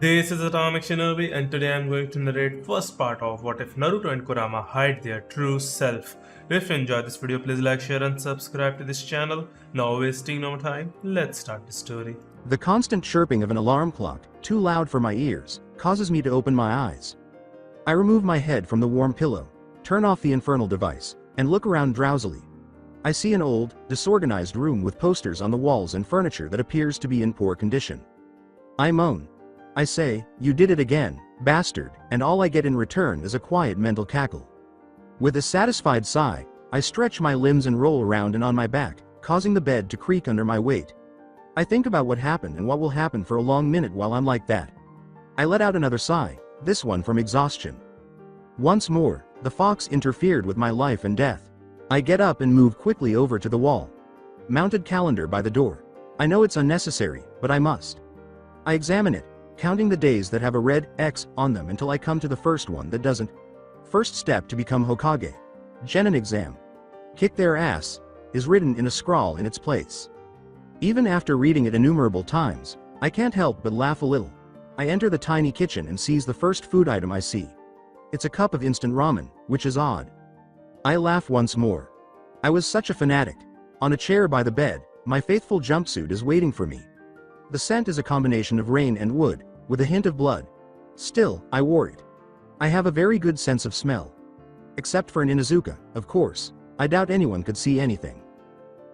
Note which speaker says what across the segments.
Speaker 1: This is Atomic Shinobi, and today I'm going to narrate first part of What If Naruto and Kurama Hide Their True Self. If you enjoyed this video, please like, share and subscribe to this channel. Now wasting no time, let's start the story.
Speaker 2: The constant chirping of an alarm clock, too loud for my ears, causes me to open my eyes. I remove my head from the warm pillow, turn off the infernal device, and look around drowsily. I see an old, disorganized room with posters on the walls and furniture that appears to be in poor condition. I moan. I say, "You did it again, bastard," and all I get in return is a quiet mental cackle. With a satisfied sigh, I stretch my limbs and roll around and on my back, causing the bed to creak under my weight. I think about what happened and what will happen for a long minute while I'm like that. I let out another sigh, this one from exhaustion. Once more, the fox interfered with my life and death. I get up and move quickly over to the wall. Mounted calendar by the door. I know it's unnecessary, but I must. I examine it, counting the days that have a red X on them until I come to the first one that doesn't. First step to become Hokage. Genin exam. Kick their ass, is written in a scrawl in its place. Even after reading it innumerable times, I can't help but laugh a little. I enter the tiny kitchen and seize the first food item I see. It's a cup of instant ramen, which is odd. I laugh once more. I was such a fanatic. On a chair by the bed, my faithful jumpsuit is waiting for me. The scent is a combination of rain and wood, with a hint of blood. Still, I wore it. I have a very good sense of smell. Except for an Inuzuka, of course. I doubt anyone could see anything.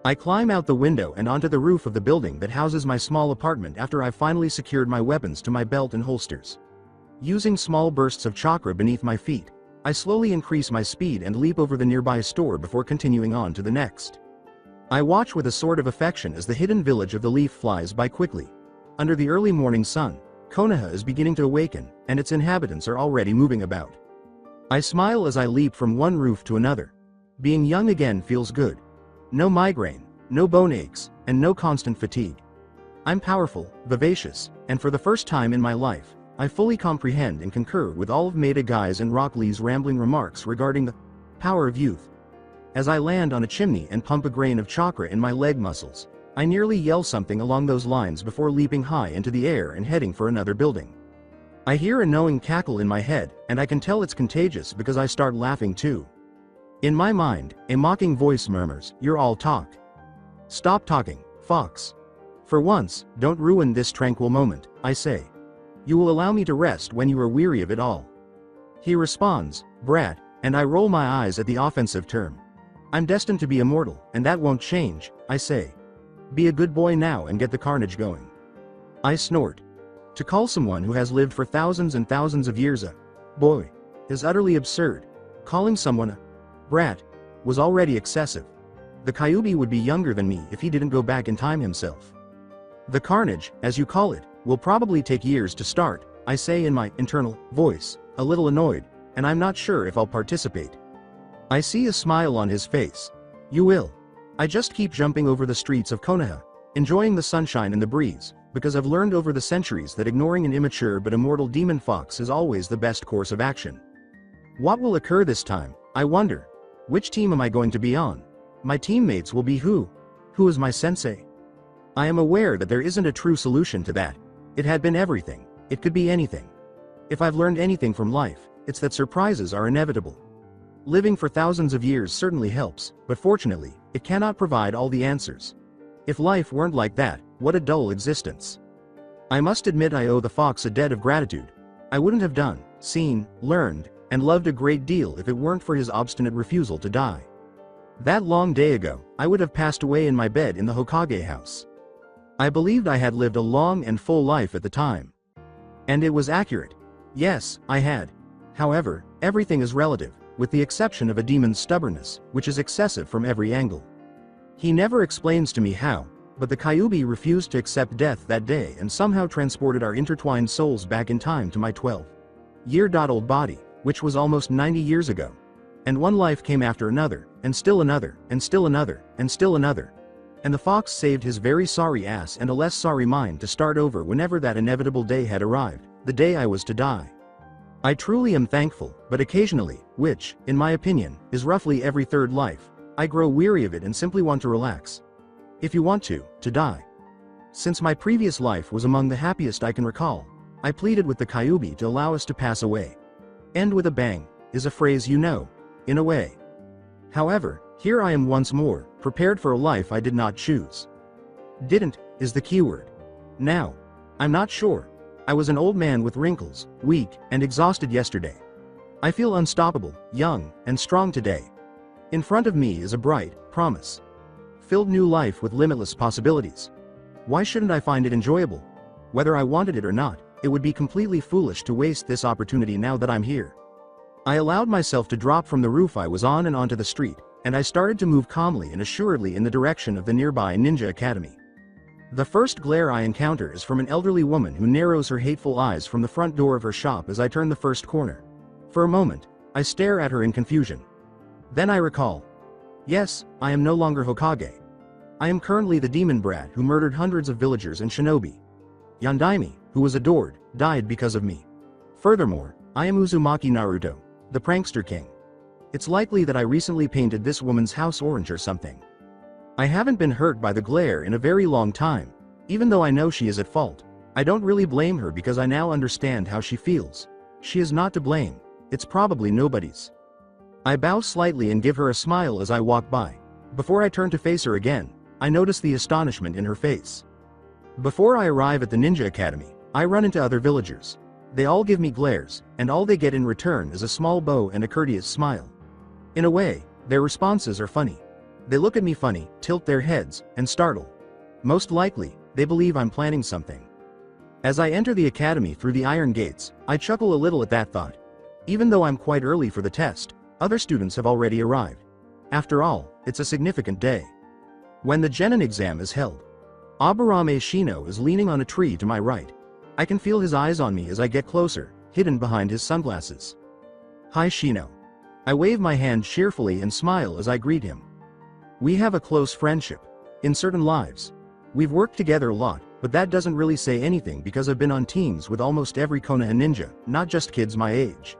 Speaker 2: I climb out the window and onto the roof of the building that houses my small apartment after I've finally secured my weapons to my belt and holsters. Using small bursts of chakra beneath my feet, I slowly increase my speed and leap over the nearby store before continuing on to the next. I watch with a sort of affection as the hidden village of the leaf flies by quickly. Under the early morning sun, Konoha is beginning to awaken, and its inhabitants are already moving about. I smile as I leap from one roof to another. Being young again feels good. No migraine, no bone aches, and no constant fatigue. I'm powerful, vivacious, and for the first time in my life, I fully comprehend and concur with all of Maeda Guy's and Rock Lee's rambling remarks regarding the power of youth. As I land on a chimney and pump a grain of chakra in my leg muscles, I nearly yell something along those lines before leaping high into the air and heading for another building. I hear a knowing cackle in my head, and I can tell it's contagious because I start laughing too. In my mind, a mocking voice murmurs, "You're all talk. Stop talking, fox. For once, don't ruin this tranquil moment," I say. "You will allow me to rest when you are weary of it all." He responds, "Brat," and I roll my eyes at the offensive term. "I'm destined to be immortal, and that won't change," I say. "Be a good boy now and get the carnage going." I snort. To call someone who has lived for thousands and thousands of years a boy is utterly absurd. Calling someone a brat was already excessive. The Kyuubi would be younger than me if he didn't go back in time himself. "The carnage, as you call it, will probably take years to start," I say in my internal voice, a little annoyed, and I'm not sure if I'll participate. I see a smile on his face. "You will. I just keep jumping over the streets of Konoha, enjoying the sunshine and the breeze, because I've learned over the centuries that ignoring an immature but immortal demon fox is always the best course of action." What will occur this time, I wonder? Which team am I going to be on? My teammates will be who? Who is my sensei? I am aware that there isn't a true solution to that. It had been everything. It could be anything. If I've learned anything from life, it's that surprises are inevitable. Living for thousands of years certainly helps, but fortunately, it cannot provide all the answers. If life weren't like that, what a dull existence. I must admit I owe the fox a debt of gratitude. I wouldn't have done, seen, learned, and loved a great deal if it weren't for his obstinate refusal to die. That long day ago, I would have passed away in my bed in the Hokage house. I believed I had lived a long and full life at the time. And it was accurate. Yes, I had. However, everything is relative, with the exception of a demon's stubbornness, which is excessive from every angle. He never explains to me how, but the Kyuubi refused to accept death that day and somehow transported our intertwined souls back in time to my 12-year-old body, which was almost 90 years ago. And one life came after another, and still another, and still another, and still another. And the fox saved his very sorry ass and a less sorry mind to start over whenever that inevitable day had arrived, the day I was to die. I truly am thankful, but occasionally, which, in my opinion, is roughly every third life, I grow weary of it and simply want to relax. If you want to die. Since my previous life was among the happiest I can recall, I pleaded with the Kyuubi to allow us to pass away. End with a bang is a phrase you know, in a way. However, here I am once more, prepared for a life I did not choose. Didn't is the keyword. Now, I'm not sure. I was an old man with wrinkles, weak and exhausted yesterday. I feel unstoppable, young and strong today. In front of me is a bright, promise-filled new life with limitless possibilities. Why shouldn't I find it enjoyable? Whether I wanted it or not, it would be completely foolish to waste this opportunity now that I'm here. I allowed myself to drop from the roof I was on and onto the street, and I started to move calmly and assuredly in the direction of the nearby ninja academy. The first glare I encounter is from an elderly woman who narrows her hateful eyes from the front door of her shop as I turn the first corner. For a moment, I stare at her in confusion. Then I recall. Yes, I am no longer Hokage. I am currently the demon brat who murdered hundreds of villagers and shinobi. Yandaime, who was adored, died because of me. Furthermore, I am Uzumaki Naruto, the prankster king. It's likely that I recently painted this woman's house orange or something. I haven't been hurt by the glare in a very long time. Even though I know she is at fault, I don't really blame her because I now understand how she feels. She is not to blame. It's probably nobody's. I bow slightly and give her a smile as I walk by. Before I turn to face her again, I notice the astonishment in her face. Before I arrive at the ninja academy, I run into other villagers. They all give me glares, and all they get in return is a small bow and a courteous smile. In a way, their responses are funny. They look at me funny, tilt their heads, and startle. Most likely, they believe I'm planning something. As I enter the academy through the iron gates, I chuckle a little at that thought. Even though I'm quite early for the test, other students have already arrived. After all, it's a significant day. When the Genin exam is held, Aburame Shino is leaning on a tree to my right. I can feel his eyes on me as I get closer, hidden behind his sunglasses. Hi Shino. I wave my hand cheerfully and smile as I greet him. We have a close friendship. In certain lives. We've worked together a lot, but that doesn't really say anything because I've been on teams with almost every Konoha ninja, not just kids my age.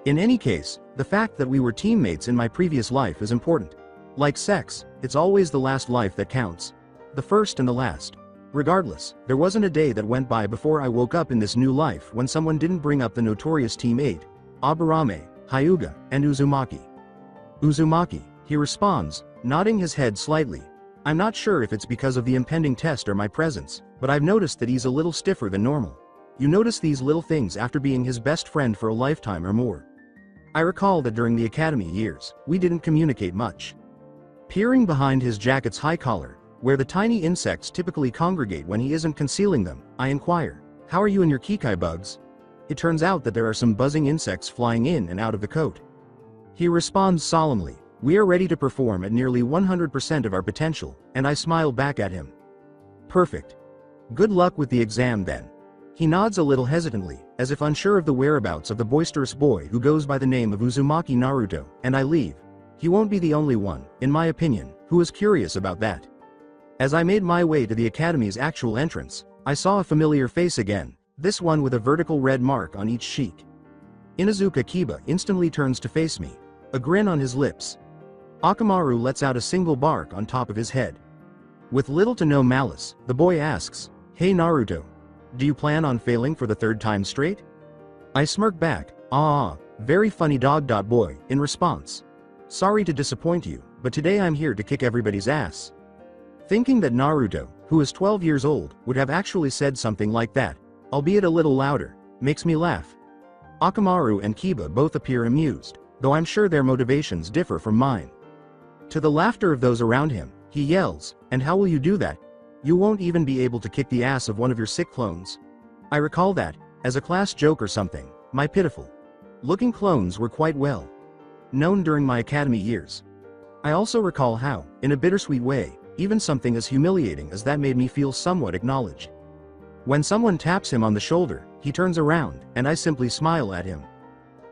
Speaker 2: In any case, the fact that we were teammates in my previous life is important. Like sex, it's always the last life that counts. The first and the last. Regardless, there wasn't a day that went by before I woke up in this new life when someone didn't bring up the notorious Team 8, Aburame, Hyuga, and Uzumaki. Uzumaki, he responds, nodding his head slightly. I'm not sure if it's because of the impending test or my presence, but I've noticed that he's a little stiffer than normal. You notice these little things after being his best friend for a lifetime or more. I recall that during the academy years, we didn't communicate much. Peering behind his jacket's high collar, where the tiny insects typically congregate when he isn't concealing them, I inquire, how are you and your Kikai bugs? It turns out that there are some buzzing insects flying in and out of the coat. He responds solemnly, we are ready to perform at nearly 100% of our potential, and I smile back at him. Perfect. Good luck with the exam then. He nods a little hesitantly, as if unsure of the whereabouts of the boisterous boy who goes by the name of Uzumaki Naruto, and I leave. He won't be the only one, in my opinion, who is curious about that. As I made my way to the academy's actual entrance, I saw a familiar face again, this one with a vertical red mark on each cheek. Inuzuka Kiba instantly turns to face me, a grin on his lips. Akamaru lets out a single bark on top of his head. With little to no malice, the boy asks, Hey Naruto. Do you plan on failing for the third time straight? I smirk back, very funny dog. Boy, in response. Sorry to disappoint you, but today I'm here to kick everybody's ass. Thinking that Naruto, who is 12 years old, would have actually said something like that, albeit a little louder, makes me laugh. Akamaru and Kiba both appear amused, though I'm sure their motivations differ from mine. To the laughter of those around him, he yells, and how will you do that? You won't even be able to kick the ass of one of your sick clones. I recall that, as a class joke or something, my pitiful looking clones were quite well known during my academy years. I also recall how, in a bittersweet way, even something as humiliating as that made me feel somewhat acknowledged. When someone taps him on the shoulder, he turns around, and I simply smile at him.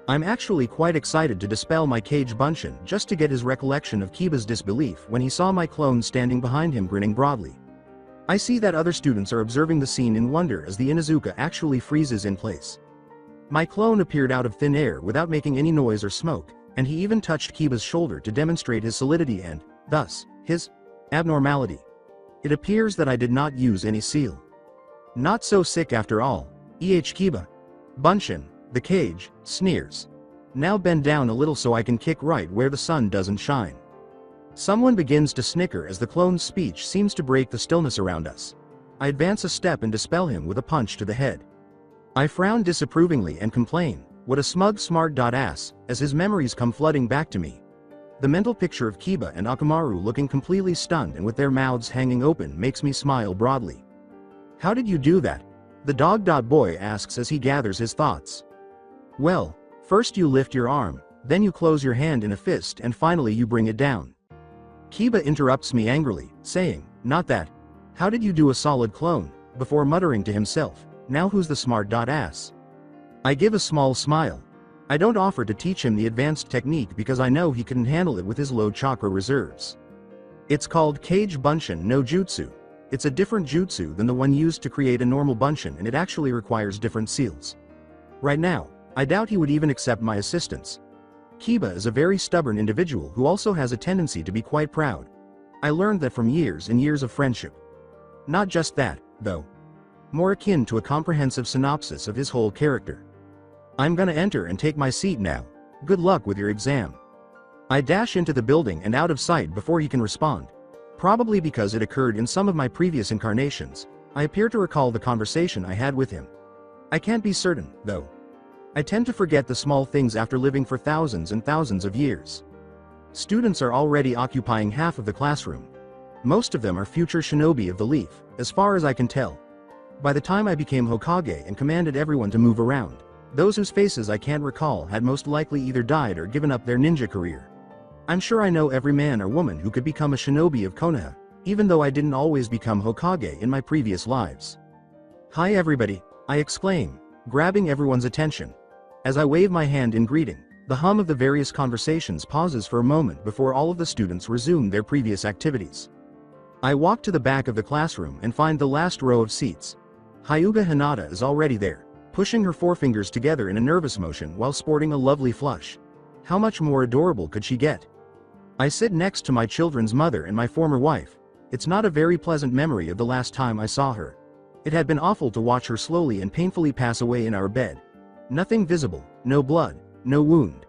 Speaker 2: I'm actually quite excited to dispel my cage bunshin just to get his recollection of Kiba's disbelief when he saw my clone standing behind him grinning broadly. I see that other students are observing the scene in wonder as the Inuzuka actually freezes in place. My clone appeared out of thin air without making any noise or smoke, and he even touched Kiba's shoulder to demonstrate his solidity and, thus, his abnormality. It appears that I did not use any seal. Not so sick after all. Kiba. Bunshin, the cage, sneers. Now bend down a little so I can kick right where the sun doesn't shine. Someone begins to snicker as the clone's speech seems to break the stillness around us. I advance a step and dispel him with a punch to the head. I frown disapprovingly and complain, "What a smug smart ass," as his memories come flooding back to me. The mental picture of Kiba and Akamaru looking completely stunned and with their mouths hanging open makes me smile broadly. "How did you do that?" the dog boy asks as he gathers his thoughts. "Well, first you lift your arm, then you close your hand in a fist and finally you bring it down." Kiba interrupts me angrily, saying, "Not that. How did you do a solid clone?" before muttering to himself, "Now who's the smart ass?" I give a small smile. I don't offer to teach him the advanced technique because I know he couldn't handle it with his low chakra reserves. It's called Cage Bunshin no Jutsu. It's a different jutsu than the one used to create a normal Bunshin, and it actually requires different seals. Right now, I doubt he would even accept my assistance. Kiba is a very stubborn individual who also has a tendency to be quite proud. I learned that from years and years of friendship. Not just that, though. More akin to a comprehensive synopsis of his whole character. I'm gonna enter and take my seat now. Good luck with your exam. I dash into the building and out of sight before he can respond. Probably because it occurred in some of my previous incarnations, I appear to recall the conversation I had with him. I can't be certain, though. I tend to forget the small things after living for thousands and thousands of years. Students are already occupying half of the classroom. Most of them are future shinobi of the leaf, as far as I can tell. By the time I became Hokage and commanded everyone to move around, those whose faces I can't recall had most likely either died or given up their ninja career. I'm sure I know every man or woman who could become a shinobi of Konoha, even though I didn't always become Hokage in my previous lives. "Hi everybody," I exclaim, grabbing everyone's attention. As I wave my hand in greeting, the hum of the various conversations pauses for a moment before all of the students resume their previous activities. I walk to the back of the classroom and find the last row of seats. Hyuga Hinata is already there, pushing her forefingers together in a nervous motion while sporting a lovely flush. How much more adorable could she get? I sit next to my children's mother and my former wife. It's not a very pleasant memory of the last time I saw her. It had been awful to watch her slowly and painfully pass away in our bed. Nothing visible, no blood, no wound.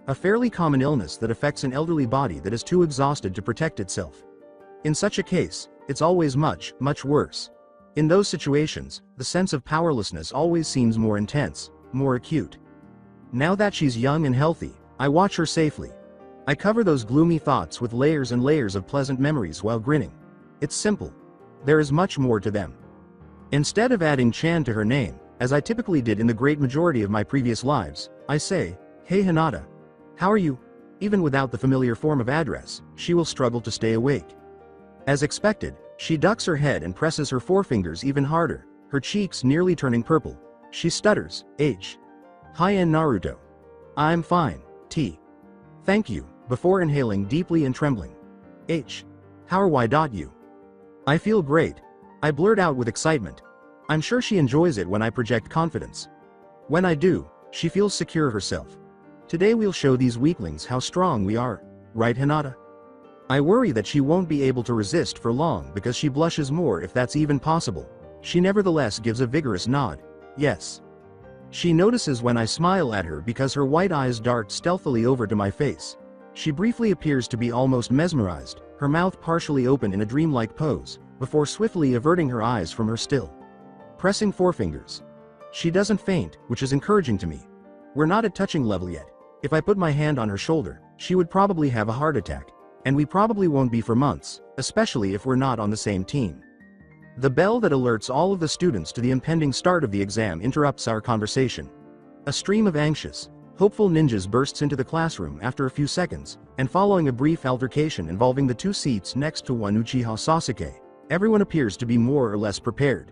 Speaker 2: A fairly common illness that affects an elderly body that is too exhausted to protect itself. In such a case, it's always much, much worse. In those situations, the sense of powerlessness always seems more intense, more acute. Now that she's young and healthy, I watch her safely. I cover those gloomy thoughts with layers and layers of pleasant memories while grinning. It's simple. There is much more to them. Instead of adding Chan to her name, as I typically did in the great majority of my previous lives, I say, "Hey Hinata. How are you?" Even without the familiar form of address, she will struggle to stay awake. As expected, she ducks her head and presses her forefingers even harder, her cheeks nearly turning purple. She stutters, "H. Hi and Naruto. I'm fine, T. Thank you," before inhaling deeply and trembling. "H. How are you?" I feel great. I blurt out with excitement. I'm sure she enjoys it when I project confidence. When I do, she feels secure herself. Today we'll show these weaklings how strong we are, right Hinata? I worry that she won't be able to resist for long because she blushes more if that's even possible. She nevertheless gives a vigorous nod. Yes. She notices when I smile at her because her white eyes dart stealthily over to my face. She briefly appears to be almost mesmerized, her mouth partially open in a dreamlike pose, before swiftly averting her eyes from her still pressing forefingers. She doesn't faint, which is encouraging to me. We're not at touching level yet. If I put my hand on her shoulder, she would probably have a heart attack. And we probably won't be for months, especially if we're not on the same team. The bell that alerts all of the students to the impending start of the exam interrupts our conversation. A stream of anxious, hopeful ninjas bursts into the classroom after a few seconds, and following a brief altercation involving the two seats next to one Uchiha Sasuke, everyone appears to be more or less prepared.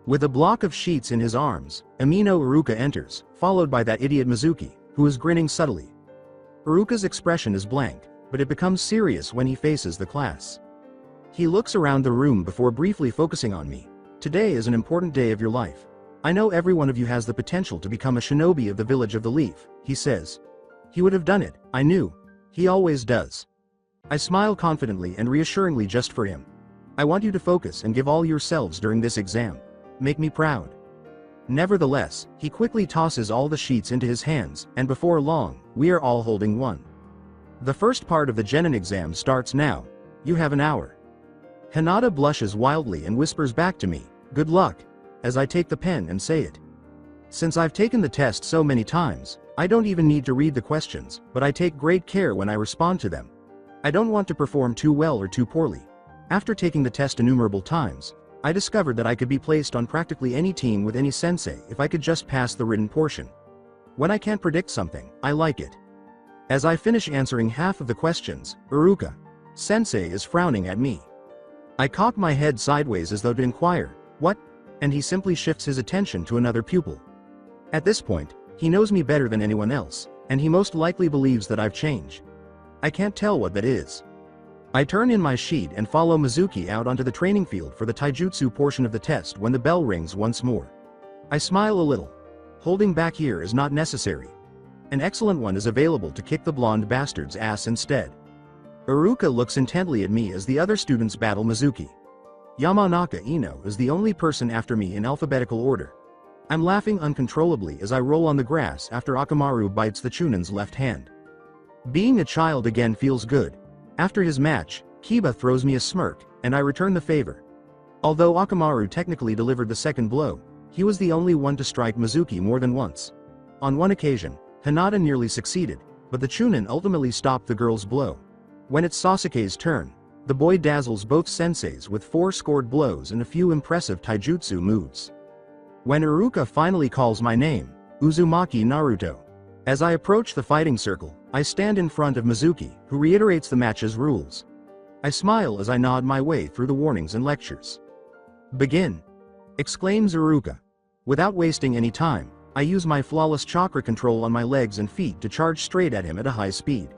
Speaker 2: With a block of sheets in his arms, Amino Iruka enters, followed by that idiot Mizuki, who is grinning subtly. Iruka's expression is blank, but it becomes serious when he faces the class. He looks around the room before briefly focusing on me. "Today is an important day of your life. I know every one of you has the potential to become a shinobi of the village of the leaf," he says. He would have done it, I knew. He always does. I smile confidently and reassuringly just for him. "I want you to focus and give all yourselves during this exam. Make me proud." Nevertheless, he quickly tosses all the sheets into his hands, and before long, we are all holding one. The first part of the Genin exam starts now. You have an hour. Hinata blushes wildly and whispers back to me, "Good luck," as I take the pen and say it. Since I've taken the test so many times, I don't even need to read the questions, but I take great care when I respond to them. I don't want to perform too well or too poorly. After taking the test innumerable times, I discovered that I could be placed on practically any team with any sensei if I could just pass the written portion. When I can't predict something, I like it. As I finish answering half of the questions, Iruka sensei is frowning at me. I cock my head sideways as though to inquire, "What?" and he simply shifts his attention to another pupil. At this point, he knows me better than anyone else, and he most likely believes that I've changed. I can't tell what that is. I turn in my sheet and follow Mizuki out onto the training field for the taijutsu portion of the test when the bell rings once more. I smile a little. Holding back here is not necessary. An excellent one is available to kick the blonde bastard's ass instead. Iruka looks intently at me as the other students battle Mizuki. Yamanaka Ino is the only person after me in alphabetical order. I'm laughing uncontrollably as I roll on the grass after Akamaru bites the Chunin's left hand. Being a child again feels good. After his match, Kiba throws me a smirk, and I return the favor. Although Akamaru technically delivered the second blow, he was the only one to strike Mizuki more than once. On one occasion, Hinata nearly succeeded, but the Chunin ultimately stopped the girl's blow. When it's Sasuke's turn, the boy dazzles both senseis with 4 scored blows and a few impressive taijutsu moves. When Iruka finally calls my name, Uzumaki Naruto. As I approach the fighting circle, I stand in front of Mizuki, who reiterates the match's rules. I smile as I nod my way through the warnings and lectures. "Begin!" exclaims Iruka. Without wasting any time, I use my flawless chakra control on my legs and feet to charge straight at him at a high speed.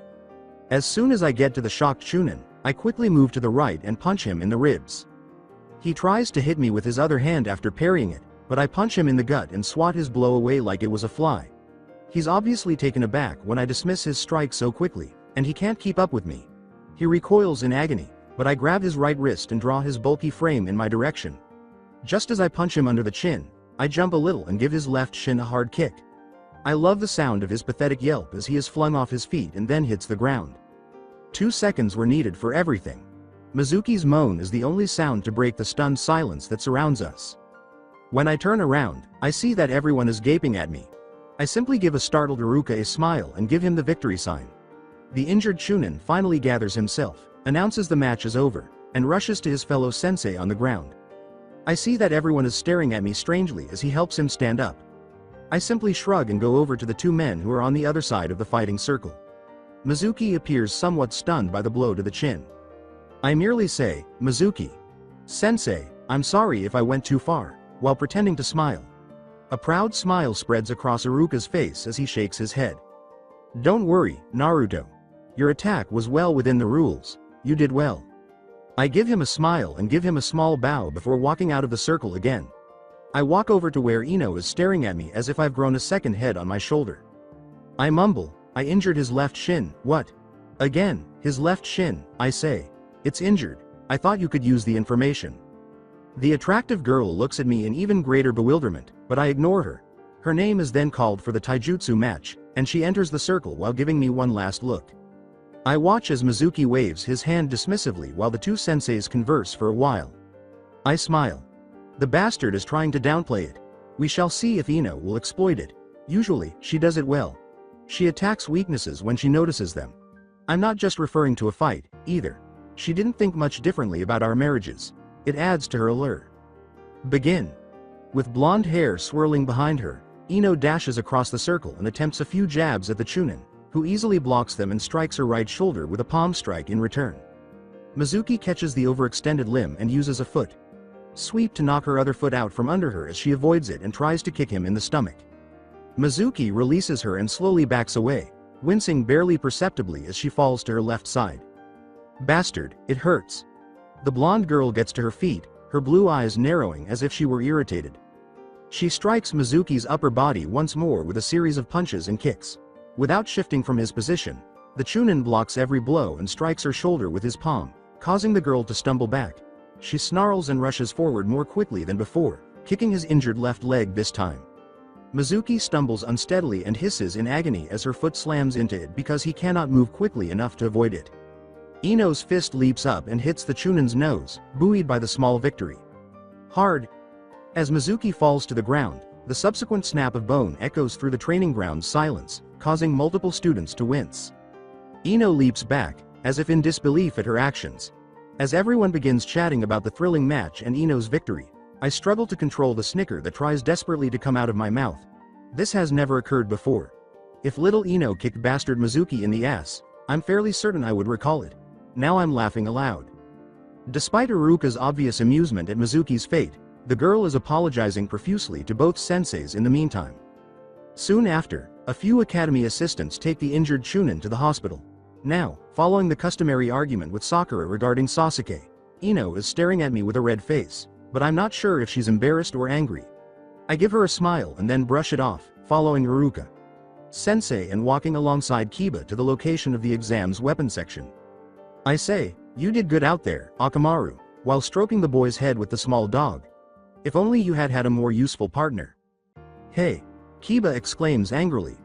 Speaker 2: As soon as I get to the shocked Chunin, I quickly move to the right and punch him in the ribs. He tries to hit me with his other hand after parrying it, but I punch him in the gut and swat his blow away like it was a fly. He's obviously taken aback when I dismiss his strike so quickly, and he can't keep up with me. He recoils in agony, but I grab his right wrist and draw his bulky frame in my direction. Just as I punch him under the chin, I jump a little and give his left shin a hard kick. I love the sound of his pathetic yelp as he is flung off his feet and then hits the ground. 2 seconds were needed for everything. Mizuki's moan is the only sound to break the stunned silence that surrounds us. When I turn around, I see that everyone is gaping at me. I simply give a startled Iruka a smile and give him the victory sign. The injured Chunin finally gathers himself, announces the match is over, and rushes to his fellow sensei on the ground. I see that everyone is staring at me strangely as he helps him stand up. I simply shrug and go over to the 2 men who are on the other side of the fighting circle. Mizuki appears somewhat stunned by the blow to the chin. I merely say, "Mizuki sensei, I'm sorry if I went too far," while pretending to smile. A proud smile spreads across Iruka's face as he shakes his head. "Don't worry, Naruto. Your attack was well within the rules. You did well." I give him a smile and give him a small bow before walking out of the circle again. I walk over to where Ino is staring at me as if I've grown a second head on my shoulder. I mumble, "I injured his left shin." "What?" "Again, his left shin," I say. "It's injured. I thought you could use the information." The attractive girl looks at me in even greater bewilderment, but I ignore her. Her name is then called for the taijutsu match, and she enters the circle while giving me one last look. I watch as Mizuki waves his hand dismissively while the 2 senseis converse for a while. I smile. The bastard is trying to downplay it. We shall see if Ino will exploit it. Usually, she does it well. She attacks weaknesses when she notices them. I'm not just referring to a fight, either. She didn't think much differently about our marriages. It adds to her allure. "Begin." With blonde hair swirling behind her, Ino dashes across the circle and attempts a few jabs at the Chunin, who easily blocks them and strikes her right shoulder with a palm strike in return. Mizuki catches the overextended limb and uses a foot sweep to knock her other foot out from under her as she avoids it and tries to kick him in the stomach. Mizuki releases her and slowly backs away, wincing barely perceptibly as she falls to her left side. "Bastard, it hurts." The blonde girl gets to her feet, her blue eyes narrowing as if she were irritated. She strikes Mizuki's upper body once more with a series of punches and kicks. Without shifting from his position, the Chunin blocks every blow and strikes her shoulder with his palm, causing the girl to stumble back. She snarls and rushes forward more quickly than before, kicking his injured left leg this time. Mizuki stumbles unsteadily and hisses in agony as her foot slams into it because he cannot move quickly enough to avoid it. Ino's fist leaps up and hits the Chunin's nose, buoyed by the small victory. Hard. As Mizuki falls to the ground, the subsequent snap of bone echoes through the training ground's silence, causing multiple students to wince. Ino leaps back, as if in disbelief at her actions. As everyone begins chatting about the thrilling match and Ino's victory, I struggle to control the snicker that tries desperately to come out of my mouth. This has never occurred before. If little Ino kicked bastard Mizuki in the ass, I'm fairly certain I would recall it. Now I'm laughing aloud. Despite Iruka's obvious amusement at Mizuki's fate, the girl is apologizing profusely to both senseis in the meantime. Soon after, a few academy assistants take the injured Chunin to the hospital. Now, following the customary argument with Sakura regarding Sasuke, Ino is staring at me with a red face, but I'm not sure if she's embarrassed or angry. I give her a smile and then brush it off, following Iruka Sensei and walking alongside Kiba to the location of the exam's weapon section. I say, "You did good out there, Akamaru," while stroking the boy's head with the small dog. "If only you had had a more useful partner." "Hey," Kiba exclaims angrily.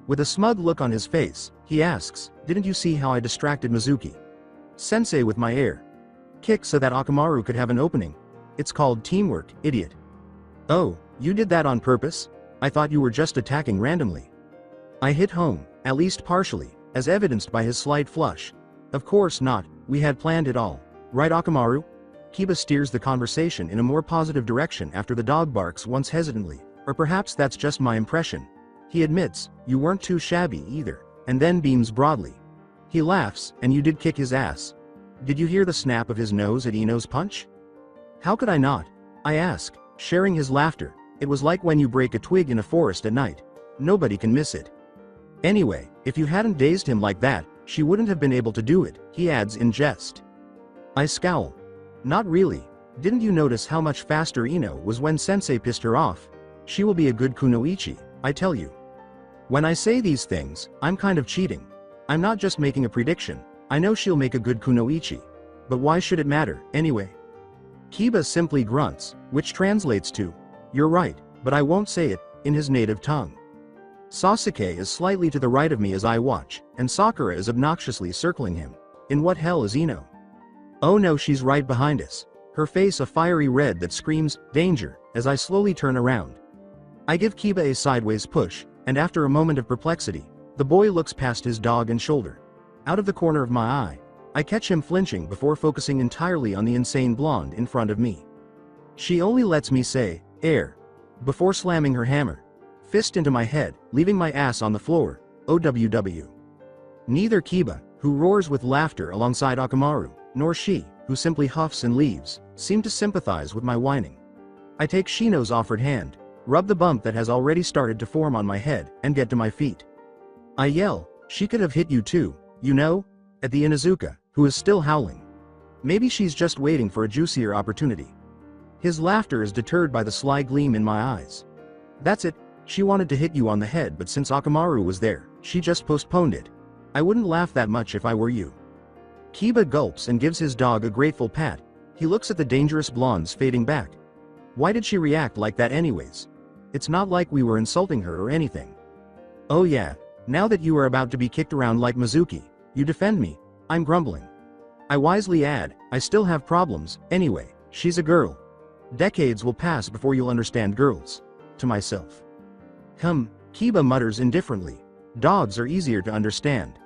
Speaker 2: With a smug look on his face, he asks, "Didn't you see how I distracted Mizuki?" Sensei with my air. "Kick so that Akamaru could have an opening. It's called teamwork, idiot." "Oh, you did that on purpose? I thought you were just attacking randomly." I hit home, at least partially, as evidenced by his slight flush. "Of course not, we had planned it all. Right, Akamaru?" Kiba steers the conversation in a more positive direction after the dog barks once hesitantly, or perhaps that's just my impression. He admits, "You weren't too shabby either," and then beams broadly. He laughs, "And you did kick his ass. Did you hear the snap of his nose at Ino's punch?" "How could I not?" I ask, sharing his laughter. "It was like when you break a twig in a forest at night. Nobody can miss it." "Anyway, if you hadn't dazed him like that, she wouldn't have been able to do it," he adds in jest. I scowl. "Not really. Didn't you notice how much faster Ino was when Sensei pissed her off? She will be a good kunoichi, I tell you." When I say these things, I'm kind of cheating. I'm not just making a prediction. I know she'll make a good kunoichi. But why should it matter, anyway? Kiba simply grunts, which translates to, "You're right, but I won't say it," in his native tongue. Sasuke is slightly to the right of me as I watch, and Sakura is obnoxiously circling him. In what hell is Ino? Oh no, she's right behind us. Her face a fiery red that screams, "Danger," as I slowly turn around. I give Kiba a sideways push, and after a moment of perplexity, the boy looks past his dog and shoulder. Out of the corner of my eye, I catch him flinching before focusing entirely on the insane blonde in front of me. She only lets me say, "Air," before slamming her hammer fist into my head, leaving my ass on the floor. OWW. Neither Kiba, who roars with laughter alongside Akamaru, nor she, who simply huffs and leaves, seem to sympathize with my whining. I take Shino's offered hand, rub the bump that has already started to form on my head, and get to my feet. I yell, "She could have hit you too, you know?" at the Inuzuka, who is still howling. Maybe she's just waiting for a juicier opportunity. His laughter is deterred by the sly gleam in my eyes. "That's it, she wanted to hit you on the head, but since Akamaru was there, she just postponed it. I wouldn't laugh that much if I were you." Kiba gulps and gives his dog a grateful pat. He looks at the dangerous blondes fading back. Why did she react like that anyways? It's not like we were insulting her or anything. "Oh yeah, now that you are about to be kicked around like Mizuki, you defend me," I'm grumbling. I wisely add, "I still have problems, anyway, she's a girl. Decades will pass before you'll understand girls." To myself. Kiba mutters indifferently. "Dogs are easier to understand."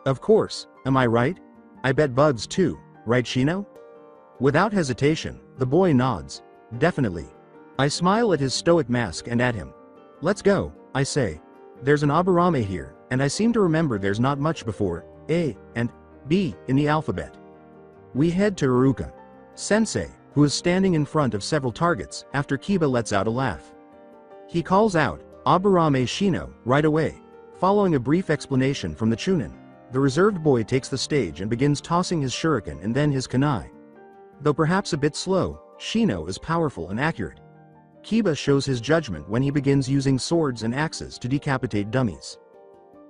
Speaker 2: Of course, am I right? I bet bugs too, right Shino? Without hesitation, the boy nods. "Definitely." I smile at his stoic mask and at him. "Let's go," I say. There's an Aburame here, and I seem to remember there's not much before A and B in the alphabet. We head to Iruka Sensei, who is standing in front of several targets, after Kiba lets out a laugh. He calls out, "Aburame Shino," right away. Following a brief explanation from the Chunin, the reserved boy takes the stage and begins tossing his shuriken and then his kunai. Though perhaps a bit slow, Shino is powerful and accurate. Kiba shows his judgment when he begins using swords and axes to decapitate dummies.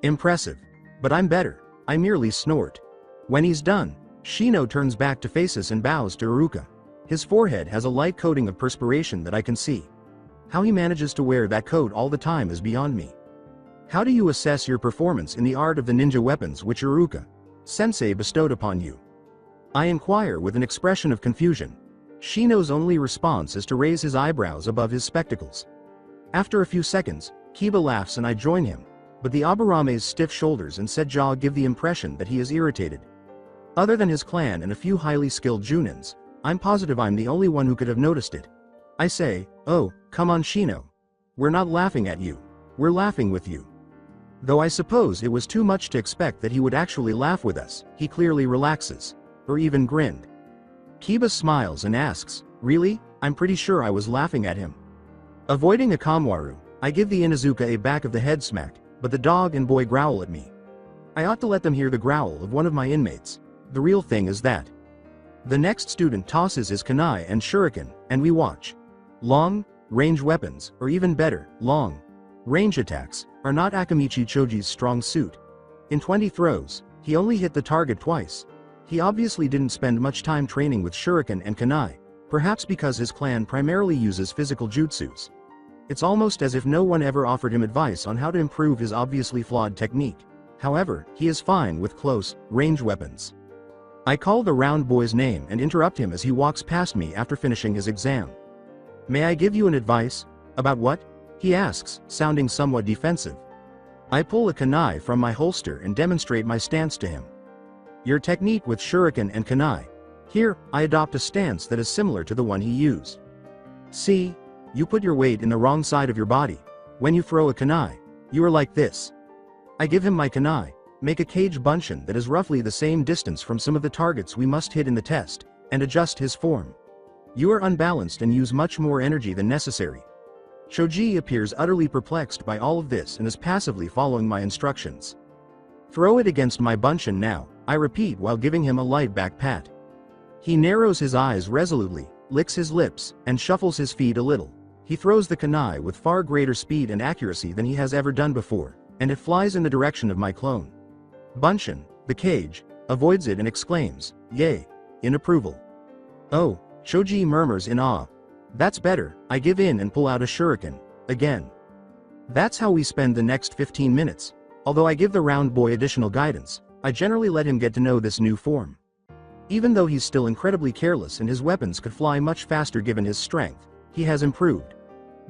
Speaker 2: Impressive. But I'm better. I merely snort. When he's done, Shino turns back to face us and bows to Iruka. His forehead has a light coating of perspiration that I can see. How he manages to wear that coat all the time is beyond me. How do you assess your performance in the art of the ninja weapons which Iruka Sensei bestowed upon you? I inquire with an expression of confusion. Shino's only response is to raise his eyebrows above his spectacles. After a few seconds, Kiba laughs and I join him, but the Abarame's stiff shoulders and set jaw give the impression that he is irritated. Other than his clan and a few highly skilled Junins, I'm positive I'm the only one who could have noticed it. I say, "Oh, come on Shino. We're not laughing at you. We're laughing with you." Though I suppose it was too much to expect that he would actually laugh with us, he clearly relaxes. Or even grinned. Kiba smiles and asks, "Really? I'm pretty sure I was laughing at him." Avoiding a Kamwaru, I give the Inuzuka a back of the head smack, but the dog and boy growl at me. I ought to let them hear the growl of one of my inmates. The real thing is that the next student tosses his kunai and shuriken, and we watch. Long range weapons, or even better, long range attacks, are not Akamichi Choji's strong suit. In 20 throws, he only hit the target twice. He obviously didn't spend much time training with shuriken and kunai, perhaps because his clan primarily uses physical jutsus. It's almost as if no one ever offered him advice on how to improve his obviously flawed technique. However, he is fine with close range weapons. I call the round boy's name and interrupt him as he walks past me after finishing his exam. "May I give you an advice? About what?" he asks, sounding somewhat defensive. I pull a kunai from my holster and demonstrate my stance to him. "Your technique with shuriken and kunai." Here, I adopt a stance that is similar to the one he used. "See? You put your weight in the wrong side of your body. When you throw a kunai, you are like this." I give him my kunai, make a cage bunshin that is roughly the same distance from some of the targets we must hit in the test, and adjust his form. "You are unbalanced and use much more energy than necessary." Choji appears utterly perplexed by all of this and is passively following my instructions. "Throw it against my bunshin now," I repeat while giving him a light back pat. He narrows his eyes resolutely, licks his lips, and shuffles his feet a little. He throws the kunai with far greater speed and accuracy than he has ever done before, and it flies in the direction of my clone. Bunshin, the cage, avoids it and exclaims, "Yay!" in approval. "Oh," Choji murmurs in awe. "That's better." I give in and pull out a shuriken. Again. That's how we spend the next 15 minutes. Although I give the round boy additional guidance, I generally let him get to know this new form. Even though he's still incredibly careless and his weapons could fly much faster given his strength, he has improved.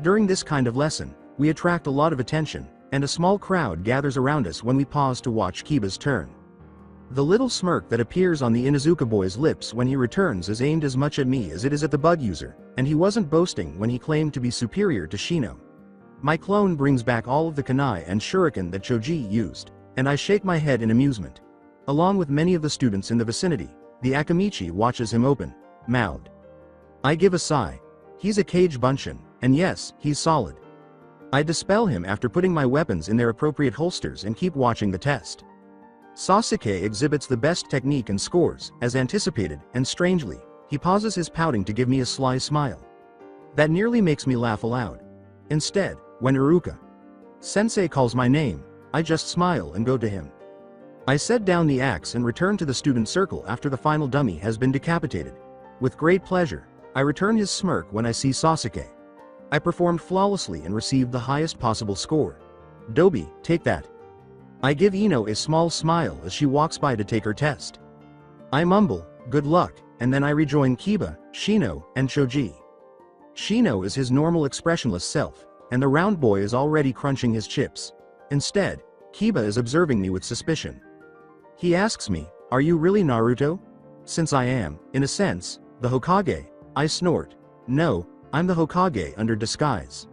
Speaker 2: During this kind of lesson, we attract a lot of attention, and a small crowd gathers around us when we pause to watch Kiba's turn. The little smirk that appears on the Inuzuka boy's lips when he returns is aimed as much at me as it is at the bug user, and he wasn't boasting when he claimed to be superior to Shino. My clone brings back all of the kunai and shuriken that Choji used, and I shake my head in amusement. Along with many of the students in the vicinity, the Akamichi watches him open-mouthed. I give a sigh. He's a cage bunshin, and yes, he's solid. I dispel him after putting my weapons in their appropriate holsters and keep watching the test. Sasuke exhibits the best technique and scores, as anticipated, and strangely, he pauses his pouting to give me a sly smile. That nearly makes me laugh aloud. Instead, when Iruka Sensei calls my name, I just smile and go to him. I set down the axe and return to the student circle after the final dummy has been decapitated. With great pleasure, I return his smirk when I see Sasuke. I performed flawlessly and received the highest possible score. "Dobi, take that." I give Ino a small smile as she walks by to take her test. I mumble, "Good luck," and then I rejoin Kiba, Shino, and Choji. Shino is his normal expressionless self, and the round boy is already crunching his chips. Instead, Kiba is observing me with suspicion. He asks me, "Are you really Naruto?" Since I am, in a sense, the Hokage, I snort. "No, I'm the Hokage under disguise."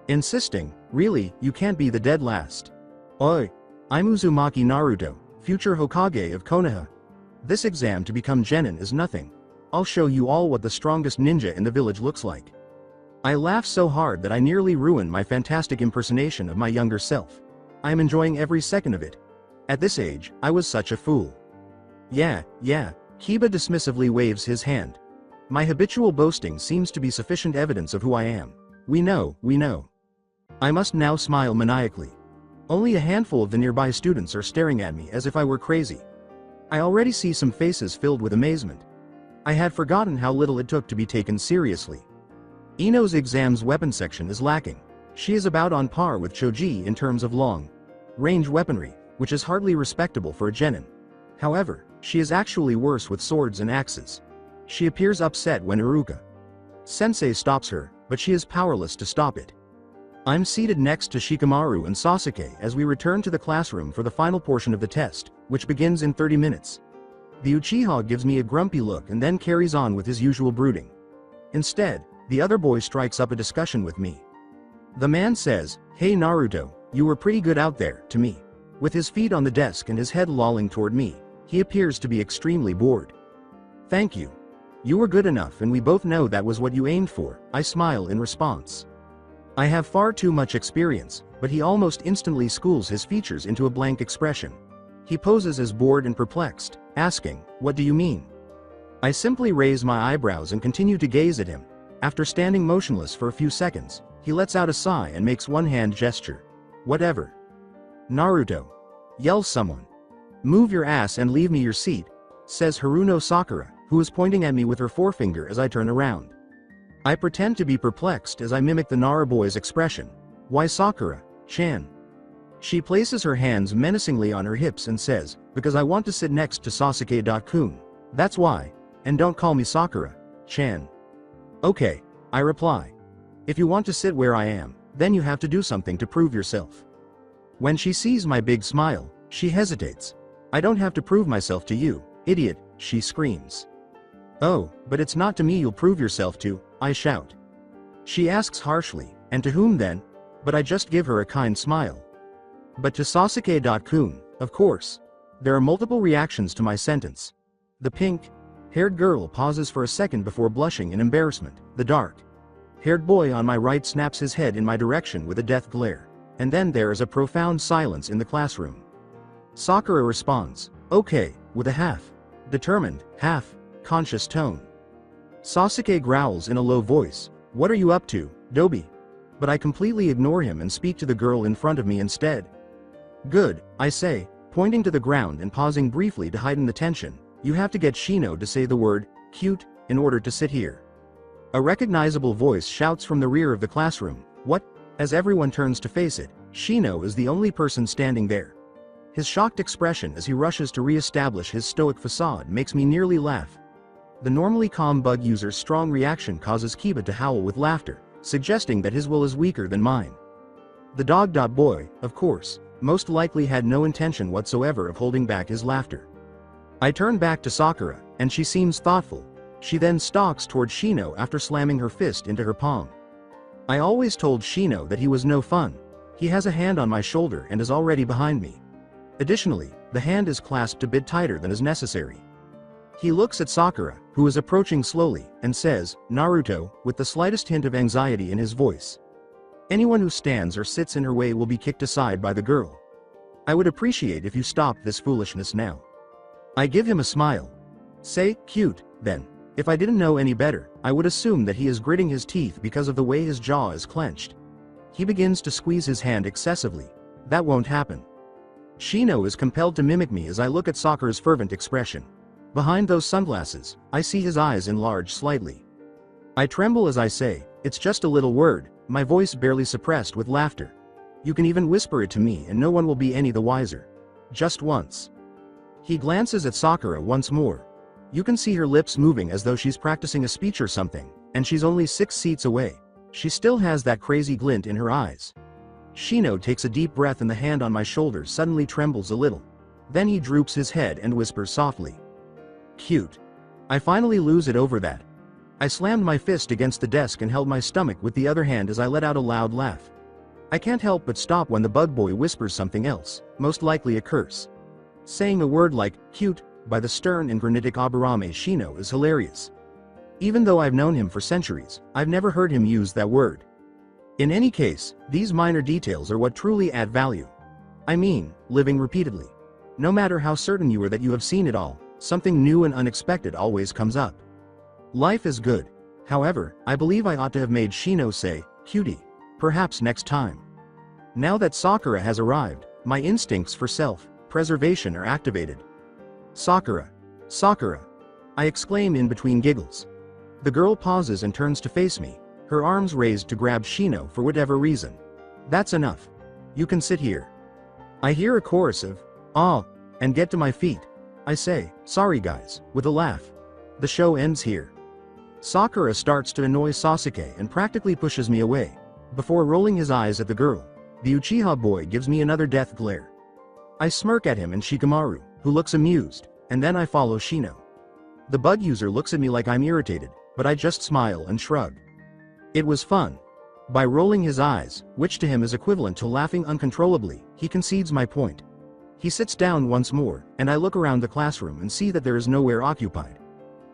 Speaker 2: Insisting, "Really, you can't be the dead last." "Oi, I'm Uzumaki Naruto, future Hokage of Konoha. This exam to become genin is nothing. I'll show you all what the strongest ninja in the village looks like." I laugh so hard that I nearly ruin my fantastic impersonation of my younger self. I am enjoying every second of it. At this age, I was such a fool. Yeah, Kiba dismissively waves his hand. My habitual boasting seems to be sufficient evidence of who I am. We know. I must now smile maniacally. Only a handful of the nearby students are staring at me as if I were crazy. I already see some faces filled with amazement. I had forgotten how little it took to be taken seriously. Ino's exam's weapon section is lacking. She is about on par with Choji in terms of long-range weaponry, which is hardly respectable for a genin. However, she is actually worse with swords and axes. She appears upset when Iruka-sensei stops her, but she is powerless to stop it. I'm seated next to Shikamaru and Sasuke as we return to the classroom for the final portion of the test, which begins in 30 minutes. The Uchiha gives me a grumpy look and then carries on with his usual brooding. Instead, the other boy strikes up a discussion with me. The man says, "Hey Naruto, you were pretty good out there," to me. With his feet on the desk and his head lolling toward me, he appears to be extremely bored. "Thank you. You were good enough and we both know that was what you aimed for," I smile in response. I have far too much experience, but he almost instantly schools his features into a blank expression. He poses as bored and perplexed, asking, "What do you mean?" I simply raise my eyebrows and continue to gaze at him. After standing motionless for a few seconds, he lets out a sigh and makes one hand gesture. "Whatever." "Naruto!" yells someone. "Move your ass and leave me your seat," says Haruno Sakura, who is pointing at me with her forefinger as I turn around. I pretend to be perplexed as I mimic the Nara boy's expression. "Why Sakura-chan?" She places her hands menacingly on her hips and says, "Because I want to sit next to Sasuke-kun. That's why. And don't call me Sakura-chan." "Okay," I reply. "If you want to sit where I am, then you have to do something to prove yourself." When she sees my big smile, she hesitates. "I don't have to prove myself to you, idiot," she screams. "Oh, but it's not to me you'll prove yourself to," I shout. She asks harshly, "And to whom then?" But I just give her a kind smile. "But to Sasuke-kun, of course." There are multiple reactions to my sentence. The pink-haired girl pauses for a second before blushing in embarrassment. The dark-haired boy on my right snaps his head in my direction with a death glare. And then there is a profound silence in the classroom. Sakura responds, "Okay," with a half-determined, half-conscious tone. Sasuke growls in a low voice, "What are you up to, Dobi?" But I completely ignore him and speak to the girl in front of me instead. "Good," I say, pointing to the ground and pausing briefly to heighten the tension. "You have to get Shino to say the word, cute, in order to sit here." A recognizable voice shouts from the rear of the classroom, "What?" As everyone turns to face it, Shino is the only person standing there. His shocked expression as he rushes to re-establish his stoic facade makes me nearly laugh. The normally calm bug user's strong reaction causes Kiba to howl with laughter, suggesting that his will is weaker than mine. The dog-boy, of course, most likely had no intention whatsoever of holding back his laughter. I turn back to Sakura, and she seems thoughtful. She then stalks toward Shino after slamming her fist into her palm. I always told Shino that he was no fun. He has a hand on my shoulder and is already behind me. Additionally, the hand is clasped a bit tighter than is necessary. He looks at Sakura, who is approaching slowly, and says, "Naruto," with the slightest hint of anxiety in his voice. "Anyone who stands or sits in her way will be kicked aside by the girl. I would appreciate if you stopped this foolishness now." I give him a smile. "Say, cute, then." If I didn't know any better, I would assume that he is gritting his teeth because of the way his jaw is clenched. He begins to squeeze his hand excessively. That won't happen. Shino is compelled to mimic me as I look at Sakura's fervent expression. Behind those sunglasses, I see his eyes enlarge slightly. I tremble as I say, "It's just a little word," my voice barely suppressed with laughter. "You can even whisper it to me and no one will be any the wiser. Just once." He glances at Sakura once more. You can see her lips moving as though she's practicing a speech or something, and she's only 6 seats away. She still has that crazy glint in her eyes. Shino takes a deep breath and the hand on my shoulder suddenly trembles a little. Then he droops his head and whispers softly, "Cute." I finally lose it over that. I slammed my fist against the desk and held my stomach with the other hand as I let out a loud laugh. I can't help but stop when the bug boy whispers something else, most likely a curse. Saying a word like, "cute," by the stern and granitic Aburame Shino is hilarious. Even though I've known him for centuries, I've never heard him use that word. In any case, these minor details are what truly add value. I mean, living repeatedly. No matter how certain you are that you have seen it all, something new and unexpected always comes up. Life is good. However, I believe I ought to have made Shino say, "Cutie." Perhaps next time. Now that Sakura has arrived, my instincts for self-preservation are activated. "Sakura. Sakura." I exclaim in between giggles. The girl pauses and turns to face me, her arms raised to grab Shino for whatever reason. That's enough. You can sit here. I hear a chorus of, "Ah," and get to my feet. I say, "Sorry guys," with a laugh. The show ends here. Sakura starts to annoy Sasuke and practically pushes me away. Before rolling his eyes at the girl, the Uchiha boy gives me another death glare. I smirk at him and Shikamaru, who looks amused, and then I follow Shino. The bug user looks at me like I'm irritated, but I just smile and shrug. It was fun. By rolling his eyes, which to him is equivalent to laughing uncontrollably, he concedes my point. He sits down once more, and I look around the classroom and see that there is nowhere occupied.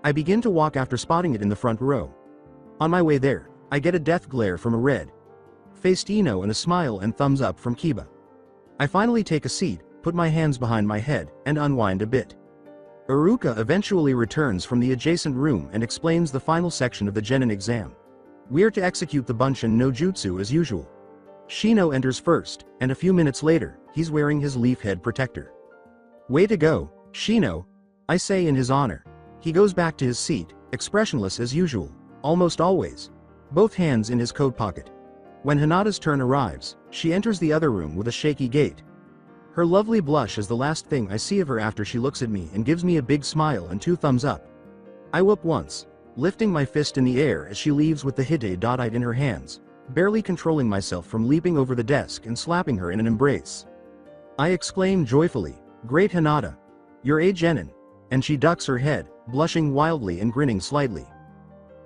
Speaker 2: I begin to walk after spotting it in the front row. On my way there, I get a death glare from a red-faced Ino and a smile and thumbs up from Kiba. I finally take a seat, put my hands behind my head, and unwind a bit. Iruka eventually returns from the adjacent room and explains the final section of the Genin exam. We're to execute the Bunshin no Jutsu as usual. Shino enters first, and a few minutes later, he's wearing his leaf head protector. Way to go, Shino, I say in his honor. He goes back to his seat, expressionless as usual, almost always, both hands in his coat pocket. When Hinata's turn arrives, she enters the other room with a shaky gait. Her lovely blush is the last thing I see of her after she looks at me and gives me a big smile and 2 thumbs up. I whoop once, lifting my fist in the air as she leaves with the Hide in her hands, barely controlling myself from leaping over the desk and slapping her in an embrace. I exclaim joyfully, "Great Hinata! You're a genin," and she ducks her head, blushing wildly and grinning slightly.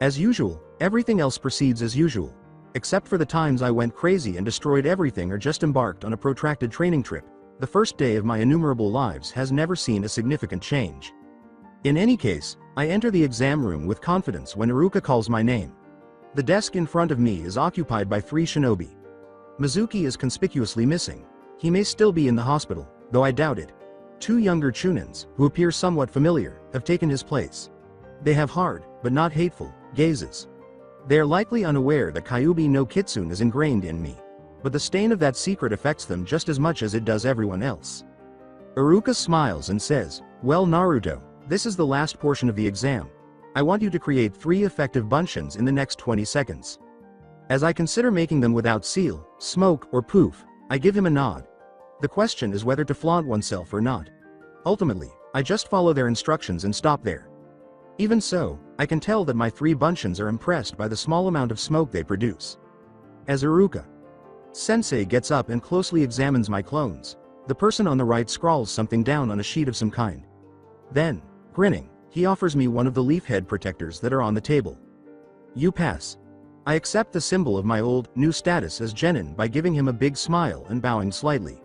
Speaker 2: As usual, everything else proceeds as usual, except for the times I went crazy and destroyed everything or just embarked on a protracted training trip. The first day of my innumerable lives has never seen a significant change. In any case, I enter the exam room with confidence when Iruka calls my name. The desk in front of me is occupied by 3 shinobi. Mizuki is conspicuously missing. He may still be in the hospital, though I doubt it. 2 younger chunins, who appear somewhat familiar, have taken his place. They have hard, but not hateful, gazes. They are likely unaware that Kyuubi no Kitsune is ingrained in me. But the stain of that secret affects them just as much as it does everyone else. Iruka smiles and says, "Well Naruto, this is the last portion of the exam. I want you to create 3 effective bunshins in the next 20 seconds. As I consider making them without seal, smoke, or poof, I give him a nod. The question is whether to flaunt oneself or not. Ultimately, I just follow their instructions and stop there. Even so, I can tell that my 3 bunshins are impressed by the small amount of smoke they produce. As Iruka Sensei gets up and closely examines my clones, the person on the right scrawls something down on a sheet of some kind. Then, grinning, he offers me one of the leaf head protectors that are on the table. You pass. I accept the symbol of my old, new status as genin by giving him a big smile and bowing slightly.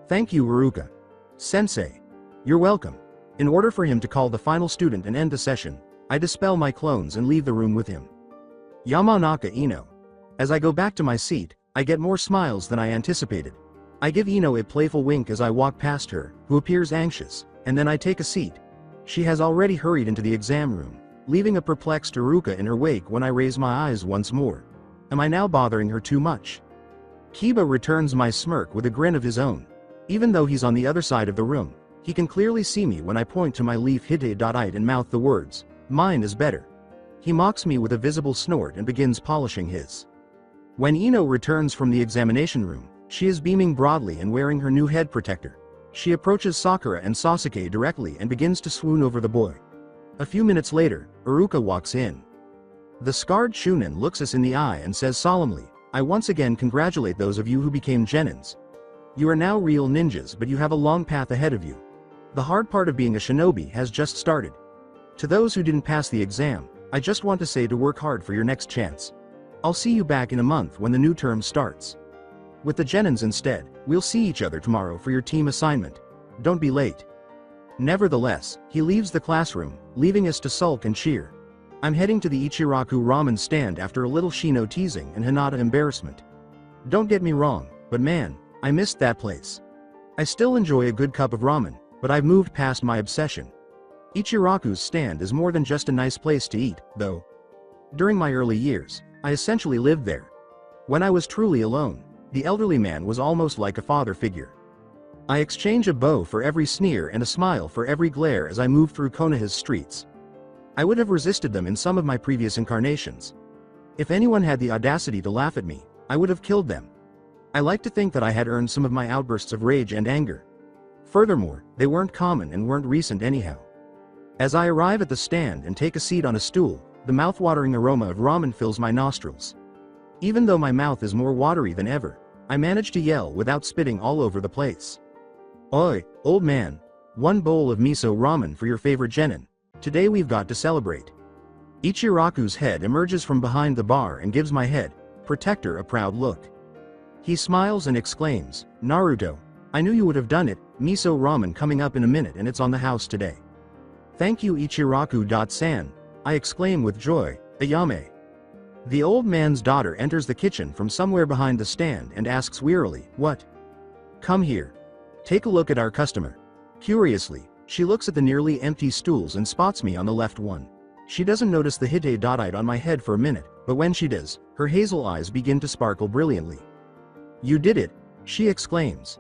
Speaker 2: Thank you Iruka. Sensei. You're welcome. In order for him to call the final student and end the session, I dispel my clones and leave the room with him. Yamanaka Ino. As I go back to my seat, I get more smiles than I anticipated. I give Ino a playful wink as I walk past her, who appears anxious, and then I take a seat. She has already hurried into the exam room, leaving a perplexed Iruka in her wake when I raise my eyes once more. Am I now bothering her too much? Kiba returns my smirk with a grin of his own. Even though he's on the other side of the room, he can clearly see me when I point to my leaf Hide and mouth the words, "Mine is better." He mocks me with a visible snort and begins polishing his. When Ino returns from the examination room, she is beaming broadly and wearing her new head protector. She approaches Sakura and Sasuke directly and begins to swoon over the boy. A few minutes later, Iruka walks in. The scarred Chunin looks us in the eye and says solemnly, "I once again congratulate those of you who became genins. You are now real ninjas, but you have a long path ahead of you. The hard part of being a shinobi has just started. To those who didn't pass the exam, I just want to say to work hard for your next chance. I'll see you back in a month when the new term starts. With the genins instead, we'll see each other tomorrow for your team assignment. Don't be late." Nevertheless, he leaves the classroom, leaving us to sulk and cheer. I'm heading to the Ichiraku ramen stand after a little Shino teasing and Hinata embarrassment. Don't get me wrong, but man, I missed that place. I still enjoy a good cup of ramen, but I've moved past my obsession. Ichiraku's stand is more than just a nice place to eat, though. During my early years, I essentially lived there. When I was truly alone, the elderly man was almost like a father figure. I exchange a bow for every sneer and a smile for every glare as I move through Konoha's streets. I would have resisted them in some of my previous incarnations. If anyone had the audacity to laugh at me, I would have killed them. I like to think that I had earned some of my outbursts of rage and anger. Furthermore, they weren't common and weren't recent anyhow. As I arrive at the stand and take a seat on a stool, the mouth-watering aroma of ramen fills my nostrils. Even though my mouth is more watery than ever, I manage to yell without spitting all over the place. "Oi, old man, one bowl of miso ramen for your favorite genin. Today we've got to celebrate." Ichiraku's head emerges from behind the bar and gives my head protector a proud look. He smiles and exclaims, "Naruto, I knew you would have done it, miso ramen coming up in a minute and it's on the house today." "Thank you Ichiraku-san," I exclaim with joy, "Ayame." The old man's daughter enters the kitchen from somewhere behind the stand and asks wearily, "What?" "Come here. Take a look at our customer." Curiously, she looks at the nearly empty stools and spots me on the left one. She doesn't notice the hite dotite on my head for a minute, but when she does, her hazel eyes begin to sparkle brilliantly. "You did it," she exclaims.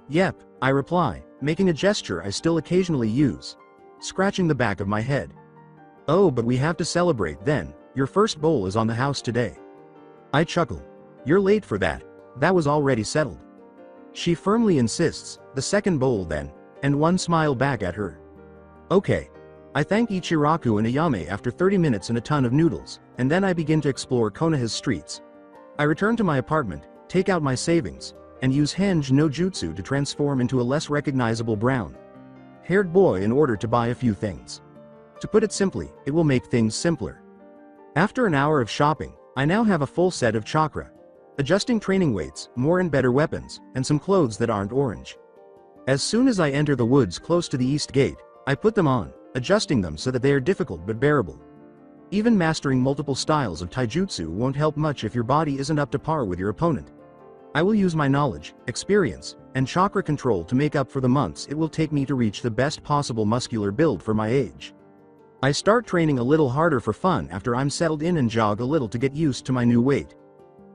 Speaker 2: "Yep," I reply, making a gesture I still occasionally use, scratching the back of my head. "Oh, but we have to celebrate then, your first bowl is on the house today." I chuckle. "You're late for that, that was already settled." She firmly insists, "The second bowl then," and one smile back at her. "Okay." I thank Ichiraku and Ayame after 30 minutes and a ton of noodles, and then I begin to explore Konoha's streets. I return to my apartment, take out my savings, and use Henge no Jutsu to transform into a less recognizable brown-haired boy in order to buy a few things. To put it simply, it will make things simpler. After an hour of shopping, I now have a full set of chakra. Adjusting training weights, more and better weapons, and some clothes that aren't orange. As soon as I enter the woods close to the east gate, I put them on, adjusting them so that they are difficult but bearable. Even mastering multiple styles of taijutsu won't help much if your body isn't up to par with your opponent. I will use my knowledge, experience, and chakra control to make up for the months it will take me to reach the best possible muscular build for my age. I start training a little harder for fun after I'm settled in and jog a little to get used to my new weight.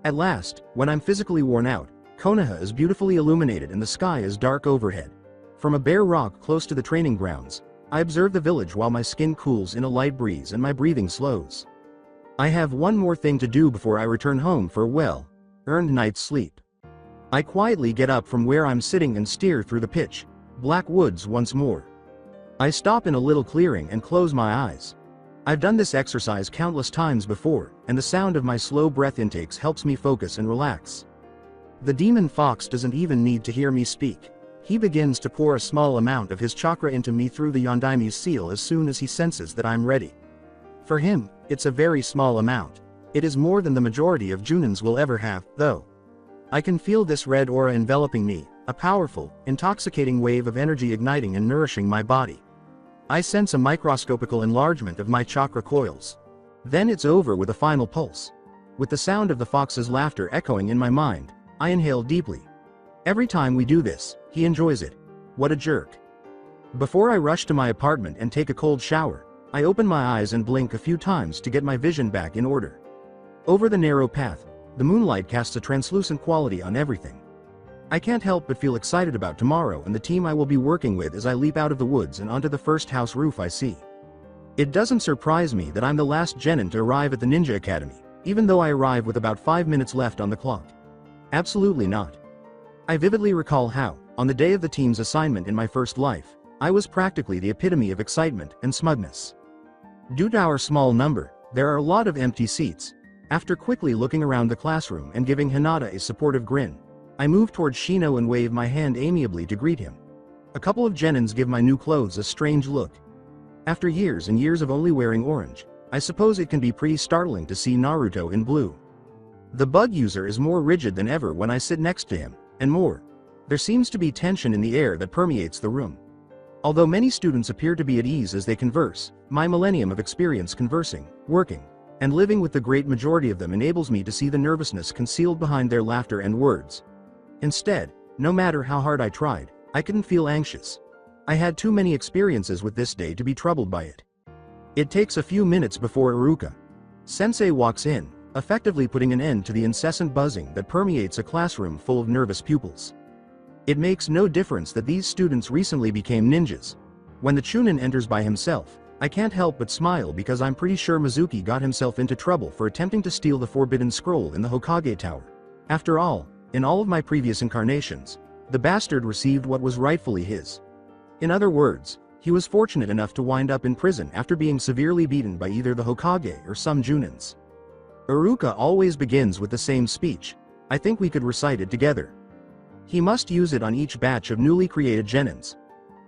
Speaker 2: At last, when I'm physically worn out, Konoha is beautifully illuminated and the sky is dark overhead. From a bare rock close to the training grounds, I observe the village while my skin cools in a light breeze and my breathing slows. I have one more thing to do before I return home for a well-earned night's sleep. I quietly get up from where I'm sitting and steer through the pitch black woods once more. I stop in a little clearing and close my eyes. I've done this exercise countless times before, and the sound of my slow breath intakes helps me focus and relax. The demon fox doesn't even need to hear me speak. He begins to pour a small amount of his chakra into me through the Yondaime seal as soon as he senses that I'm ready. For him, it's a very small amount. It is more than the majority of Junins will ever have, though. I can feel this red aura enveloping me, a powerful, intoxicating wave of energy igniting and nourishing my body. I sense a microscopical enlargement of my chakra coils. Then it's over with a final pulse. With the sound of the fox's laughter echoing in my mind, I inhale deeply. Every time we do this, he enjoys it. What a jerk. Before I rush to my apartment and take a cold shower, I open my eyes and blink a few times to get my vision back in order. Over the narrow path, the moonlight casts a translucent quality on everything. I can't help but feel excited about tomorrow and the team I will be working with as I leap out of the woods and onto the first house roof I see. It doesn't surprise me that I'm the last genin to arrive at the Ninja Academy, even though I arrive with about 5 minutes left on the clock. Absolutely not. I vividly recall how, on the day of the team's assignment in my first life, I was practically the epitome of excitement and smugness. Due to our small number, there are a lot of empty seats. After quickly looking around the classroom and giving Hinata a supportive grin, I move towards Shino and wave my hand amiably to greet him. A couple of genins give my new clothes a strange look. After years and years of only wearing orange, I suppose it can be pretty startling to see Naruto in blue. The bug user is more rigid than ever when I sit next to him, and more. There seems to be tension in the air that permeates the room. Although many students appear to be at ease as they converse, my millennium of experience conversing, working, and living with the great majority of them enables me to see the nervousness concealed behind their laughter and words. Instead, no matter how hard I tried, I couldn't feel anxious. I had too many experiences with this day to be troubled by it. It takes a few minutes before Iruka-sensei walks in, effectively putting an end to the incessant buzzing that permeates a classroom full of nervous pupils. It makes no difference that these students recently became ninjas. When the Chunin enters by himself, I can't help but smile because I'm pretty sure Mizuki got himself into trouble for attempting to steal the Forbidden Scroll in the Hokage Tower. After all, in all of my previous incarnations, the bastard received what was rightfully his. In other words, he was fortunate enough to wind up in prison after being severely beaten by either the Hokage or some Junins. Iruka always begins with the same speech. I think we could recite it together. He must use it on each batch of newly created genins.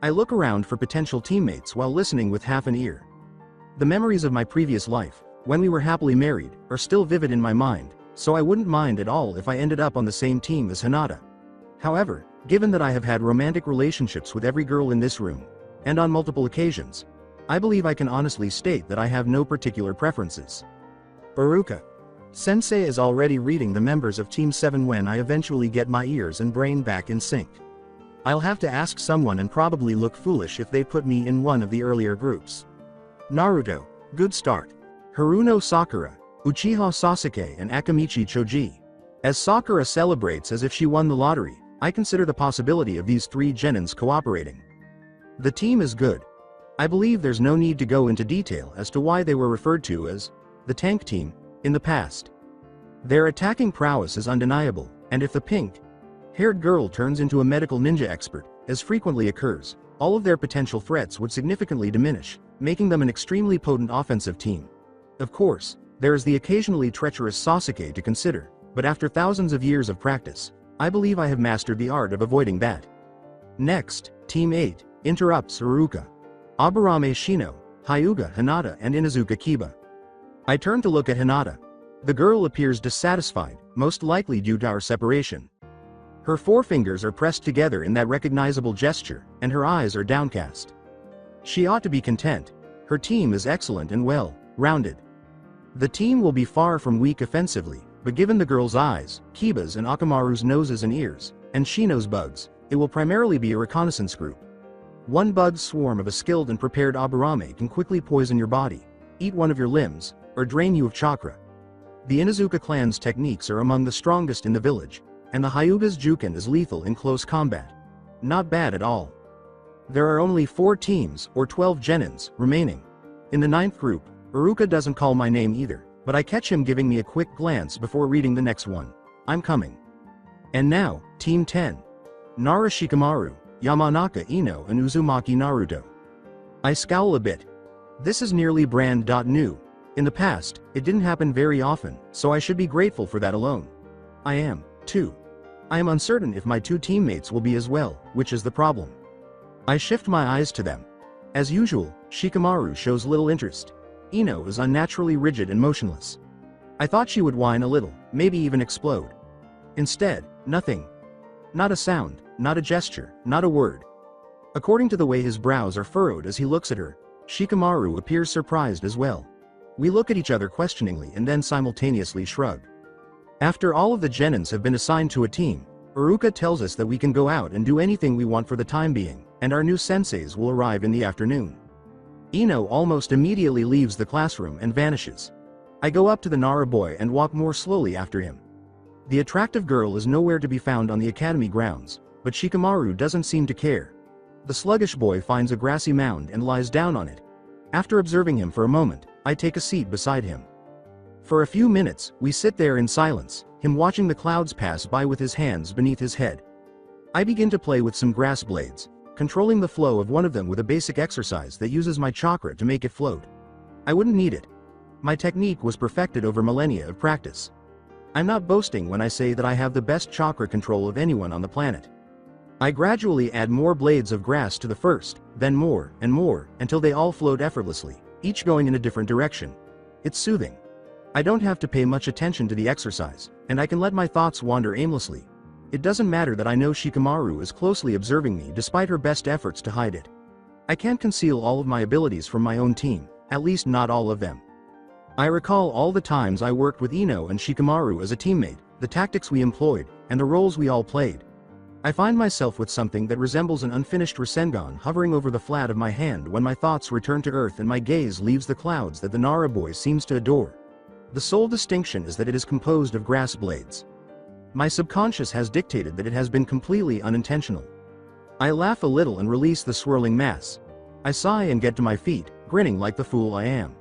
Speaker 2: I look around for potential teammates while listening with half an ear. The memories of my previous life, when we were happily married, are still vivid in my mind, so I wouldn't mind at all if I ended up on the same team as Hinata. However, given that I have had romantic relationships with every girl in this room, and on multiple occasions, I believe I can honestly state that I have no particular preferences. Iruka. Sensei is already reading the members of Team 7 when I eventually get my ears and brain back in sync. I'll have to ask someone and probably look foolish if they put me in one of the earlier groups. Naruto, good start. Haruno Sakura, Uchiha Sasuke and Akamichi Choji. As Sakura celebrates as if she won the lottery, I consider the possibility of these three genins cooperating. The team is good. I believe there's no need to go into detail as to why they were referred to as the tank team in the past. Their attacking prowess is undeniable, and if the pink-haired girl turns into a medical ninja expert, as frequently occurs, all of their potential threats would significantly diminish, making them an extremely potent offensive team. Of course, there is the occasionally treacherous Sasuke to consider, but after thousands of years of practice, I believe I have mastered the art of avoiding that. Next, Team 8 interrupts Iruka. Aburame Shino, Hyuga Hinata and Inuzuka Kiba. I turn to look at Hinata. The girl appears dissatisfied, most likely due to our separation. Her forefingers are pressed together in that recognizable gesture, and her eyes are downcast. She ought to be content. Her team is excellent and well-rounded. The team will be far from weak offensively, but given the girl's eyes, Kiba's and Akamaru's noses and ears, and Shino's bugs, it will primarily be a reconnaissance group. One bug swarm of a skilled and prepared Aburame can quickly poison your body, eat one of your limbs, or drain you of chakra. The Inuzuka clan's techniques are among the strongest in the village, and the Hyuga's Juken is lethal in close combat. Not bad at all. There are only 4 teams, or 12 genins, remaining. In the 9th group, Iruka doesn't call my name either, but I catch him giving me a quick glance before reading the next one. I'm coming. And now, Team 10. Nara Shikamaru, Yamanaka Ino and Uzumaki Naruto. I scowl a bit. This is nearly brand new. In the past, it didn't happen very often, so I should be grateful for that alone. I am, too. I am uncertain if my 2 teammates will be as well, which is the problem. I shift my eyes to them. As usual, Shikamaru shows little interest. Ino is unnaturally rigid and motionless. I thought she would whine a little, maybe even explode. Instead, nothing. Not a sound, not a gesture, not a word. According to the way his brows are furrowed as he looks at her, Shikamaru appears surprised as well. We look at each other questioningly and then simultaneously shrug. After all of the genins have been assigned to a team, Iruka tells us that we can go out and do anything we want for the time being, and our new senseis will arrive in the afternoon. Ino almost immediately leaves the classroom and vanishes. I go up to the Nara boy and walk more slowly after him. The attractive girl is nowhere to be found on the academy grounds, but Shikamaru doesn't seem to care. The sluggish boy finds a grassy mound and lies down on it. After observing him for a moment, I take a seat beside him. For a few minutes, we sit there in silence, him watching the clouds pass by with his hands beneath his head. I begin to play with some grass blades, controlling the flow of one of them with a basic exercise that uses my chakra to make it float. I wouldn't need it. My technique was perfected over millennia of practice. I'm not boasting when I say that I have the best chakra control of anyone on the planet. I gradually add more blades of grass to the first, then more and more, until they all float effortlessly, each going in a different direction. It's soothing. I don't have to pay much attention to the exercise, and I can let my thoughts wander aimlessly. It doesn't matter that I know Shikamaru is closely observing me despite her best efforts to hide it. I can't conceal all of my abilities from my own team, at least not all of them. I recall all the times I worked with Ino and Shikamaru as a teammate, the tactics we employed, and the roles we all played. I find myself with something that resembles an unfinished Rasengan hovering over the flat of my hand when my thoughts return to earth and my gaze leaves the clouds that the Nara boy seems to adore. The sole distinction is that it is composed of grass blades. My subconscious has dictated that it has been completely unintentional. I laugh a little and release the swirling mass. I sigh and get to my feet, grinning like the fool I am.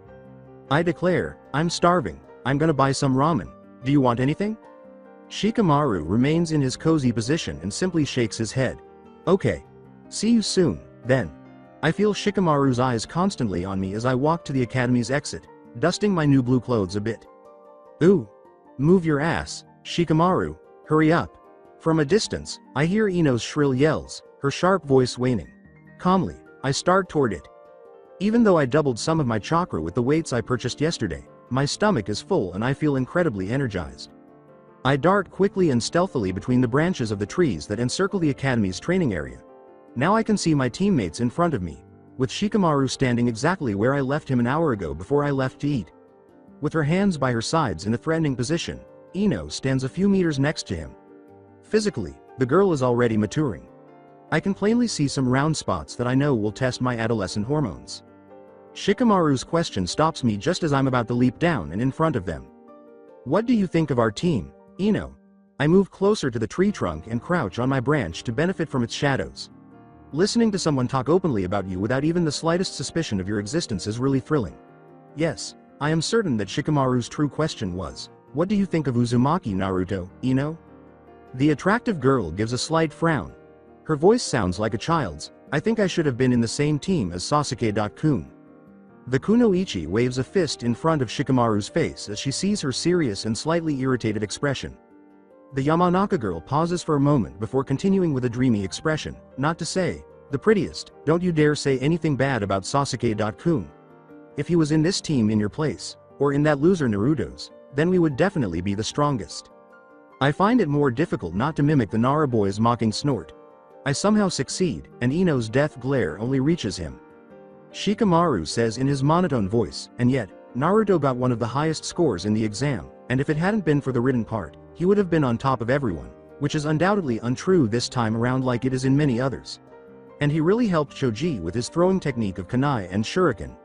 Speaker 2: I declare, I'm starving, I'm gonna buy some ramen. Do you want anything? Shikamaru remains in his cozy position and simply shakes his head. Okay. See you soon, then. I feel Shikamaru's eyes constantly on me as I walk to the academy's exit, dusting my new blue clothes a bit. Ooh. Move your ass, Shikamaru, hurry up. From a distance, I hear Ino's shrill yells, her sharp voice waning. Calmly, I start toward it. Even though I doubled some of my chakra with the weights I purchased yesterday, my stomach is full and I feel incredibly energized. I dart quickly and stealthily between the branches of the trees that encircle the academy's training area. Now I can see my teammates in front of me, with Shikamaru standing exactly where I left him an hour ago before I left to eat. With her hands by her sides in a threatening position, Ino stands a few meters next to him. Physically, the girl is already maturing. I can plainly see some round spots that I know will test my adolescent hormones. Shikamaru's question stops me just as I'm about to leap down and in front of them. What do you think of our team, Ino? I move closer to the tree trunk and crouch on my branch to benefit from its shadows. Listening to someone talk openly about you without even the slightest suspicion of your existence is really thrilling. Yes, I am certain that Shikamaru's true question was, what do you think of Uzumaki Naruto, Ino? The attractive girl gives a slight frown. Her voice sounds like a child's. I think I should have been in the same team as Sasuke-kun. The kunoichi waves a fist in front of Shikamaru's face as she sees her serious and slightly irritated expression. The Yamanaka girl pauses for a moment before continuing with a dreamy expression, not to say, the prettiest, don't you dare say anything bad about Sasuke-kun. If he was in this team in your place, or in that loser Naruto's, then we would definitely be the strongest. I find it more difficult not to mimic the Nara boy's mocking snort. I somehow succeed, and Ino's death glare only reaches him. Shikamaru says in his monotone voice, and yet, Naruto got one of the highest scores in the exam, and if it hadn't been for the written part, he would have been on top of everyone, which is undoubtedly untrue this time around like it is in many others. And he really helped Choji with his throwing technique of kunai and shuriken.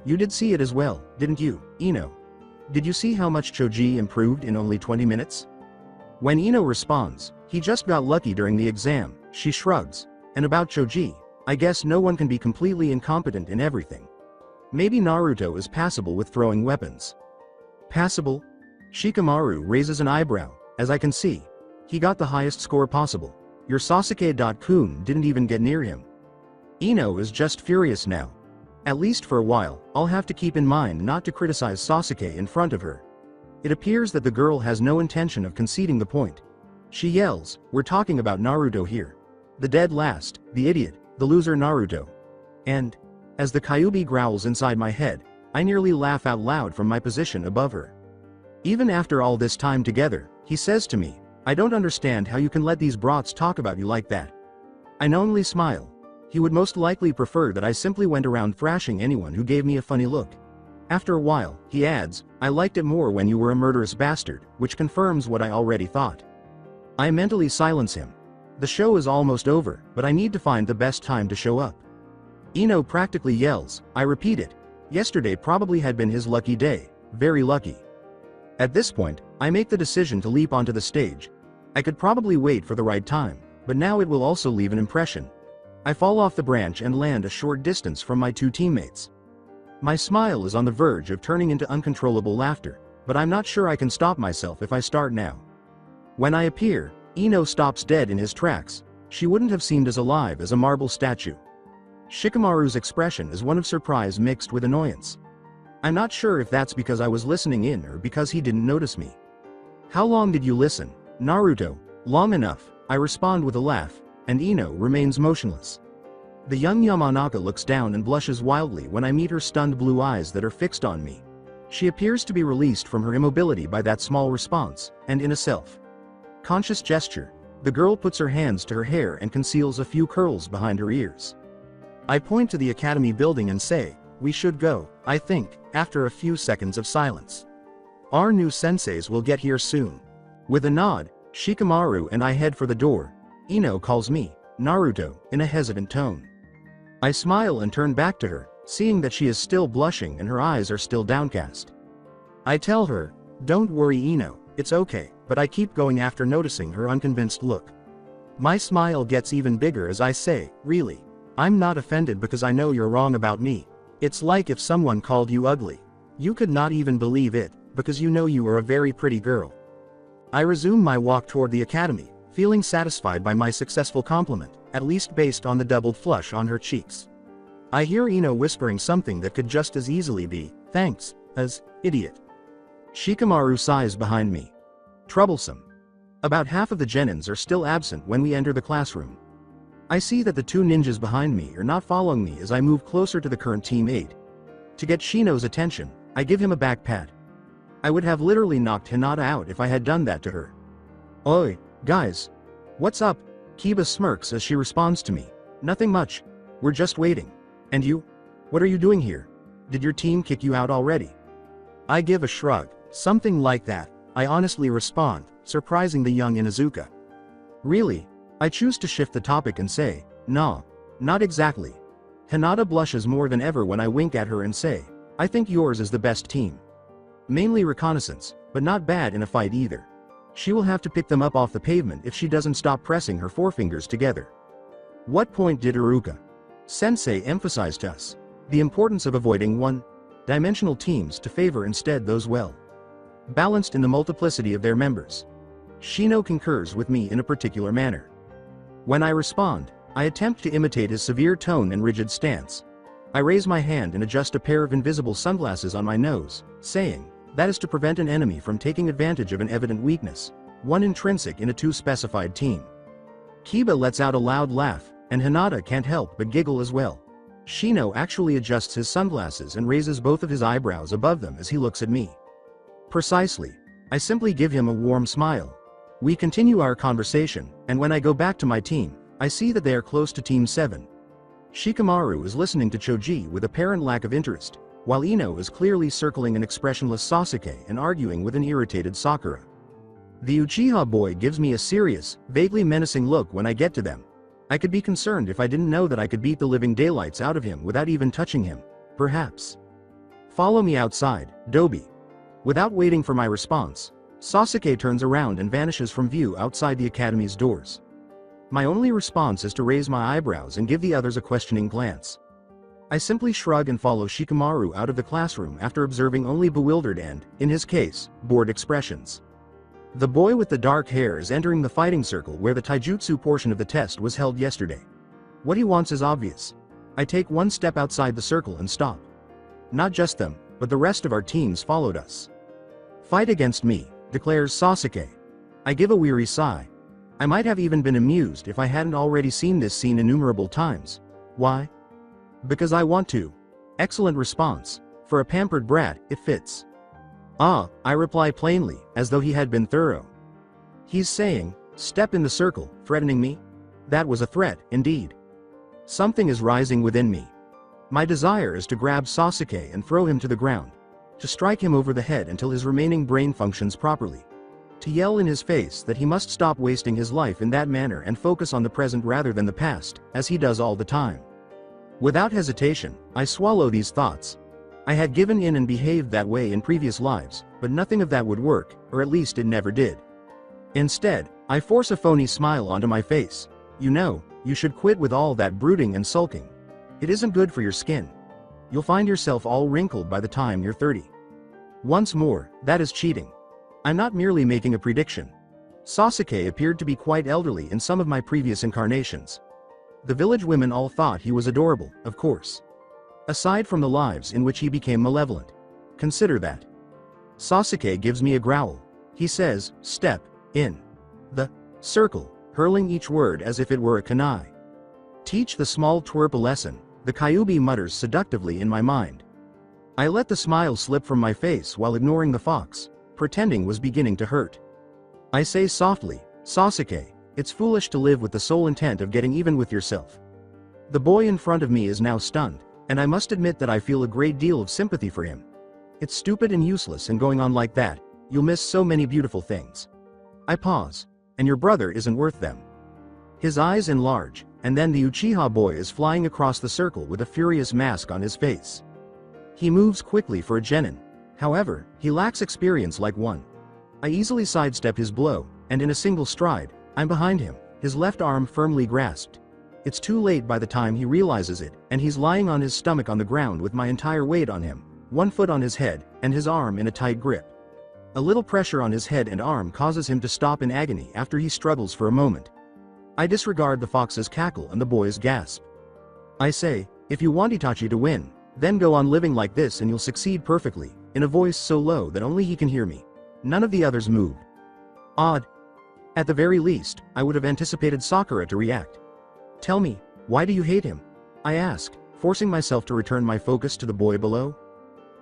Speaker 2: You did see it as well, didn't you, Ino? Did you see how much Choji improved in only 20 minutes? When Ino responds, he just got lucky during the exam, she shrugs. And about Choji, I guess no one can be completely incompetent in everything. Maybe Naruto is passable with throwing weapons. Passable? Shikamaru raises an eyebrow, as I can see. He got the highest score possible. Your Sasuke-kun didn't even get near him. Ino is just furious now. At least for a while, I'll have to keep in mind not to criticize Sasuke in front of her. It appears that the girl has no intention of conceding the point. She yells, we're talking about Naruto here. The dead last, the idiot, the loser Naruto. And, as the Kyuubi growls inside my head, I nearly laugh out loud from my position above her. Even after all this time together, he says to me, I don't understand how you can let these brats talk about you like that. I knowingly smile. He would most likely prefer that I simply went around thrashing anyone who gave me a funny look. After a while, he adds, I liked it more when you were a murderous bastard, which confirms what I already thought. I mentally silence him. The show is almost over, but I need to find the best time to show up. Ino practically yells, I repeat it. Yesterday probably had been his lucky day, very lucky. At this point, I make the decision to leap onto the stage. I could probably wait for the right time, but now it will also leave an impression. I fall off the branch and land a short distance from my two teammates. My smile is on the verge of turning into uncontrollable laughter, but I'm not sure I can stop myself if I start now. When I appear, Ino stops dead in his tracks. She wouldn't have seemed as alive as a marble statue. Shikamaru's expression is one of surprise mixed with annoyance. I'm not sure if that's because I was listening in or because he didn't notice me. How long did you listen, Naruto? Long enough, I respond with a laugh, and Ino remains motionless. The young Yamanaka looks down and blushes wildly when I meet her stunned blue eyes that are fixed on me. She appears to be released from her immobility by that small response, and in a self-conscious gesture, the girl puts her hands to her hair and conceals a few curls behind her ears. I point to the academy building and say, we should go, I think, after a few seconds of silence. Our new senseis will get here soon. With a nod, Shikamaru and I head for the door. Ino calls me, Naruto, in a hesitant tone. I smile and turn back to her, seeing that she is still blushing and her eyes are still downcast. I tell her, don't worry Ino, it's okay, but I keep going after noticing her unconvinced look. My smile gets even bigger as I say, really, I'm not offended because I know you're wrong about me. It's like if someone called you ugly. You could not even believe it, because you know you are a very pretty girl. I resume my walk toward the academy, feeling satisfied by my successful compliment, at least based on the doubled flush on her cheeks. I hear Ino whispering something that could just as easily be, thanks, as, idiot. Shikamaru sighs behind me. Troublesome. About half of the genins are still absent when we enter the classroom. I see that the two ninjas behind me are not following me as I move closer to the current Team 8. To get Shino's attention, I give him a back pat. I would have literally knocked Hinata out if I had done that to her. Oi, guys. What's up? Kiba smirks as she responds to me. Nothing much. We're just waiting. And you? What are you doing here? Did your team kick you out already? I give a shrug. Something like that, I honestly respond, surprising the young Inuzuka. Really? I choose to shift the topic and say, nah, not exactly. Hinata blushes more than ever when I wink at her and say, I think yours is the best team. Mainly reconnaissance, but not bad in a fight either. She will have to pick them up off the pavement if she doesn't stop pressing her forefingers together. What point did Iruka Sensei emphasize to us? The importance of avoiding one-dimensional teams to favor instead those well-balanced in the multiplicity of their members. Shino concurs with me in a particular manner. When I respond, I attempt to imitate his severe tone and rigid stance. I raise my hand and adjust a pair of invisible sunglasses on my nose, saying, that is to prevent an enemy from taking advantage of an evident weakness, one intrinsic in a two-specified team. Kiba lets out a loud laugh, and Hinata can't help but giggle as well. Shino actually adjusts his sunglasses and raises both of his eyebrows above them as he looks at me. Precisely. I simply give him a warm smile. We continue our conversation, and when I go back to my team, I see that they are close to Team 7. Shikamaru is listening to Choji with apparent lack of interest, while Ino is clearly circling an expressionless Sasuke and arguing with an irritated Sakura. The Uchiha boy gives me a serious, vaguely menacing look when I get to them. I could be concerned if I didn't know that I could beat the living daylights out of him without even touching him, perhaps. Follow me outside, Dobi. Without waiting for my response, Sasuke turns around and vanishes from view outside the academy's doors. My only response is to raise my eyebrows and give the others a questioning glance. I simply shrug and follow Shikamaru out of the classroom after observing only bewildered and, in his case, bored expressions. The boy with the dark hair is entering the fighting circle where the taijutsu portion of the test was held yesterday. What he wants is obvious. I take one step outside the circle and stop. Not just them, but the rest of our teams followed us. Fight against me, declares Sasuke. I give a weary sigh. I might have even been amused if I hadn't already seen this scene innumerable times. Why? Because I want to. Excellent response. For a pampered brat, it fits. Ah, I reply plainly, as though he had been thorough. He's saying, step in the circle, threatening me? That was a threat, indeed. Something is rising within me. My desire is to grab Sasuke and throw him to the ground. To strike him over the head until his remaining brain functions properly. To yell in his face that he must stop wasting his life in that manner and focus on the present rather than the past, as he does all the time. Without hesitation, I swallow these thoughts. I had given in and behaved that way in previous lives, but nothing of that would work, or at least it never did. Instead, I force a phony smile onto my face. You know, you should quit with all that brooding and sulking. It isn't good for your skin. You'll find yourself all wrinkled by the time you're 30. Once more, that is cheating. I'm not merely making a prediction. Sasuke appeared to be quite elderly in some of my previous incarnations. The village women all thought he was adorable, of course. Aside from the lives in which he became malevolent. Consider that. Sasuke gives me a growl. He says, step in the circle, hurling each word as if it were a kunai. Teach the small twerp a lesson, the Kyuubi mutters seductively in my mind. I let the smile slip from my face while ignoring the fox, pretending was beginning to hurt. I say softly, Sasuke, it's foolish to live with the sole intent of getting even with yourself. The boy in front of me is now stunned, and I must admit that I feel a great deal of sympathy for him. It's stupid and useless, and going on like that, you'll miss so many beautiful things. I pause, and your brother isn't worth them. His eyes enlarge, and then the Uchiha boy is flying across the circle with a furious mask on his face. He moves quickly for a genin. However, he lacks experience like one. I easily sidestep his blow, and in a single stride, I'm behind him, his left arm firmly grasped. It's too late by the time he realizes it, and he's lying on his stomach on the ground with my entire weight on him, one foot on his head, and his arm in a tight grip. A little pressure on his head and arm causes him to stop in agony after he struggles for a moment. I disregard the fox's cackle and the boy's gasp. I say, if you want Itachi to win, then go on living like this and you'll succeed perfectly, in a voice so low that only he can hear me. None of the others moved. Odd. At the very least, I would have anticipated Sakura to react. Tell me, why do you hate him? I ask, forcing myself to return my focus to the boy below.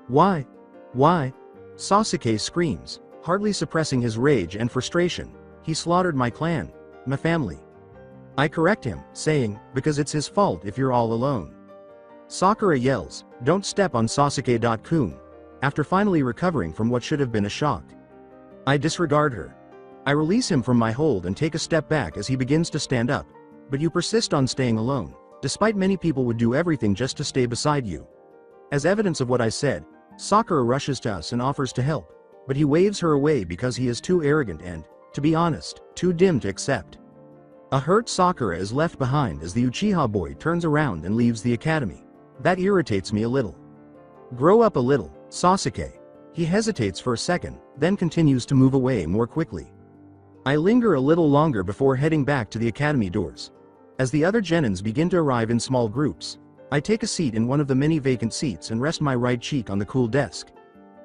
Speaker 2: Why? Why? Sasuke screams, hardly suppressing his rage and frustration. He slaughtered my clan, my family. I correct him, saying, because it's his fault if you're all alone. Sakura yells, don't step on Sasuke-kun, after finally recovering from what should have been a shock. I disregard her. I release him from my hold and take a step back as he begins to stand up. But you persist on staying alone, despite many people would do everything just to stay beside you. As evidence of what I said, Sakura rushes to us and offers to help, but he waves her away because he is too arrogant and, to be honest, too dim to accept. A hurt Sakura is left behind as the Uchiha boy turns around and leaves the academy. That irritates me a little. Grow up a little, Sasuke. He hesitates for a second, then continues to move away more quickly. I linger a little longer before heading back to the academy doors. As the other genins begin to arrive in small groups, I take a seat in one of the many vacant seats and rest my right cheek on the cool desk.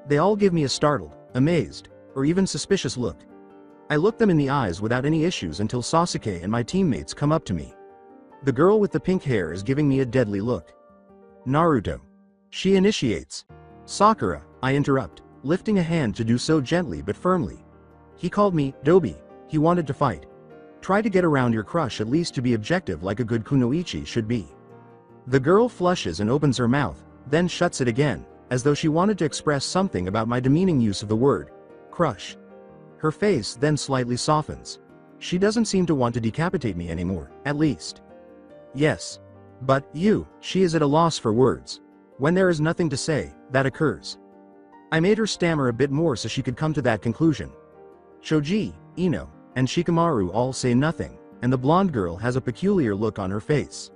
Speaker 2: They all give me a startled, amazed, or even suspicious look. I look them in the eyes without any issues until Sasuke and my teammates come up to me. The girl with the pink hair is giving me a deadly look. Naruto. She initiates. Sakura, I interrupt, lifting a hand to do so gently but firmly. He called me Dobi. He wanted to fight. Try to get around your crush, at least to be objective like a good kunoichi should be. The girl flushes and opens her mouth, then shuts it again, as though she wanted to express something about my demeaning use of the word crush. Her face then slightly softens. She doesn't seem to want to decapitate me anymore, at least. Yes. But, she is at a loss for words. When there is nothing to say, that occurs. I made her stammer a bit more so she could come to that conclusion. Choji, Ino, and Shikamaru all say nothing, and the blonde girl has a peculiar look on her face.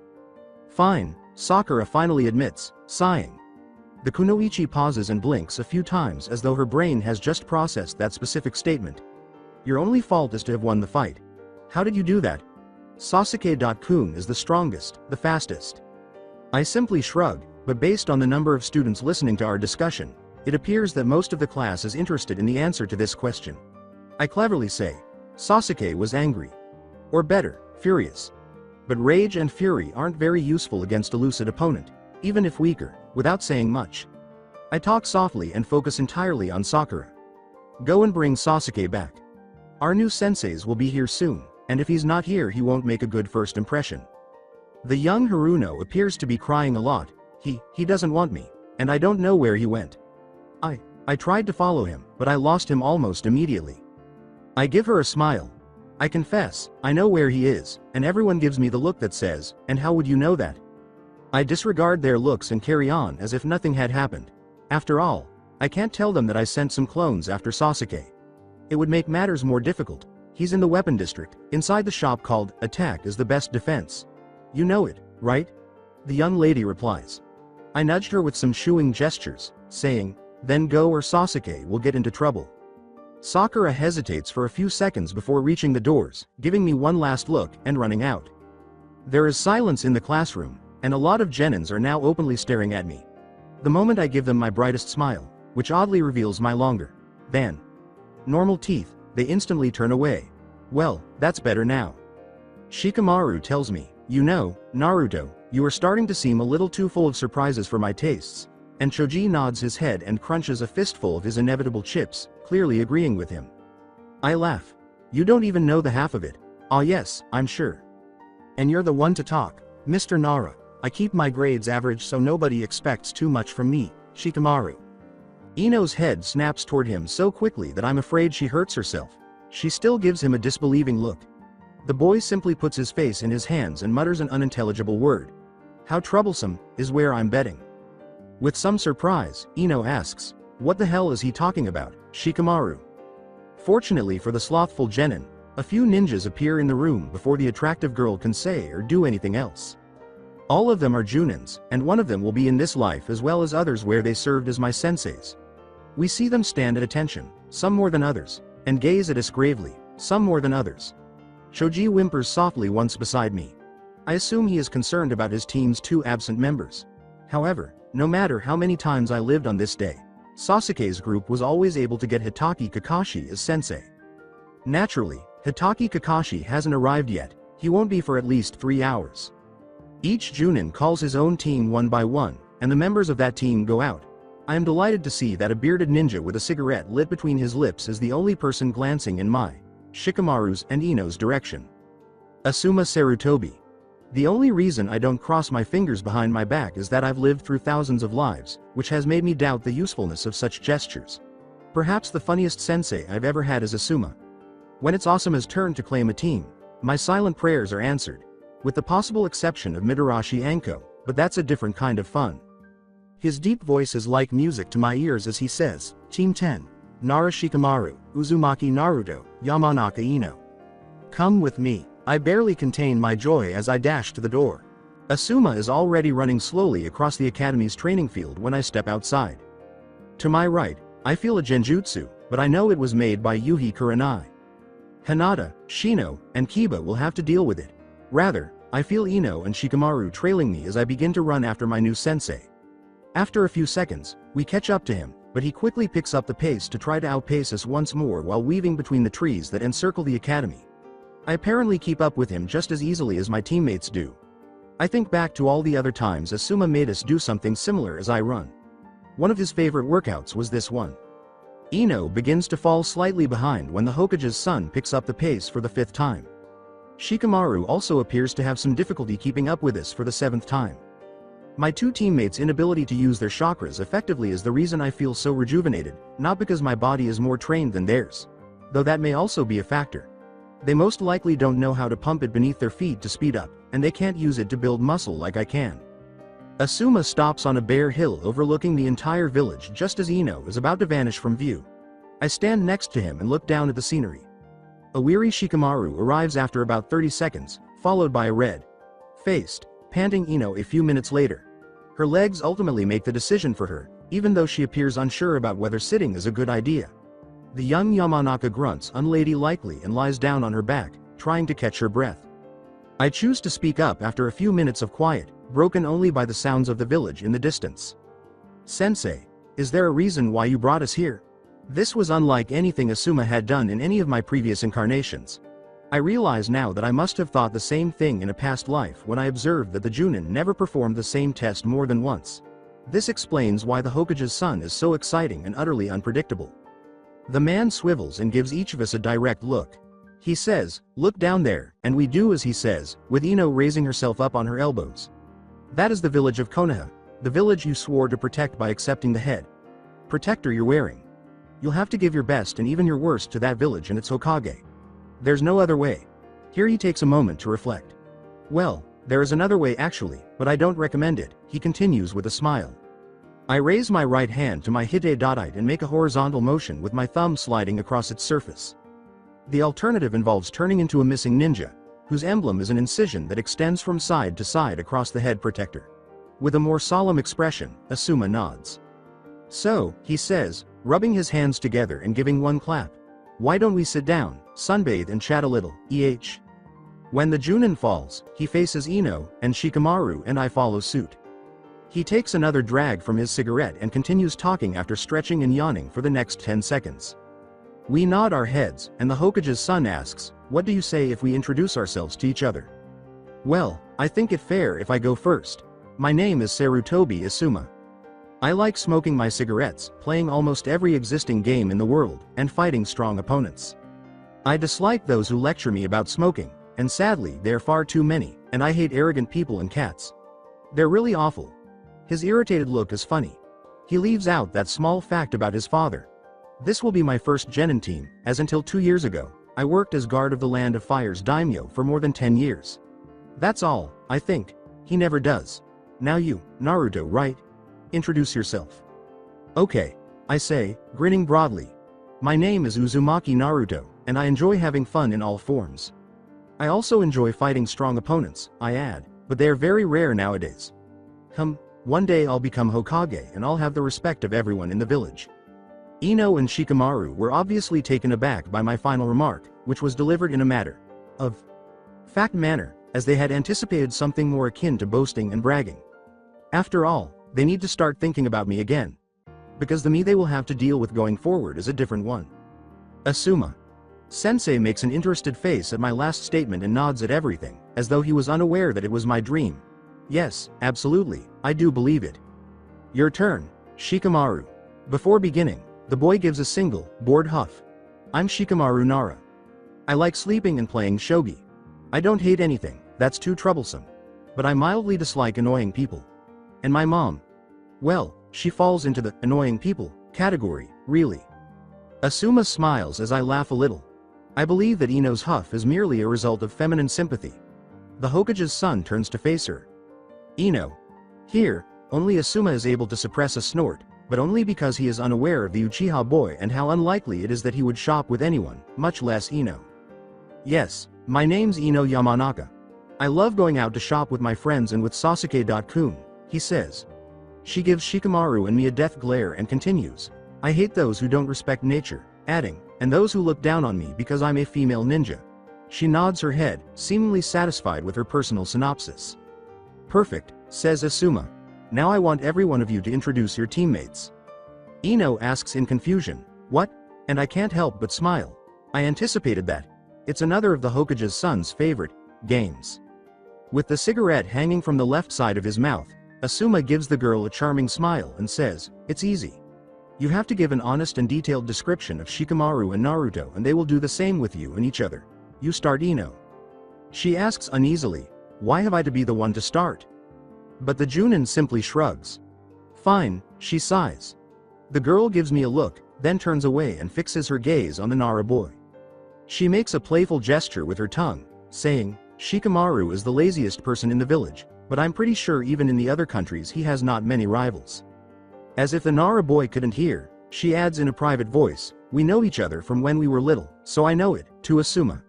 Speaker 2: Fine, Sakura finally admits, sighing. The kunoichi pauses and blinks a few times as though her brain has just processed that specific statement. Your only fault is to have won the fight. How did you do that? Sasuke-kun is the strongest, the fastest. I simply shrug, but based on the number of students listening to our discussion, it appears that most of the class is interested in the answer to this question. I cleverly say, Sasuke was angry. Or better, furious. But rage and fury aren't very useful against a lucid opponent, even if weaker, without saying much. I talk softly and focus entirely on Sakura. Go and bring Sasuke back. Our new senseis will be here soon, and if he's not here he won't make a good first impression. The young Haruno appears to be crying a lot. He doesn't want me, and I don't know where he went. I tried to follow him, but I lost him almost immediately. I give her a smile. I confess, I know where he is, and everyone gives me the look that says, and how would you know that? I disregard their looks and carry on as if nothing had happened. After all, I can't tell them that I sent some clones after Sasuke. It would make matters more difficult. He's in the weapon district, inside the shop called, Attack is the Best Defense. You know it, right? The young lady replies. I nudged her with some shooing gestures, saying, then go or Sasuke will get into trouble. Sakura hesitates for a few seconds before reaching the doors, giving me one last look and running out. There is silence in the classroom, and a lot of genins are now openly staring at me. The moment I give them my brightest smile, which oddly reveals my longer than normal teeth, they instantly turn away. Well, that's better now. Shikamaru tells me, you know, Naruto, you are starting to seem a little too full of surprises for my tastes. And Choji nods his head and crunches a fistful of his inevitable chips, clearly agreeing with him. I laugh. You don't even know the half of it. Ah yes, I'm sure. And you're the one to talk, Mr. Nara. I keep my grades average so nobody expects too much from me, Shikamaru. Ino's head snaps toward him so quickly that I'm afraid she hurts herself. She still gives him a disbelieving look. The boy simply puts his face in his hands and mutters an unintelligible word. How troublesome, is where I'm betting. With some surprise, Ino asks, what the hell is he talking about, Shikamaru? Fortunately for the slothful genin, A few ninjas appear in the room before the attractive girl can say or do anything else. All of them are Junins, and one of them will be in this life as well as others where they served as my senseis. We see them stand at attention, some more than others, and gaze at us gravely, some more than others. Shoji whimpers softly once beside me. I assume he is concerned about his team's 2 absent members. However, no matter how many times I lived on this day, Sasuke's group was always able to get Hitaki Kakashi as sensei. Naturally, Hitaki Kakashi hasn't arrived yet, he won't be for at least 3 hours. Each Junin calls his own team one by one, and the members of that team go out. I am delighted to see that a bearded ninja with a cigarette lit between his lips is the only person glancing in my, Shikamaru's and Ino's direction. Asuma Sarutobi. The only reason I don't cross my fingers behind my back is that I've lived through thousands of lives, which has made me doubt the usefulness of such gestures. Perhaps the funniest sensei I've ever had is Asuma. When it's Asuma's turn to claim a team, my silent prayers are answered, with the possible exception of Midarashi Anko, but that's a different kind of fun. His deep voice is like music to my ears as he says, Team 10, Nara Shikamaru, Uzumaki Naruto, Yamanaka Ino. Come with me. I barely contain my joy as I dash to the door. Asuma is already running slowly across the academy's training field when I step outside. To my right, I feel a genjutsu, but I know it was made by Yuhi Kurenai. Hinata, Shino, and Kiba will have to deal with it. Rather, I feel Ino and Shikamaru trailing me as I begin to run after my new sensei. After a few seconds, we catch up to him, but he quickly picks up the pace to try to outpace us once more while weaving between the trees that encircle the academy. I apparently keep up with him just as easily as my teammates do. I think back to all the other times Asuma made us do something similar as I run. One of his favorite workouts was this one. Ino begins to fall slightly behind when the Hokage's son picks up the pace for the 5th time. Shikamaru also appears to have some difficulty keeping up with us for the 7th time. My 2 teammates' inability to use their chakras effectively is the reason I feel so rejuvenated, not because my body is more trained than theirs. Though that may also be a factor. They most likely don't know how to pump it beneath their feet to speed up, and they can't use it to build muscle like I can. Asuma stops on a bare hill overlooking the entire village just as Ino is about to vanish from view. I stand next to him and look down at the scenery. A weary Shikamaru arrives after about 30 seconds, followed by a red-faced, panting Ino a few minutes later. Her legs ultimately make the decision for her, even though she appears unsure about whether sitting is a good idea. The young Yamanaka grunts unladylike and lies down on her back, trying to catch her breath. I choose to speak up after a few minutes of quiet, broken only by the sounds of the village in the distance. Sensei, is there a reason why you brought us here? This was unlike anything Asuma had done in any of my previous incarnations. I realize now that I must have thought the same thing in a past life when I observed that the Junin never performed the same test more than once. This explains why the Hokage's son is so exciting and utterly unpredictable. The man swivels and gives each of us a direct look. He says, "Look down there," and we do as he says, with Ino raising herself up on her elbows. That is the village of Konoha, the village you swore to protect by accepting the head protector you're wearing. You'll have to give your best and even your worst to that village and its Hokage. There's no other way. Here he takes a moment to reflect. Well, there is another way actually, but I don't recommend it, he continues with a smile. I raise my right hand to my Hite Dotite and make a horizontal motion with my thumb sliding across its surface. The alternative involves turning into a missing ninja, whose emblem is an incision that extends from side to side across the head protector. With a more solemn expression, Asuma nods. So, he says, rubbing his hands together and giving one clap. Why don't we sit down, sunbathe and chat a little, When the Junin falls, he faces Ino and Shikamaru and I follow suit. He takes another drag from his cigarette and continues talking after stretching and yawning for the next 10 seconds. We nod our heads, and the Hokage's son asks, "What do you say if we introduce ourselves to each other?" Well, I think it fair if I go first. My name is Sarutobi Asuma. I like smoking my cigarettes, playing almost every existing game in the world, and fighting strong opponents. I dislike those who lecture me about smoking, and sadly there are far too many, and I hate arrogant people and cats. They're really awful. His irritated look is funny. He leaves out that small fact about his father. This will be my first genin team, as until 2 years ago, I worked as guard of the Land of Fire's daimyo for more than 10 years. That's all, I think. He never does. Now you, Naruto, right? Introduce yourself. Okay, I say, grinning broadly. My name is Uzumaki Naruto, and I enjoy having fun in all forms. I also enjoy fighting strong opponents, I add, but they are very rare nowadays. One day I'll become Hokage and I'll have the respect of everyone in the village. Ino and Shikamaru were obviously taken aback by my final remark, which was delivered in a matter of fact manner, as they had anticipated something more akin to boasting and bragging. After all, they need to start thinking about me again. Because the me they will have to deal with going forward is a different one. Asuma. Sensei makes an interested face at my last statement and nods at everything, as though he was unaware that it was my dream. Yes, absolutely, I do believe it. Your turn, Shikamaru. Before beginning, the boy gives a single, bored huff. I'm Shikamaru Nara. I like sleeping and playing shogi. I don't hate anything, that's too troublesome. But I mildly dislike annoying people. And my mom? Well, she falls into the annoying people category, really. Asuma smiles as I laugh a little. I believe that Ino's huff is merely a result of feminine sympathy. The Hokage's son turns to face her. Ino. Here, only Asuma is able to suppress a snort, but only because he is unaware of the Uchiha boy and how unlikely it is that he would shop with anyone, much less Ino. Yes, my name's Ino Yamanaka. I love going out to shop with my friends and with Sasuke-kun, he says. She gives Shikamaru and me a death glare and continues. I hate those who don't respect nature, adding, and those who look down on me because I'm a female ninja. She nods her head, seemingly satisfied with her personal synopsis. Perfect, says Asuma. Now I want every one of you to introduce your teammates. Ino asks in confusion, what? And I can't help but smile. I anticipated that. It's another of the Hokage's son's favorite games. With the cigarette hanging from the left side of his mouth, Asuma gives the girl a charming smile and says, it's easy. You have to give an honest and detailed description of Shikamaru and Naruto and they will do the same with you and each other. You start, Ino. She asks uneasily, why have I to be the one to start? But the Junin simply shrugs. Fine, she sighs. The girl gives me a look, then turns away and fixes her gaze on the Nara boy. She makes a playful gesture with her tongue, saying, Shikamaru is the laziest person in the village, but I'm pretty sure even in the other countries he has not many rivals. As if the Nara boy couldn't hear, she adds in a private voice, we know each other from when we were little, so I know it, to Asuma.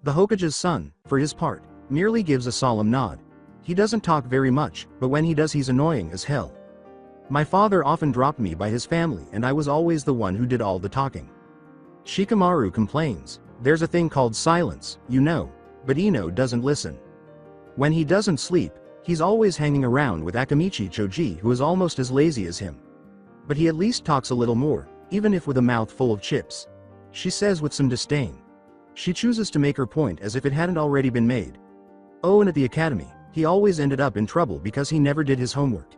Speaker 2: The Hokage's son, for his part, merely gives a solemn nod. He doesn't talk very much, but when he does he's annoying as hell. My father often dropped me by his family and I was always the one who did all the talking. Shikamaru complains, there's a thing called silence, you know, but Ino doesn't listen. When he doesn't sleep, he's always hanging around with Akamichi Choji who is almost as lazy as him. But he at least talks a little more, even if with a mouth full of chips. She says with some disdain. She chooses to make her point as if it hadn't already been made. Oh, and at the academy, he always ended up in trouble because he never did his homework.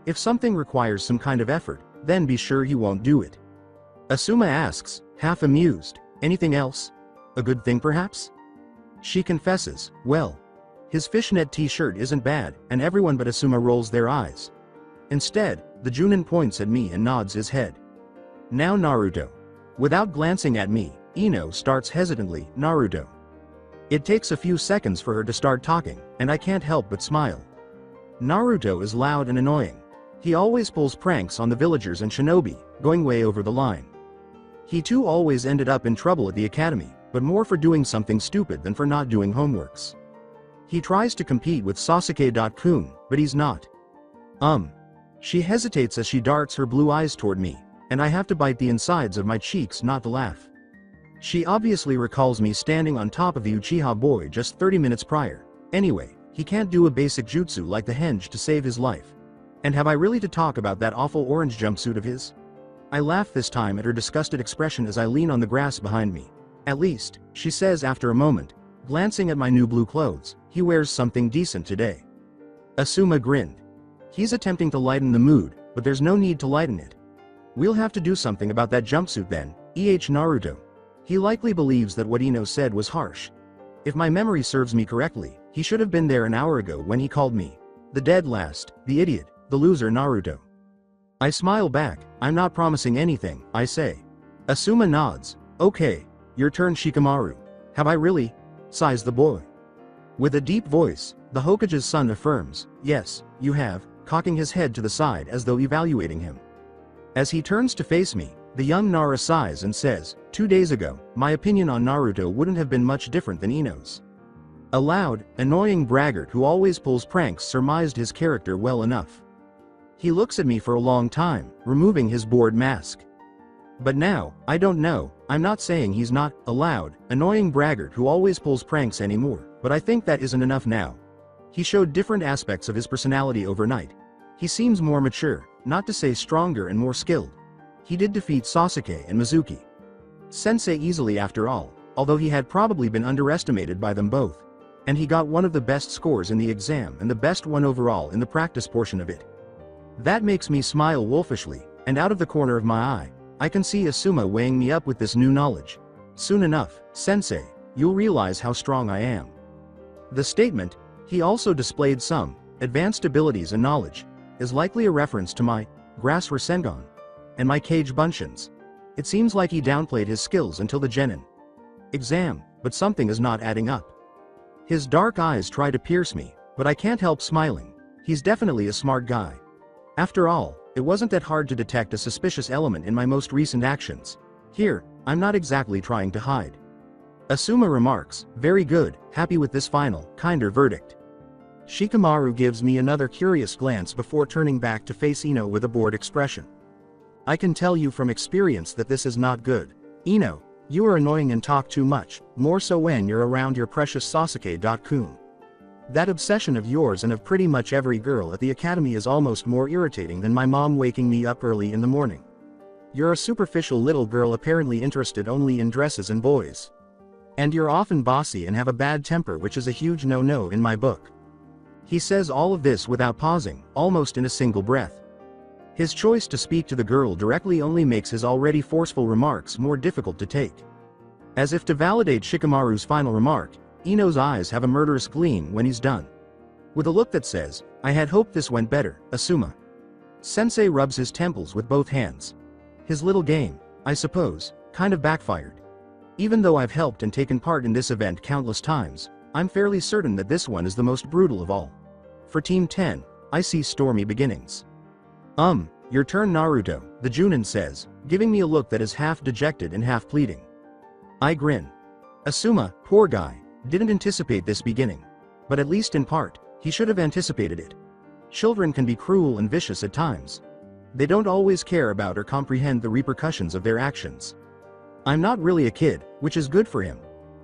Speaker 2: If something requires some kind of effort, then be sure he won't do it. Asuma asks, half amused, anything else? A good thing perhaps? She confesses, well, his fishnet t-shirt isn't bad, and everyone but Asuma rolls their eyes. Instead, the Junin points at me and nods his head. Now Naruto. Without glancing at me, Ino starts hesitantly, Naruto. It takes a few seconds for her to start talking, and I can't help but smile. Naruto is loud and annoying. He always pulls pranks on the villagers and shinobi, going way over the line. He too always ended up in trouble at the academy, but more for doing something stupid than for not doing homeworks. He tries to compete with Sasuke-kun, but he's not. She hesitates as she darts her blue eyes toward me, and I have to bite the insides of my cheeks not to laugh. She obviously recalls me standing on top of the Uchiha boy just 30 minutes prior. Anyway, he can't do a basic jutsu like the henge to save his life. And have I really to talk about that awful orange jumpsuit of his? I laugh this time at her disgusted expression as I lean on the grass behind me. At least, she says after a moment, glancing at my new blue clothes, he wears something decent today. Asuma grinned. He's attempting to lighten the mood, but there's no need to lighten it. We'll have to do something about that jumpsuit then, Naruto. He likely believes that what Ino said was harsh. If my memory serves me correctly, he should have been there an hour ago when he called me the dead last, the idiot, the loser Naruto. I smile back, I'm not promising anything, I say. Asuma nods, okay, your turn Shikamaru. Have I really? Sighs the boy. With a deep voice, the Hokage's son affirms, yes, you have, cocking his head to the side as though evaluating him. As he turns to face me, The young Nara sighs and says, 2 days ago, my opinion on Naruto wouldn't have been much different than Ino's. A loud, annoying braggart who always pulls pranks surmised his character well enough. He looks at me for a long time, removing his bored mask. But now, I don't know, I'm not saying he's not a loud, annoying braggart who always pulls pranks anymore, but I think that isn't enough now. He showed different aspects of his personality overnight. He seems more mature, not to say stronger and more skilled. He did defeat Sasuke and Mizuki Sensei easily after all, although he had probably been underestimated by them both. And he got one of the best scores in the exam and the best one overall in the practice portion of it. That makes me smile wolfishly, and out of the corner of my eye, I can see Asuma weighing me up with this new knowledge. Soon enough, Sensei, you'll realize how strong I am. The statement, he also displayed some advanced abilities and knowledge, is likely a reference to my Grass Rasengan and my Kage Bunshins. It seems like he downplayed his skills until the Genin exam, but something is not adding up. His dark eyes try to pierce me, but I can't help smiling. He's definitely a smart guy. After all, it wasn't that hard to detect a suspicious element in my most recent actions. Here, I'm not exactly trying to hide. Asuma remarks, very good, happy with this final, kinder verdict. Shikamaru gives me another curious glance before turning back to face Ino with a bored expression. I can tell you from experience that this is not good. Ino, you are annoying and talk too much, more so when you're around your precious Sasuke-kun. That obsession of yours and of pretty much every girl at the academy is almost more irritating than my mom waking me up early in the morning. You're a superficial little girl apparently interested only in dresses and boys. And you're often bossy and have a bad temper, which is a huge no-no in my book. He says all of this without pausing, almost in a single breath. His choice to speak to the girl directly only makes his already forceful remarks more difficult to take. As if to validate Shikamaru's final remark, Ino's eyes have a murderous gleam when he's done. With a look that says, I had hoped this went better, Asuma. Sensei rubs his temples with both hands. His little game, I suppose, kind of backfired. Even though I've helped and taken part in this event countless times, I'm fairly certain that this one is the most brutal of all. For Team 10, I see stormy beginnings. Your turn, Naruto, the Junin says, giving me a look that is half dejected and half pleading. I grin. Asuma, poor guy, didn't anticipate this beginning. But at least in part, he should have anticipated it. Children can be cruel and vicious at times. They don't always care about or comprehend the repercussions of their actions. I'm not really a kid, which is good for him.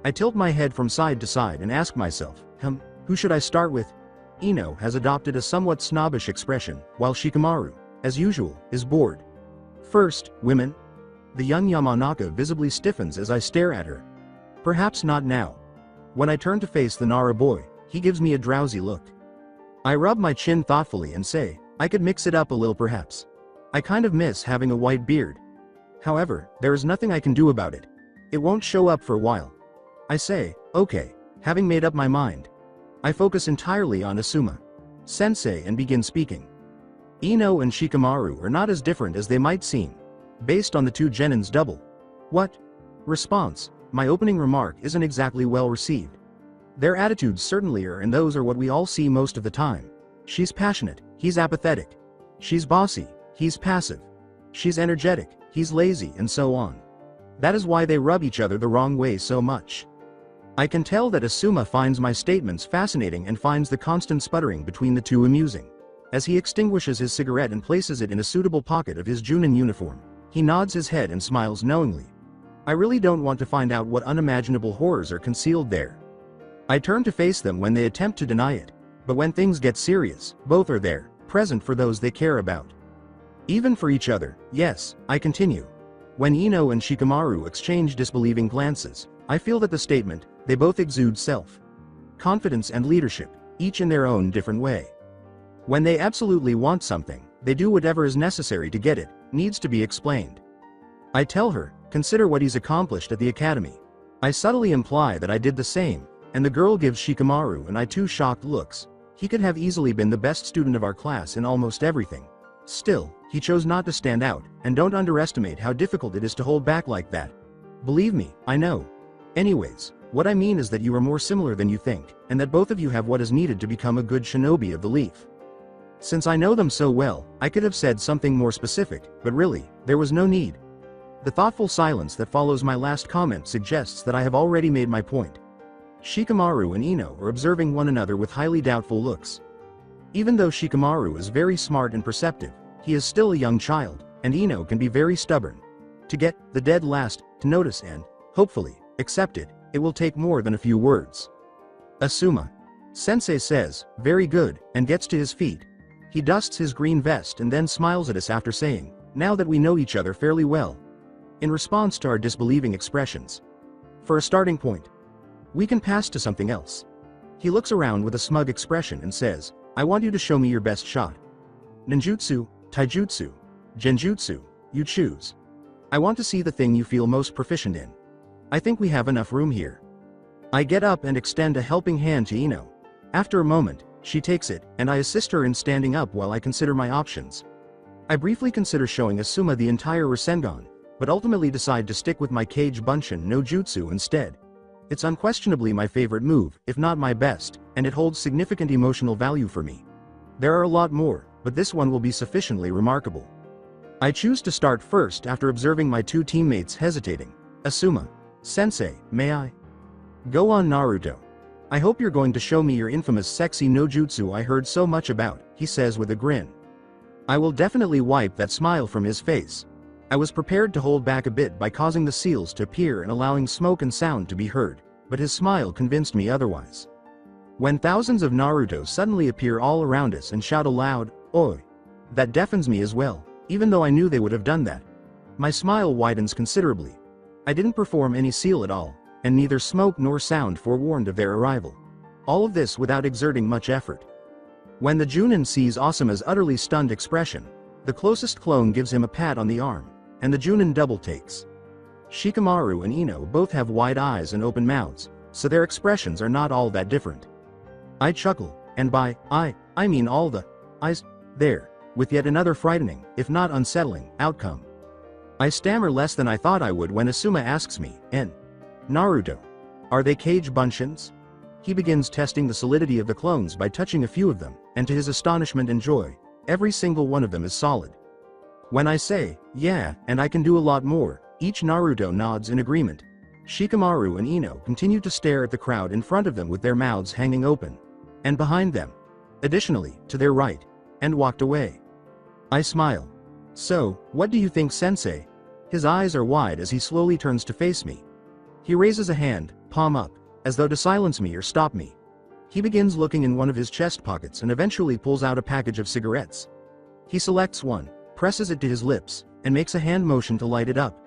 Speaker 2: I tilt my head from side to side and ask myself, who should I start with? Ino has adopted a somewhat snobbish expression, while Shikamaru, as usual, is bored. First, women. The young Yamanaka visibly stiffens as I stare at her. Perhaps not now. When I turn to face the Nara boy, he gives me a drowsy look. I rub my chin thoughtfully and say, I could mix it up a little perhaps. I kind of miss having a white beard. However, there is nothing I can do about it. It won't show up for a while. I say, okay, having made up my mind. I focus entirely on Asuma Sensei and begin speaking. Ino and Shikamaru are not as different as they might seem, based on the two genins double. What? Response, my opening remark isn't exactly well received. Their attitudes certainly are, and those are what we all see most of the time. She's passionate, he's apathetic. She's bossy, he's passive. She's energetic, he's lazy, and so on. That is why they rub each other the wrong way so much. I can tell that Asuma finds my statements fascinating and finds the constant sputtering between the two amusing. As he extinguishes his cigarette and places it in a suitable pocket of his Junin uniform, he nods his head and smiles knowingly. I really don't want to find out what unimaginable horrors are concealed there. I turn to face them when they attempt to deny it, but when things get serious, both are there, present for those they care about. Even for each other, yes, I continue. When Ino and Shikamaru exchange disbelieving glances, I feel that the statement, they both exude self-confidence and leadership, each in their own different way. When they absolutely want something, they do whatever is necessary to get it, needs to be explained. I tell her, consider what he's accomplished at the academy. I subtly imply that I did the same, and the girl gives Shikamaru and I two shocked looks. He could have easily been the best student of our class in almost everything. Still, he chose not to stand out, and don't underestimate how difficult it is to hold back like that. Believe me, I know. Anyways, what I mean is that you are more similar than you think, and that both of you have what is needed to become a good shinobi of the leaf. Since I know them so well, I could have said something more specific, but really, there was no need. The thoughtful silence that follows my last comment suggests that I have already made my point. Shikamaru and Ino are observing one another with highly doubtful looks. Even though Shikamaru is very smart and perceptive, he is still a young child, and Ino can be very stubborn. To get the dead last to notice and, hopefully, accept it, it will take more than a few words. Asuma. Sensei says, very good, and gets to his feet. He dusts his green vest and then smiles at us after saying, now that we know each other fairly well. In response to our disbelieving expressions. For a starting point, we can pass to something else. He looks around with a smug expression and says, I want you to show me your best shot. Ninjutsu, taijutsu, genjutsu, you choose. I want to see the thing you feel most proficient in. I think we have enough room here. I get up and extend a helping hand to Ino. After a moment, she takes it, and I assist her in standing up while I consider my options. I briefly consider showing Asuma the entire Rasengan, but ultimately decide to stick with my Kage Bunshin no Jutsu instead. It's unquestionably my favorite move, if not my best, and it holds significant emotional value for me. There are a lot more, but this one will be sufficiently remarkable. I choose to start first after observing my two teammates hesitating. Asuma. Sensei, may I? Go on, Naruto. I hope you're going to show me your infamous sexy no jutsu I heard so much about, he says with a grin. I will definitely wipe that smile from his face. I was prepared to hold back a bit by causing the seals to appear and allowing smoke and sound to be heard, but his smile convinced me otherwise. When thousands of Naruto suddenly appear all around us and shout aloud, "Oi!" that deafens me as well, even though I knew they would have done that. My smile widens considerably. I didn't perform any seal at all, and neither smoke nor sound forewarned of their arrival. All of this without exerting much effort. When the Junin sees Asuma's utterly stunned expression, the closest clone gives him a pat on the arm, and the Junin double takes. Shikamaru and Ino both have wide eyes and open mouths, so their expressions are not all that different. I chuckle, and by I mean all the eyes there, with yet another frightening, if not unsettling, outcome. I stammer less than I thought I would when Asuma asks me, Naruto, are they Kage Bunshins? He begins testing the solidity of the clones by touching a few of them, and to his astonishment and joy, every single one of them is solid. When I say, yeah, and I can do a lot more, each Naruto nods in agreement. Shikamaru and Ino continue to stare at the crowd in front of them with their mouths hanging open. And behind them. Additionally, to their right. And walked away. I smile. So, what do you think, Sensei? His eyes are wide as he slowly turns to face me. He raises a hand, palm up, as though to silence me or stop me. He begins looking in one of his chest pockets and eventually pulls out a package of cigarettes. He selects one, presses it to his lips, and makes a hand motion to light it up.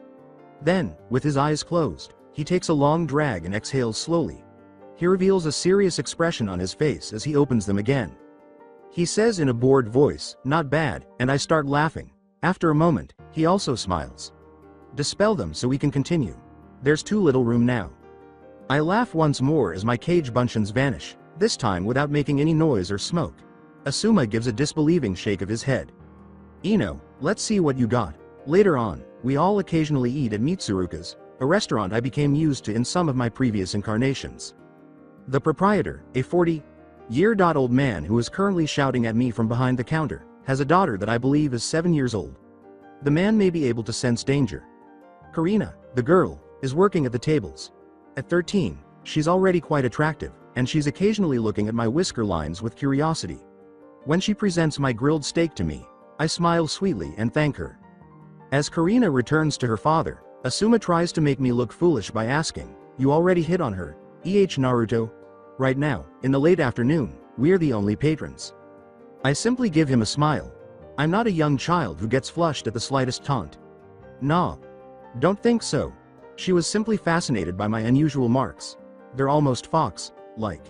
Speaker 2: Then, with his eyes closed, he takes a long drag and exhales slowly. He reveals a serious expression on his face as he opens them again. He says in a bored voice, not bad, and I start laughing. After a moment, he also smiles. Dispel them so we can continue. There's too little room now. I laugh once more as my Kage Bunshins vanish, this time without making any noise or smoke. Asuma gives a disbelieving shake of his head. Ino, let's see what you got. Later on, we all occasionally eat at Mitsuruka's, a restaurant I became used to in some of my previous incarnations. The proprietor, a 40-year-old man who is currently shouting at me from behind the counter, has a daughter that I believe is 7 years old. The man may be able to sense danger. Karina, the girl, is working at the tables. At 13, she's already quite attractive, and she's occasionally looking at my whisker lines with curiosity. When she presents my grilled steak to me, I smile sweetly and thank her. As Karina returns to her father, Asuma tries to make me look foolish by asking, "You already hit on her, Naruto?" Right now, in the late afternoon, we're the only patrons. I simply give him a smile. I'm not a young child who gets flushed at the slightest taunt. Nah. Don't think so. She was simply fascinated by my unusual marks. They're almost fox-like.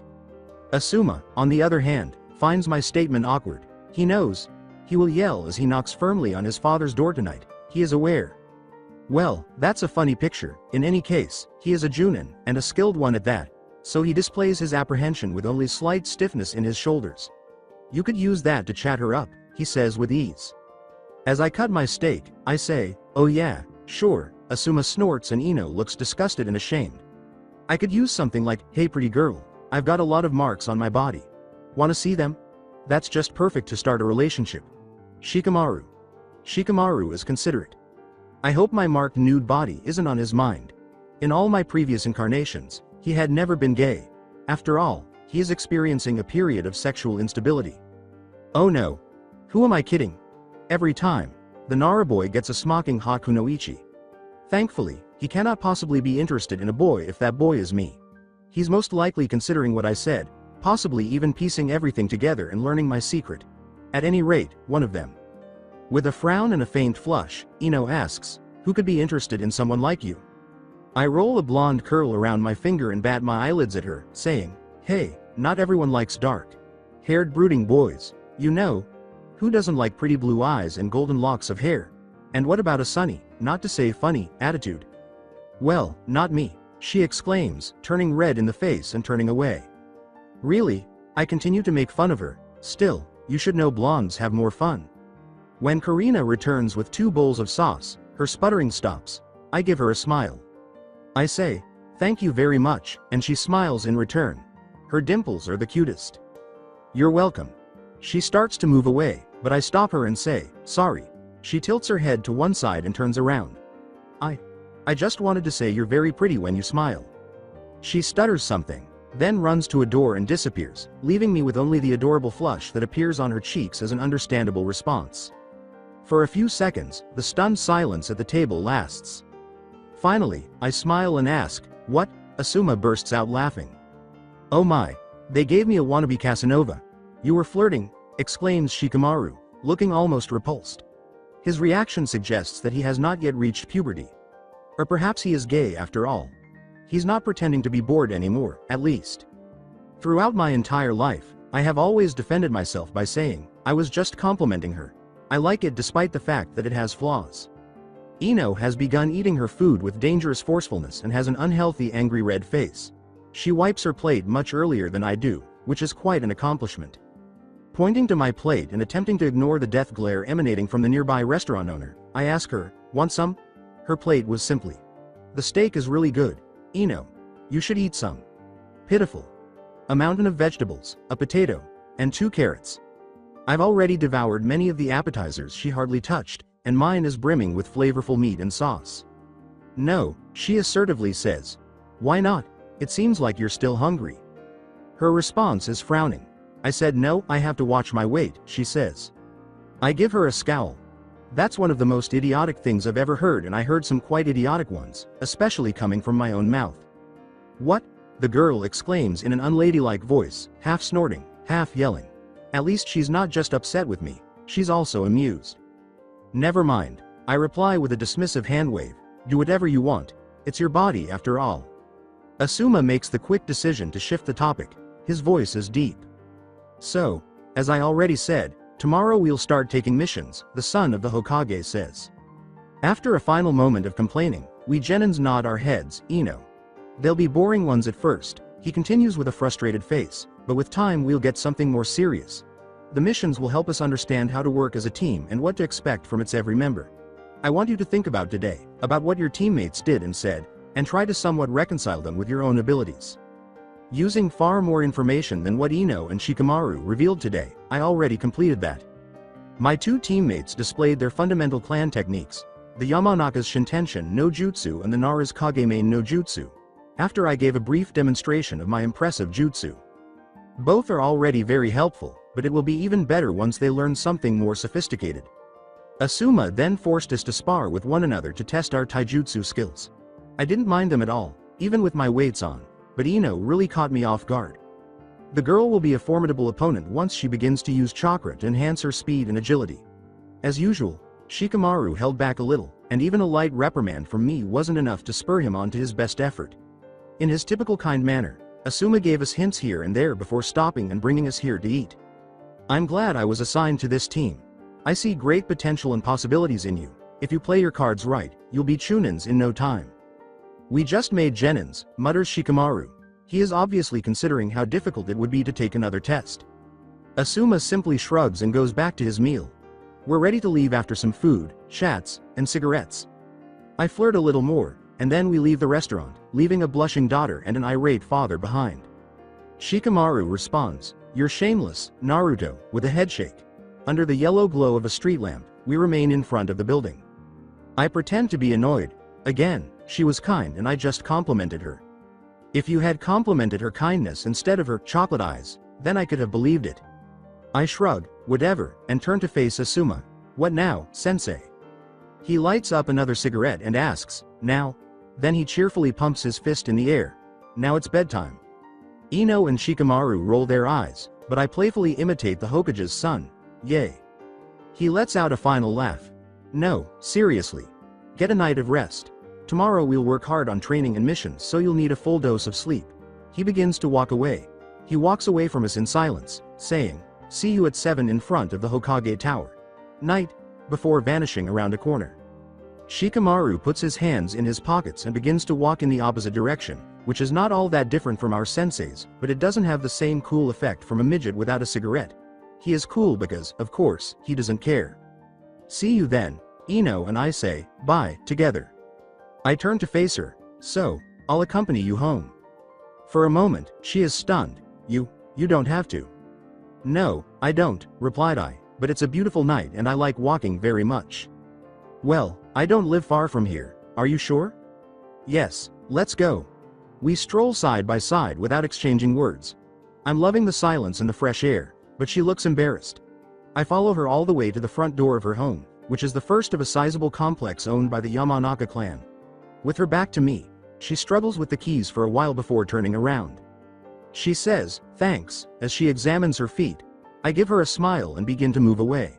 Speaker 2: Asuma, on the other hand, finds my statement awkward. He knows. He will yell as he knocks firmly on his father's door tonight. He is aware. Well, that's a funny picture. In any case, he is a Junin, and a skilled one at that, so he displays his apprehension with only slight stiffness in his shoulders. You could use that to chat her up, he says with ease. As I cut my steak, I say, oh yeah, sure. Asuma snorts and Ino looks disgusted and ashamed. I could use something like, hey pretty girl, I've got a lot of marks on my body. Wanna see them? That's just perfect to start a relationship. Shikamaru is considerate. I hope my marked nude body isn't on his mind. In all my previous incarnations, he had never been gay. After all, he is experiencing a period of sexual instability. Oh no. Who am I kidding? Every time, the Nara boy gets a smocking hot kunoichi. Thankfully, he cannot possibly be interested in a boy if that boy is me. He's most likely considering what I said, possibly even piecing everything together and learning my secret. At any rate, one of them. With a frown and a faint flush, Ino asks, who could be interested in someone like you? I roll a blonde curl around my finger and bat my eyelids at her, saying, hey, not everyone likes dark-haired brooding boys, you know. Who doesn't like pretty blue eyes and golden locks of hair? And what about a sunny, not to say funny, attitude? Well, not me, she exclaims, turning red in the face and turning away. Really? I continue to make fun of her. Still, you should know blondes have more fun. When Karina returns with 2 bowls of sauce, her sputtering stops. I give her a smile. I say, thank you very much, and she smiles in return. Her dimples are the cutest. You're welcome. She starts to move away, but I stop her and say, sorry. She tilts her head to one side and turns around. I just wanted to say you're very pretty when you smile. She stutters something, then runs to a door and disappears, leaving me with only the adorable flush that appears on her cheeks as an understandable response. For a few seconds, the stunned silence at the table lasts. Finally, I smile and ask, what? Asuma bursts out laughing. Oh my, they gave me a wannabe Casanova. You were flirting, exclaims Shikamaru, looking almost repulsed. His reaction suggests that he has not yet reached puberty. Or perhaps he is gay after all. He's not pretending to be bored anymore, at least. Throughout my entire life, I have always defended myself by saying, I was just complimenting her. I like it despite the fact that it has flaws. Ino has begun eating her food with dangerous forcefulness and has an unhealthy angry red face. She wipes her plate much earlier than I do, which is quite an accomplishment. Pointing to my plate and attempting to ignore the death glare emanating from the nearby restaurant owner, I ask her, want some? Her plate was simply, the steak is really good. Ino, you should eat some. Pitiful. A mountain of vegetables, a potato, and 2 carrots. I've already devoured many of the appetizers she hardly touched, and mine is brimming with flavorful meat and sauce. No, she assertively says. Why not? It seems like you're still hungry. Her response is frowning. I said no, I have to watch my weight, she says. I give her a scowl. That's one of the most idiotic things I've ever heard, and I heard some quite idiotic ones, especially coming from my own mouth. What? The girl exclaims in an unladylike voice, half snorting, half yelling. At least she's not just upset with me, she's also amused. Never mind, I reply with a dismissive hand wave. Do whatever you want, it's your body after all. Asuma makes the quick decision to shift the topic, his voice is deep. So, as I already said, tomorrow we'll start taking missions, the son of the Hokage says. After a final moment of complaining, we genins nod our heads, Ino. They'll be boring ones at first, he continues with a frustrated face, but with time we'll get something more serious. The missions will help us understand how to work as a team and what to expect from its every member. I want you to think about today, about what your teammates did and said, and try to somewhat reconcile them with your own abilities. Using far more information than what Ino and Shikamaru revealed today, I already completed that. My 2 teammates displayed their fundamental clan techniques, the Yamanaka's Shintenshin no Jutsu and the Nara's Kagemain no Jutsu, after I gave a brief demonstration of my impressive jutsu. Both are already very helpful, but it will be even better once they learn something more sophisticated. Asuma then forced us to spar with one another to test our taijutsu skills. I didn't mind them at all, even with my weights on, but Ino really caught me off guard. The girl will be a formidable opponent once she begins to use chakra to enhance her speed and agility. As usual, Shikamaru held back a little, and even a light reprimand from me wasn't enough to spur him on to his best effort. In his typical kind manner, Asuma gave us hints here and there before stopping and bringing us here to eat. I'm glad I was assigned to this team. I see great potential and possibilities in you. If you play your cards right, you'll be chunins in no time. We just made genins, mutters Shikamaru. He is obviously considering how difficult it would be to take another test. Asuma simply shrugs and goes back to his meal. We're ready to leave after some food, chats, and cigarettes. I flirt a little more, and then we leave the restaurant, leaving a blushing daughter and an irate father behind. Shikamaru responds, "You're shameless, Naruto," with a headshake. Under the yellow glow of a street lamp, we remain in front of the building. I pretend to be annoyed. Again, she was kind and I just complimented her. If you had complimented her kindness instead of her chocolate eyes, then I could have believed it. I shrug, whatever, and turn to face Asuma. What now, sensei? He lights up another cigarette and asks, now? Then he cheerfully pumps his fist in the air. Now it's bedtime. Ino and Shikamaru roll their eyes, but I playfully imitate the Hokage's son. Yay. He lets out a final laugh. No, seriously. Get a night of rest. Tomorrow we'll work hard on training and missions, so you'll need a full dose of sleep. He begins to walk away. He walks away from us in silence, saying, see you at 7 in front of the Hokage Tower. Night, before vanishing around a corner. Shikamaru puts his hands in his pockets and begins to walk in the opposite direction, which is not all that different from our sensei's, but it doesn't have the same cool effect from a midget without a cigarette. He is cool because, of course, he doesn't care. See you then, Ino and I say, bye, together. I turn to face her, so, I'll accompany you home. For a moment, she is stunned. You don't have to. No, I don't, replied I, but it's a beautiful night and I like walking very much. Well, I don't live far from here, are you sure? Yes, let's go. We stroll side by side without exchanging words. I'm loving the silence and the fresh air, but she looks embarrassed. I follow her all the way to the front door of her home, which is the first of a sizable complex owned by the Yamanaka clan. With her back to me, she struggles with the keys for a while before turning around. She says, thanks, as she examines her feet. I give her a smile and begin to move away.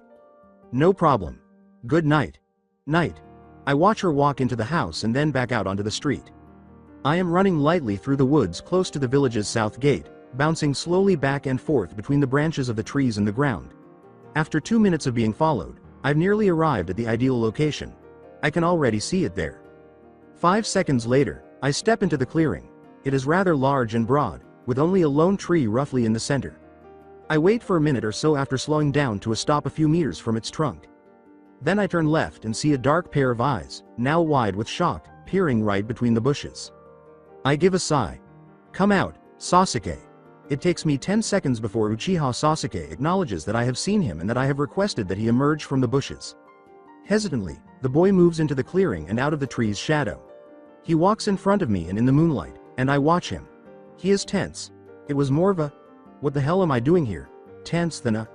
Speaker 2: No problem. Good night. Night. I watch her walk into the house and then back out onto the street. I am running lightly through the woods close to the village's south gate, bouncing slowly back and forth between the branches of the trees and the ground. After 2 minutes of being followed, I've nearly arrived at the ideal location. I can already see it there. 5 seconds later, I step into the clearing. It is rather large and broad, with only a lone tree roughly in the center. I wait for a minute or so after slowing down to a stop a few meters from its trunk. Then I turn left and see a dark pair of eyes, now wide with shock, peering right between the bushes. I give a sigh. Come out, Sasuke. It takes me 10 seconds before Uchiha Sasuke acknowledges that I have seen him and that I have requested that he emerge from the bushes. Hesitantly, the boy moves into the clearing and out of the tree's shadow. He walks in front of me and in the moonlight, and I watch him. He is tense. It was more of a, what the hell am I doing here? Tense than a,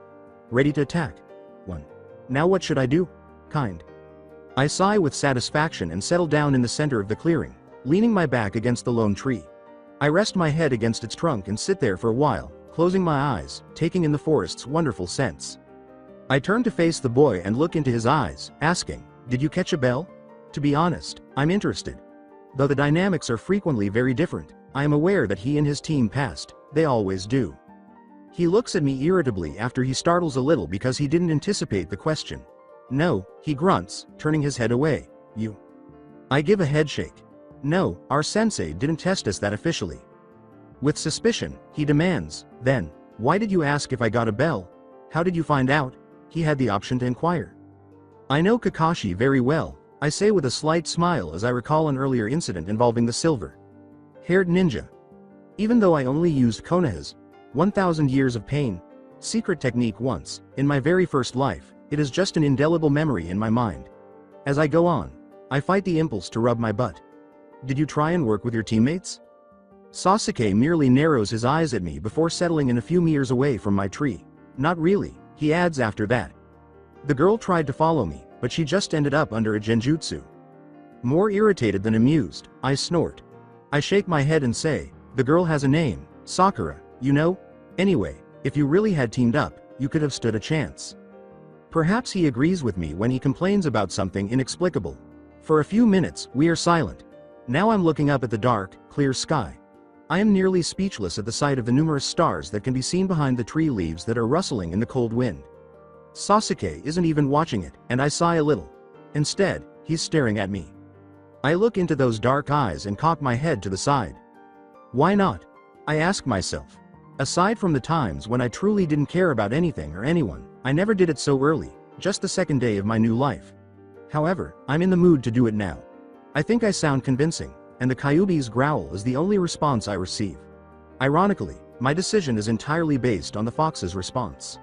Speaker 2: ready to attack. One. Now what should I do? Kind. I sigh with satisfaction and settle down in the center of the clearing, leaning my back against the lone tree. I rest my head against its trunk and sit there for a while, closing my eyes, taking in the forest's wonderful scents. I turn to face the boy and look into his eyes, asking, did you catch a bell? To be honest, I'm interested. Though the dynamics are frequently very different, I am aware that he and his team passed, they always do. He looks at me irritably after he startles a little because he didn't anticipate the question. No, he grunts, turning his head away. You. I give a head shake. No, our sensei didn't test us that officially. With suspicion, he demands, then, why did you ask if I got a bell? How did you find out? He had the option to inquire. I know Kakashi very well, I say with a slight smile as I recall an earlier incident involving the silver-haired ninja. Even though I only used Konoha's 1,000 years of pain secret technique once, in my very first life, it is just an indelible memory in my mind. As I go on, I fight the impulse to rub my butt. Did you try and work with your teammates? Sasuke merely narrows his eyes at me before settling in a few meters away from my tree. Not really, he adds after that. The girl tried to follow me, but she just ended up under a genjutsu. More irritated than amused, I snort. I shake my head and say, the girl has a name, Sakura, you know? Anyway, if you really had teamed up, you could have stood a chance. Perhaps he agrees with me when he complains about something inexplicable. For a few minutes, we are silent. Now I'm looking up at the dark, clear sky. I am nearly speechless at the sight of the numerous stars that can be seen behind the tree leaves that are rustling in the cold wind. Sasuke isn't even watching it, and I sigh a little. Instead, he's staring at me. I look into those dark eyes and cock my head to the side. Why not? I ask myself. Aside from the times when I truly didn't care about anything or anyone, I never did it so early, just the second day of my new life. However, I'm in the mood to do it now. I think I sound convincing, and the Kyuubi's growl is the only response I receive. Ironically, my decision is entirely based on the fox's response.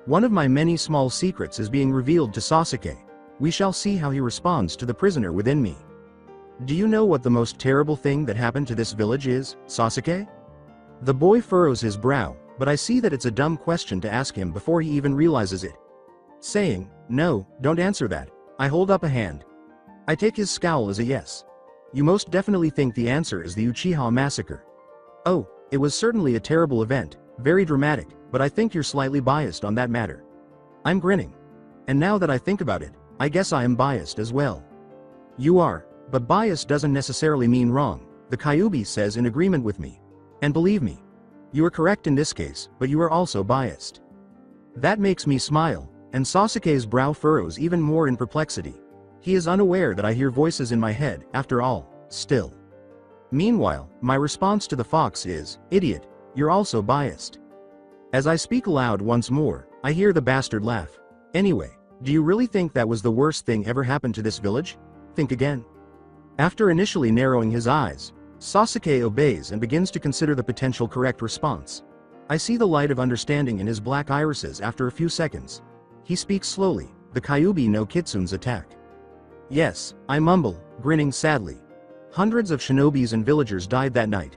Speaker 2: One of my many small secrets is being revealed to Sasuke. We shall see how he responds to the prisoner within me. Do you know what the most terrible thing that happened to this village is, Sasuke? The boy furrows his brow, but I see that it's a dumb question to ask him before he even realizes it. Saying, "No, don't answer that," I hold up a hand. I take his scowl as a yes. You most definitely think the answer is the Uchiha massacre. Oh, it was certainly a terrible event, very dramatic, but I think you're slightly biased on that matter. I'm grinning. And now that I think about it, I guess I am biased as well. You are, but bias doesn't necessarily mean wrong, the Kyuubi says in agreement with me. And believe me, you are correct in this case, but you are also biased. That makes me smile, and Sasuke's brow furrows even more in perplexity. He is unaware that I hear voices in my head, after all, still. Meanwhile, my response to the fox is, "Idiot, you're also biased." As I speak aloud once more, I hear the bastard laugh. Anyway, do you really think that was the worst thing ever happened to this village? Think again. After initially narrowing his eyes, Sasuke obeys and begins to consider the potential correct response. I see the light of understanding in his black irises after a few seconds. He speaks slowly, the Kyuubi no Kitsun's attack. Yes, I mumble, grinning sadly. Hundreds of shinobis and villagers died that night.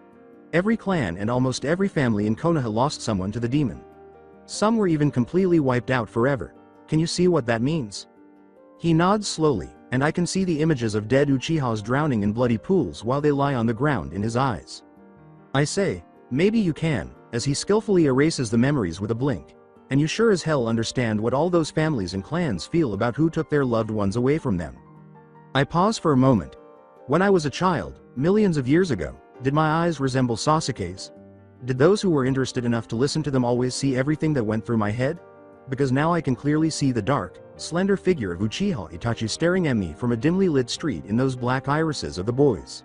Speaker 2: Every clan and almost every family in Konoha lost someone to the demon. Some were even completely wiped out forever. Can you see what that means? He nods slowly, and I can see the images of dead Uchihas drowning in bloody pools while they lie on the ground in his eyes. I say, maybe you can, as he skillfully erases the memories with a blink. And you sure as hell understand what all those families and clans feel about who took their loved ones away from them. I pause for a moment. When I was a child, millions of years ago, did my eyes resemble Sasuke's? Did those who were interested enough to listen to them always see everything that went through my head? Because now I can clearly see the dark, slender figure of Uchiha Itachi staring at me from a dimly lit street in those black irises of the boys.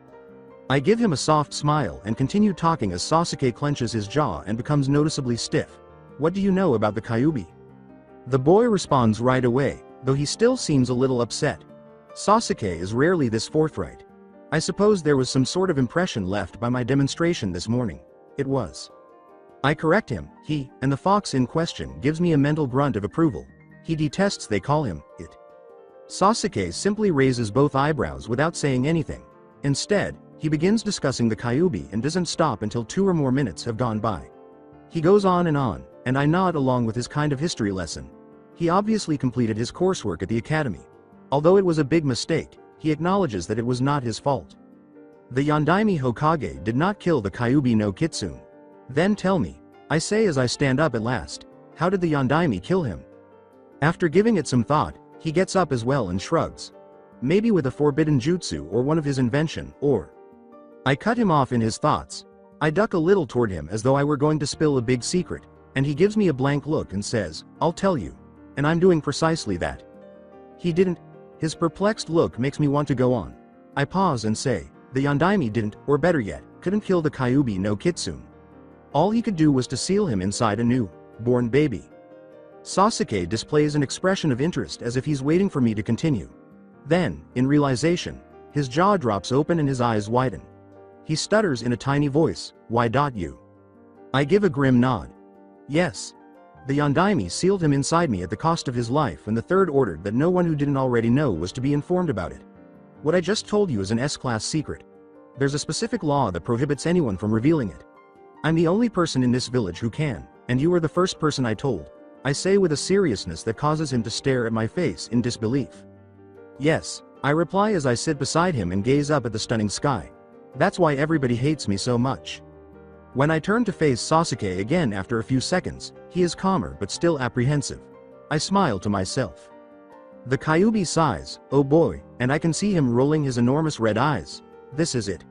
Speaker 2: I give him a soft smile and continue talking as Sasuke clenches his jaw and becomes noticeably stiff. What do you know about the Kyuubi? The boy responds right away, though he still seems a little upset. Sasuke is rarely this forthright. I suppose there was some sort of impression left by my demonstration this morning. It was. I correct him. He, and the fox in question, gives me a mental grunt of approval. He detests they call him it. Sasuke simply raises both eyebrows without saying anything. Instead, he begins discussing the Kyuubi and doesn't stop until 2 or more minutes have gone by. He goes on, and I nod along with his kind of history lesson. He obviously completed his coursework at the academy. Although it was a big mistake, he acknowledges that it was not his fault. The Yondaime Hokage did not kill the Kyuubi no Kitsune. Then tell me, I say as I stand up at last, how did the Yondaime kill him? After giving it some thought, he gets up as well and shrugs. Maybe with a forbidden jutsu or one of his invention, or... I cut him off in his thoughts. I duck a little toward him as though I were going to spill a big secret, and he gives me a blank look and says, "I'll tell you." And I'm doing precisely that. He didn't. His perplexed look makes me want to go on. I pause and say, the Yondaime didn't, or better yet, couldn't kill the Kyuubi no Kitsune. All he could do was to seal him inside a new, born baby. Sasuke displays an expression of interest as if he's waiting for me to continue. Then, in realization, his jaw drops open and his eyes widen. He stutters in a tiny voice, "Why you?" I give a grim nod. Yes. The Yondaime sealed him inside me at the cost of his life, and the third ordered that no one who didn't already know was to be informed about it. What I just told you is an S-class secret. There's a specific law that prohibits anyone from revealing it. I'm the only person in this village who can, and you are the first person I told, I say with a seriousness that causes him to stare at my face in disbelief. Yes, I reply as I sit beside him and gaze up at the stunning sky. That's why everybody hates me so much. When I turn to face Sasuke again after a few seconds, he is calmer but still apprehensive. I smile to myself. The Kyuubi sighs, "Oh boy," and I can see him rolling his enormous red eyes. This is it.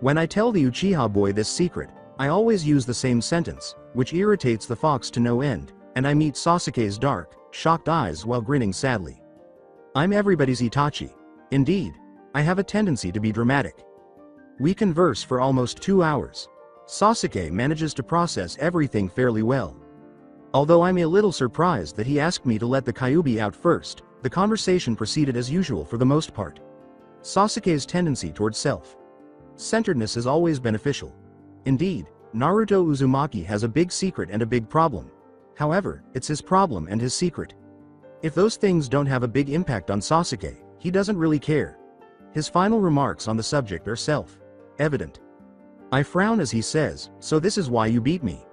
Speaker 2: When I tell the Uchiha boy this secret, I always use the same sentence, which irritates the fox to no end, and I meet Sasuke's dark, shocked eyes while grinning sadly. I'm everybody's Itachi. Indeed, I have a tendency to be dramatic. We converse for almost 2 hours. Sasuke manages to process everything fairly well. Although I'm a little surprised that he asked me to let the Kyuubi out first, the conversation proceeded as usual for the most part. Sasuke's tendency towards self-centeredness is always beneficial. Indeed, Naruto Uzumaki has a big secret and a big problem. However, it's his problem and his secret. If those things don't have a big impact on Sasuke, he doesn't really care. His final remarks on the subject are self-evident. I frown as he says, "So this is why you beat me?"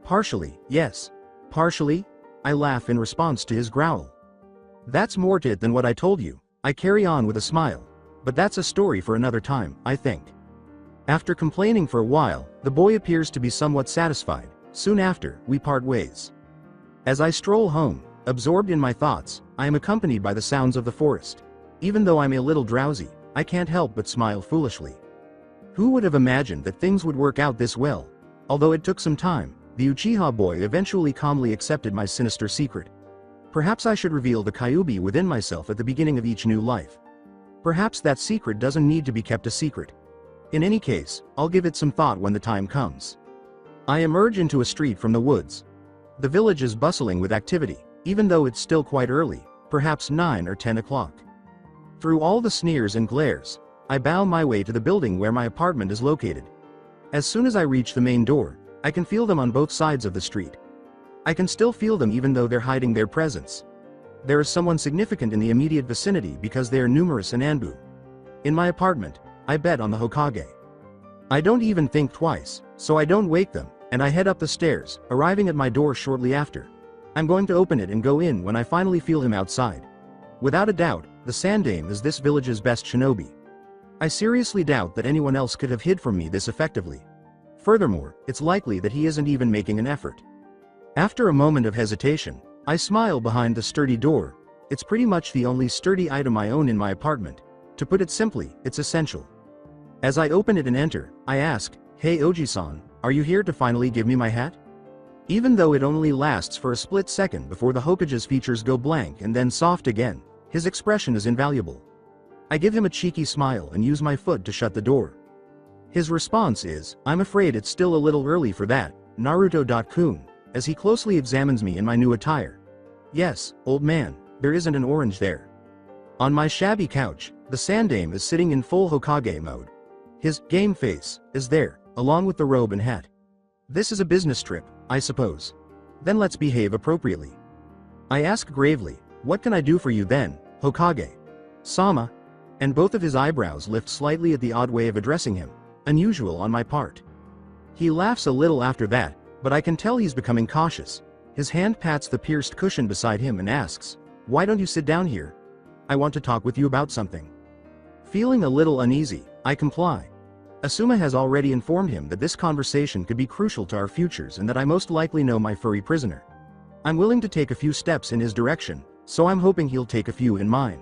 Speaker 2: "Partially, yes." "Partially?" I laugh in response to his growl. "That's more to it than what I told you." I carry on with a smile. "But that's a story for another time, I think." After complaining for a while, the boy appears to be somewhat satisfied. Soon after, we part ways. As I stroll home, absorbed in my thoughts, I am accompanied by the sounds of the forest. Even though I'm a little drowsy, I can't help but smile foolishly. Who would have imagined that things would work out this well? Although it took some time, the Uchiha boy eventually calmly accepted my sinister secret. Perhaps I should reveal the Kyuubi within myself at the beginning of each new life. Perhaps that secret doesn't need to be kept a secret. In any case, I'll give it some thought when the time comes. I emerge into a street from the woods. The village is bustling with activity, even though it's still quite early, perhaps 9 or 10 o'clock. Through all the sneers and glares, I bow my way to the building where my apartment is located. As soon as I reach the main door, I can feel them on both sides of the street. I can still feel them even though they're hiding their presence. There is someone significant in the immediate vicinity because they are numerous in Anbu. In my apartment, I bet on the Hokage. I don't even think twice, so I don't wake them, and I head up the stairs, arriving at my door shortly after. I'm going to open it and go in when I finally feel him outside. Without a doubt, the Sandame is this village's best shinobi. I seriously doubt that anyone else could have hid from me this effectively. Furthermore, it's likely that he isn't even making an effort. After a moment of hesitation, I smile behind the sturdy door. It's pretty much the only sturdy item I own in my apartment. To put it simply, it's essential. As I open it and enter, I ask, "Hey Oji-san, are you here to finally give me my hat?" Even though it only lasts for a split second before the Hokage's features go blank and then soft again, his expression is invaluable. I give him a cheeky smile and use my foot to shut the door. His response is, "I'm afraid it's still a little early for that, Naruto-kun," as he closely examines me in my new attire. "Yes, old man, there isn't an orange there." On my shabby couch, the Sandame is sitting in full Hokage mode. His game face is there, along with the robe and hat. This is a business trip, I suppose. Then let's behave appropriately. I ask gravely, "What can I do for you then, Hokage?" "Sama," and both of his eyebrows lift slightly at the odd way of addressing him, unusual on my part. He laughs a little after that, but I can tell he's becoming cautious. His hand pats the pierced cushion beside him and asks, "Why don't you sit down here? I want to talk with you about something." Feeling a little uneasy, I comply. Asuma has already informed him that this conversation could be crucial to our futures and that I most likely know my furry prisoner. I'm willing to take a few steps in his direction, so I'm hoping he'll take a few in mine.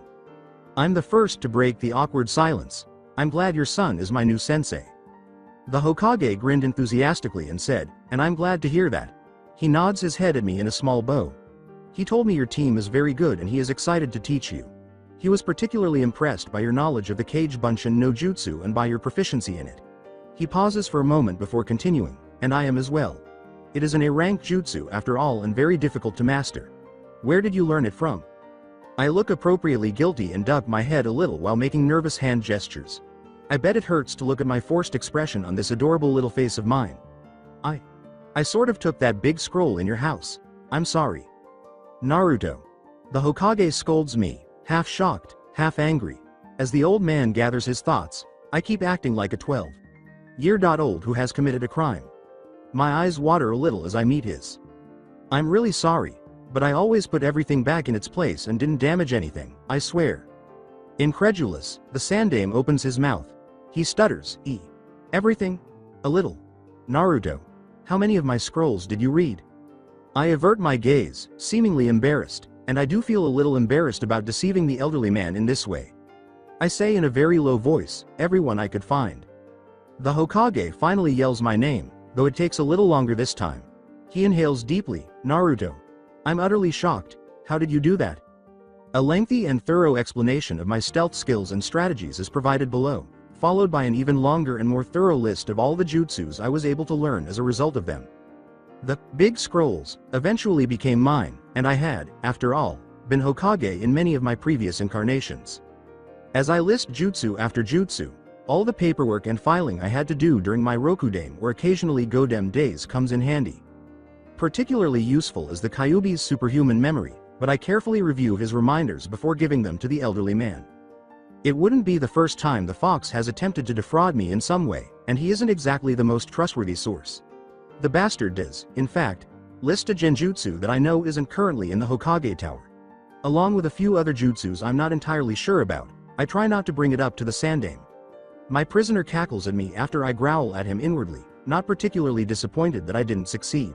Speaker 2: I'm the first to break the awkward silence. "I'm glad your son is my new sensei." The Hokage grinned enthusiastically and said, "And I'm glad to hear that." He nods his head at me in a small bow. "He told me your team is very good and he is excited to teach you. He was particularly impressed by your knowledge of the Kage Bunshin no Jutsu and by your proficiency in it." He pauses for a moment before continuing, "And I am as well. It is an A-rank jutsu after all and very difficult to master. Where did you learn it from?" I look appropriately guilty and duck my head a little while making nervous hand gestures. I bet it hurts to look at my forced expression on this adorable little face of mine. I sort of took that big scroll in your house. I'm sorry. Naruto. The Hokage scolds me, half shocked, half angry. As the old man gathers his thoughts, I keep acting like a 12-year-old who has committed a crime. My eyes water a little as I meet his. "I'm really sorry, but I always put everything back in its place and didn't damage anything, I swear." Incredulous, the Sandame opens his mouth. He stutters, "Everything? A little. Naruto, how many of my scrolls did you read?" I avert my gaze, seemingly embarrassed, and I do feel a little embarrassed about deceiving the elderly man in this way. I say in a very low voice, "Everyone I could find." The Hokage finally yells my name, though it takes a little longer this time. He inhales deeply, "Naruto. I'm utterly shocked. How did you do that?" A lengthy and thorough explanation of my stealth skills and strategies is provided below, followed by an even longer and more thorough list of all the jutsus I was able to learn as a result of them. The big scrolls eventually became mine, and I had, after all, been Hokage in many of my previous incarnations. As I list jutsu after jutsu, all the paperwork and filing I had to do during my Rokudame or occasionally Godem days comes in handy. Particularly useful is the Kyuubi's superhuman memory, but I carefully review his reminders before giving them to the elderly man. It wouldn't be the first time the fox has attempted to defraud me in some way, and he isn't exactly the most trustworthy source. The bastard does, in fact, list a genjutsu that I know isn't currently in the Hokage Tower. Along with a few other jutsus I'm not entirely sure about, I try not to bring it up to the Sandame. My prisoner cackles at me after I growl at him inwardly, not particularly disappointed that I didn't succeed.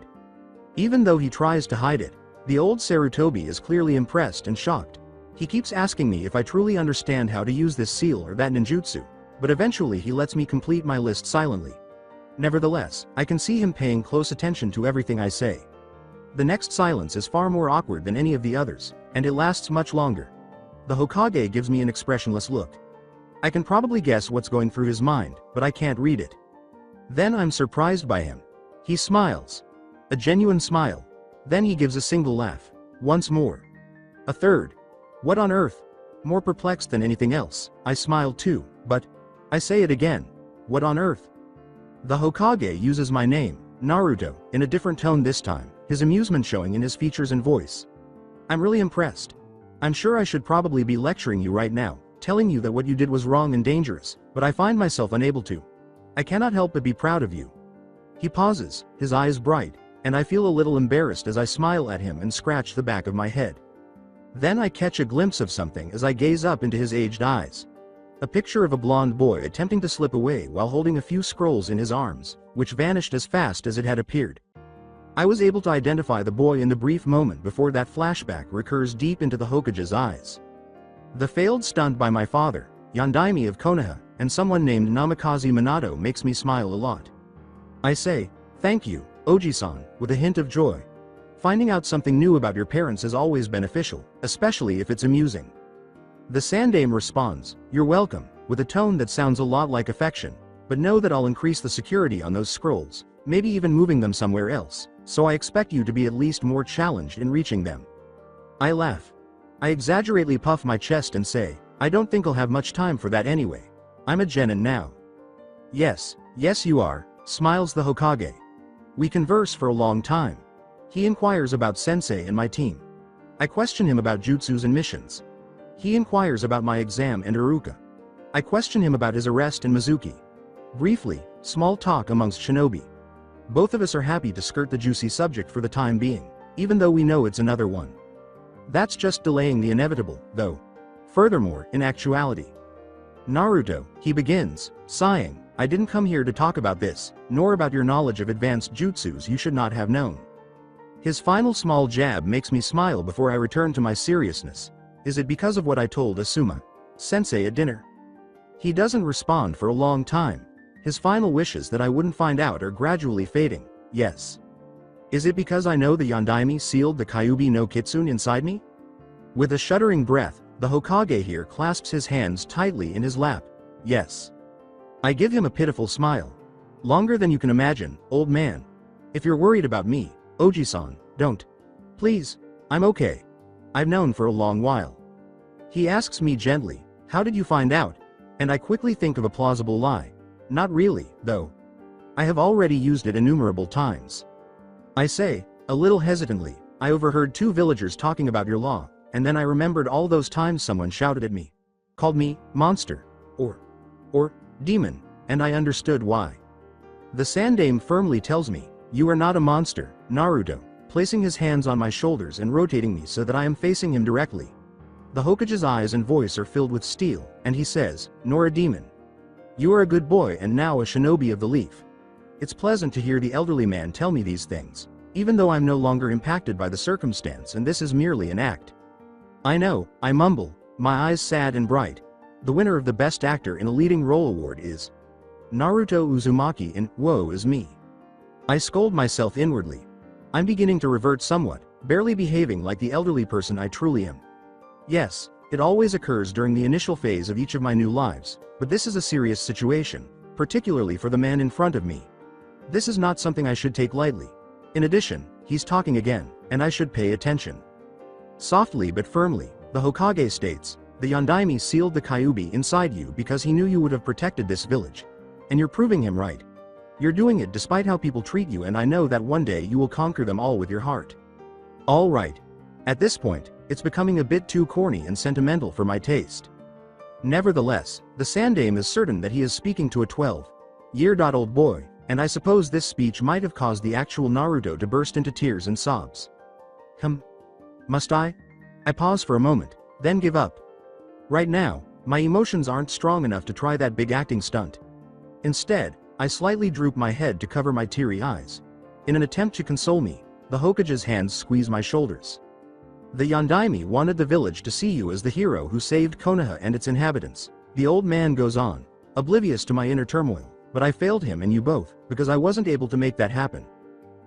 Speaker 2: Even though he tries to hide it, the old Sarutobi is clearly impressed and shocked. He keeps asking me if I truly understand how to use this seal or that ninjutsu, but eventually he lets me complete my list silently. Nevertheless, I can see him paying close attention to everything I say. The next silence is far more awkward than any of the others, and it lasts much longer. The Hokage gives me an expressionless look. I can probably guess what's going through his mind, but I can't read it. Then I'm surprised by him. He smiles. A genuine smile. Then he gives a single laugh. Once more. A third. What on earth? More perplexed than anything else, I smile too, but I say it again. What on earth? The Hokage uses my name, Naruto, in a different tone this time, his amusement showing in his features and voice. I'm really impressed. I'm sure I should probably be lecturing you right now, telling you that what you did was wrong and dangerous, but I find myself unable to. I cannot help but be proud of you. He pauses, his eyes bright, and I feel a little embarrassed as I smile at him and scratch the back of my head. Then I catch a glimpse of something as I gaze up into his aged eyes. A picture of a blonde boy attempting to slip away while holding a few scrolls in his arms, which vanished as fast as it had appeared. I was able to identify the boy in the brief moment before that flashback recurs deep into the Hokage's eyes. The failed stunt by my father, Yondaime of Konoha, and someone named Namikaze Minato makes me smile a lot. I say, "Thank you, Oji-san," with a hint of joy. Finding out something new about your parents is always beneficial, especially if it's amusing. The Sandame responds, "You're welcome," with a tone that sounds a lot like affection, but know that I'll increase the security on those scrolls, maybe even moving them somewhere else, so I expect you to be at least more challenged in reaching them. I laugh. I exaggerately puff my chest and say, "I don't think I'll have much time for that anyway. I'm a genin now." Yes you are, smiles the Hokage. We converse for a long time. He inquires about Sensei and my team. I question him about jutsus and missions. He inquires about my exam and Iruka. I question him about his arrest and Mizuki. Briefly, small talk amongst shinobi. Both of us are happy to skirt the juicy subject for the time being, even though we know it's another one. That's just delaying the inevitable, though. Furthermore, in actuality. Naruto, he begins, sighing, "I didn't come here to talk about this, nor about your knowledge of advanced jutsus you should not have known." His final small jab makes me smile before I return to my seriousness. Is it because of what I told Asuma Sensei at dinner? He doesn't respond for a long time. His final wishes that I wouldn't find out are gradually fading. Yes. Is it because I know the Yondaime sealed the Kyuubi no Kitsune inside me? With a shuddering breath, the Hokage here clasps his hands tightly in his lap. Yes. I give him a pitiful smile. Longer than you can imagine, old man. If you're worried about me, Oji-san, don't. Please, I'm okay. I've known for a long while. He asks me gently, "How did you find out?" And I quickly think of a plausible lie. Not really, though. I have already used it innumerable times. I say, a little hesitantly, "I overheard 2 villagers talking about your law, and then I remembered all those times someone shouted at me. Called me, monster. Or demon, and I understood why." The Sandame firmly tells me, "You are not a monster, Naruto," placing his hands on my shoulders and rotating me so that I am facing him directly. The Hokage's eyes and voice are filled with steel, and he says, "Nor a demon. You are a good boy and now a shinobi of the leaf." It's pleasant to hear the elderly man tell me these things, even though I'm no longer impacted by the circumstance and this is merely an act. I know, I mumble, my eyes sad and bright. The winner of the Best Actor in a Leading Role award is Naruto Uzumaki in Woe Is Me. I scold myself inwardly. I'm beginning to revert somewhat, barely behaving like the elderly person I truly am. Yes, it always occurs during the initial phase of each of my new lives, but this is a serious situation, particularly for the man in front of me. This is not something I should take lightly. In addition, he's talking again, and I should pay attention. Softly but firmly, the Hokage states, "The Yondaime sealed the Kyuubi inside you because he knew you would have protected this village. And you're proving him right. You're doing it despite how people treat you, and I know that one day you will conquer them all with your heart." All right. At this point, It's becoming a bit too corny and sentimental for my taste. Nevertheless, the Sandaime is certain that he is speaking to a 12-year-old boy, and I suppose this speech might have caused the actual Naruto to burst into tears and sobs. Must I? I pause for a moment, then give up. Right now, my emotions aren't strong enough to try that big acting stunt. Instead, I slightly droop my head to cover my teary eyes. In an attempt to console me, the Hokage's hands squeeze my shoulders. The Yondaime wanted the village to see you as the hero who saved Konoha and its inhabitants. The old man goes on, oblivious to my inner turmoil, but I failed him and you both, because I wasn't able to make that happen.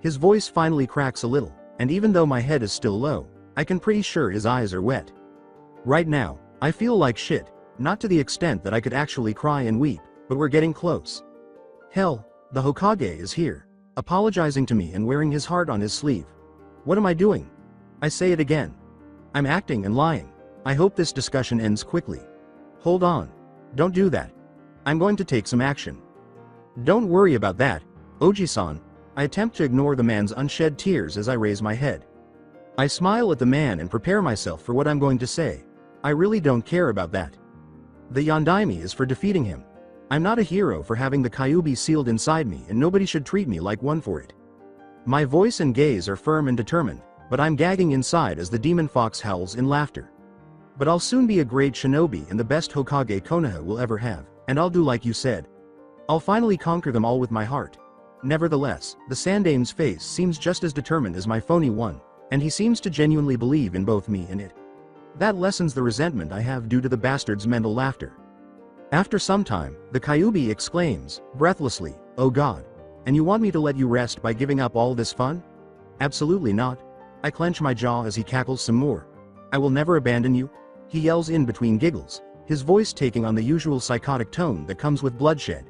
Speaker 2: His voice finally cracks a little, and even though my head is still low, I can pretty sure his eyes are wet. Right now, I feel like shit, not to the extent that I could actually cry and weep, but we're getting close. Hell, the Hokage is here, apologizing to me and wearing his heart on his sleeve. What am I doing? I say it again. I'm acting and lying. I hope this discussion ends quickly. Hold on. Don't do that. I'm going to take some action. Don't worry about that, Oji-san. I attempt to ignore the man's unshed tears as I raise my head. I smile at the man and prepare myself for what I'm going to say. I really don't care about that. The Yondaime is for defeating him. I'm not a hero for having the Kyuubi sealed inside me, and nobody should treat me like one for it. My voice and gaze are firm and determined, but I'm gagging inside as the demon fox howls in laughter. But I'll soon be a great shinobi and the best Hokage Konoha will ever have, and I'll do like you said. I'll finally conquer them all with my heart. Nevertheless, the Sandaime's face seems just as determined as my phony one, and he seems to genuinely believe in both me and it. That lessens the resentment I have due to the bastard's mental laughter. After some time, the Kyuubi exclaims, breathlessly, "Oh God. And you want me to let you rest by giving up all this fun?" Absolutely not. I clench my jaw as he cackles some more. "I will never abandon you," he yells in between giggles, his voice taking on the usual psychotic tone that comes with bloodshed.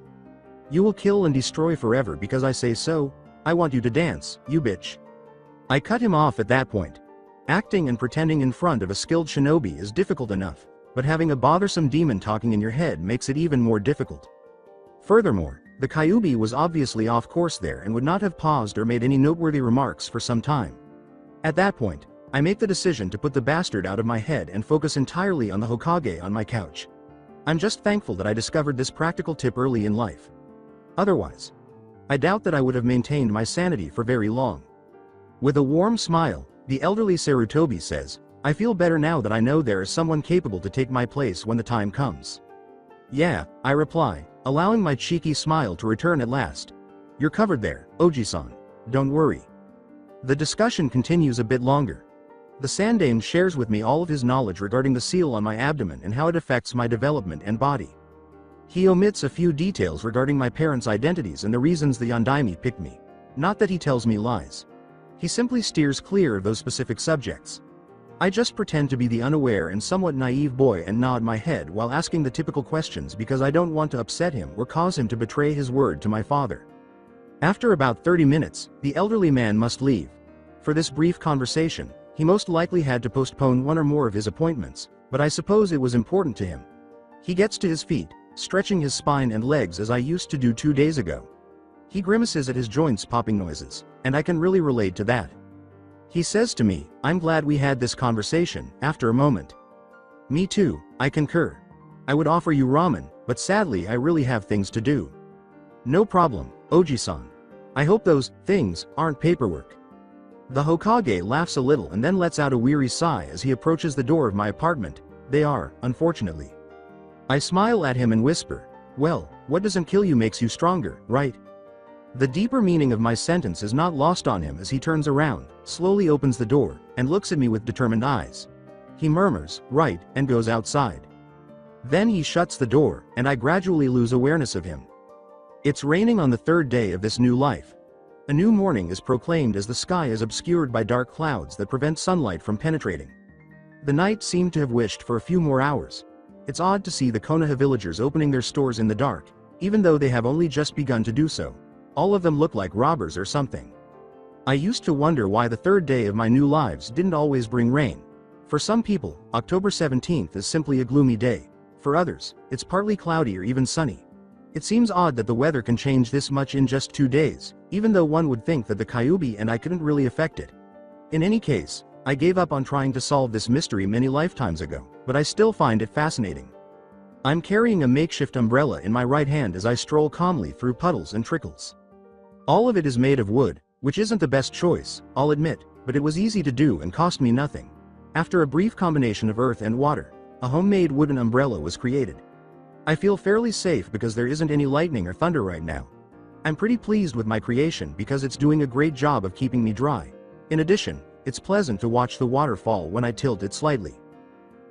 Speaker 2: "You will kill and destroy forever because I say so. I want you to dance, you bitch." I cut him off at that point. Acting and pretending in front of a skilled shinobi is difficult enough, but having a bothersome demon talking in your head makes it even more difficult. Furthermore, the Kyuubi was obviously off course there and would not have paused or made any noteworthy remarks for some time. At that point, I make the decision to put the bastard out of my head and focus entirely on the Hokage on my couch. I'm just thankful that I discovered this practical tip early in life. Otherwise, I doubt that I would have maintained my sanity for very long. With a warm smile, the elderly Sarutobi says, "I feel better now that I know there is someone capable to take my place when the time comes." "Yeah," I reply, allowing my cheeky smile to return at last. "You're covered there, Oji-san. Don't worry." The discussion continues a bit longer. The Sandaime shares with me all of his knowledge regarding the seal on my abdomen and how it affects my development and body. He omits a few details regarding my parents' identities and the reasons the Yondaime picked me. Not that he tells me lies. He simply steers clear of those specific subjects. I just pretend to be the unaware and somewhat naive boy and nod my head while asking the typical questions because I don't want to upset him or cause him to betray his word to my father. After about 30 minutes, the elderly man must leave. For this brief conversation, he most likely had to postpone one or more of his appointments, but I suppose it was important to him. He gets to his feet, stretching his spine and legs as I used to do 2 days ago. He grimaces at his joints popping noises, and I can really relate to that. He says to me, "I'm glad we had this conversation," after a moment. "Me too," I concur. "I would offer you ramen, but sadly I really have things to do." "No problem, Oji-san. I hope those things aren't paperwork." The Hokage laughs a little and then lets out a weary sigh as he approaches the door of my apartment. "They are, unfortunately." I smile at him and whisper, "Well, what doesn't kill you makes you stronger, right?" The deeper meaning of my sentence is not lost on him as he turns around, slowly opens the door, and looks at me with determined eyes. He murmurs, "Right," and goes outside. Then he shuts the door, and I gradually lose awareness of him. It's raining on the 3rd day of this new life. A new morning is proclaimed as the sky is obscured by dark clouds that prevent sunlight from penetrating. The night seemed to have wished for a few more hours. It's odd to see the Konoha villagers opening their stores in the dark, even though they have only just begun to do so. All of them look like robbers or something. I used to wonder why the 3rd day of my new lives didn't always bring rain. For some people, October 17th is simply a gloomy day. For others, it's partly cloudy or even sunny. It seems odd that the weather can change this much in just 2 days, even though one would think that the Kyuubi and I couldn't really affect it. In any case, I gave up on trying to solve this mystery many lifetimes ago, but I still find it fascinating. I'm carrying a makeshift umbrella in my right hand as I stroll calmly through puddles and trickles. All of it is made of wood, which isn't the best choice, I'll admit, but it was easy to do and cost me nothing. After a brief combination of earth and water, a homemade wooden umbrella was created. I feel fairly safe because there isn't any lightning or thunder right now. I'm pretty pleased with my creation because it's doing a great job of keeping me dry. In addition, it's pleasant to watch the water fall when I tilt it slightly.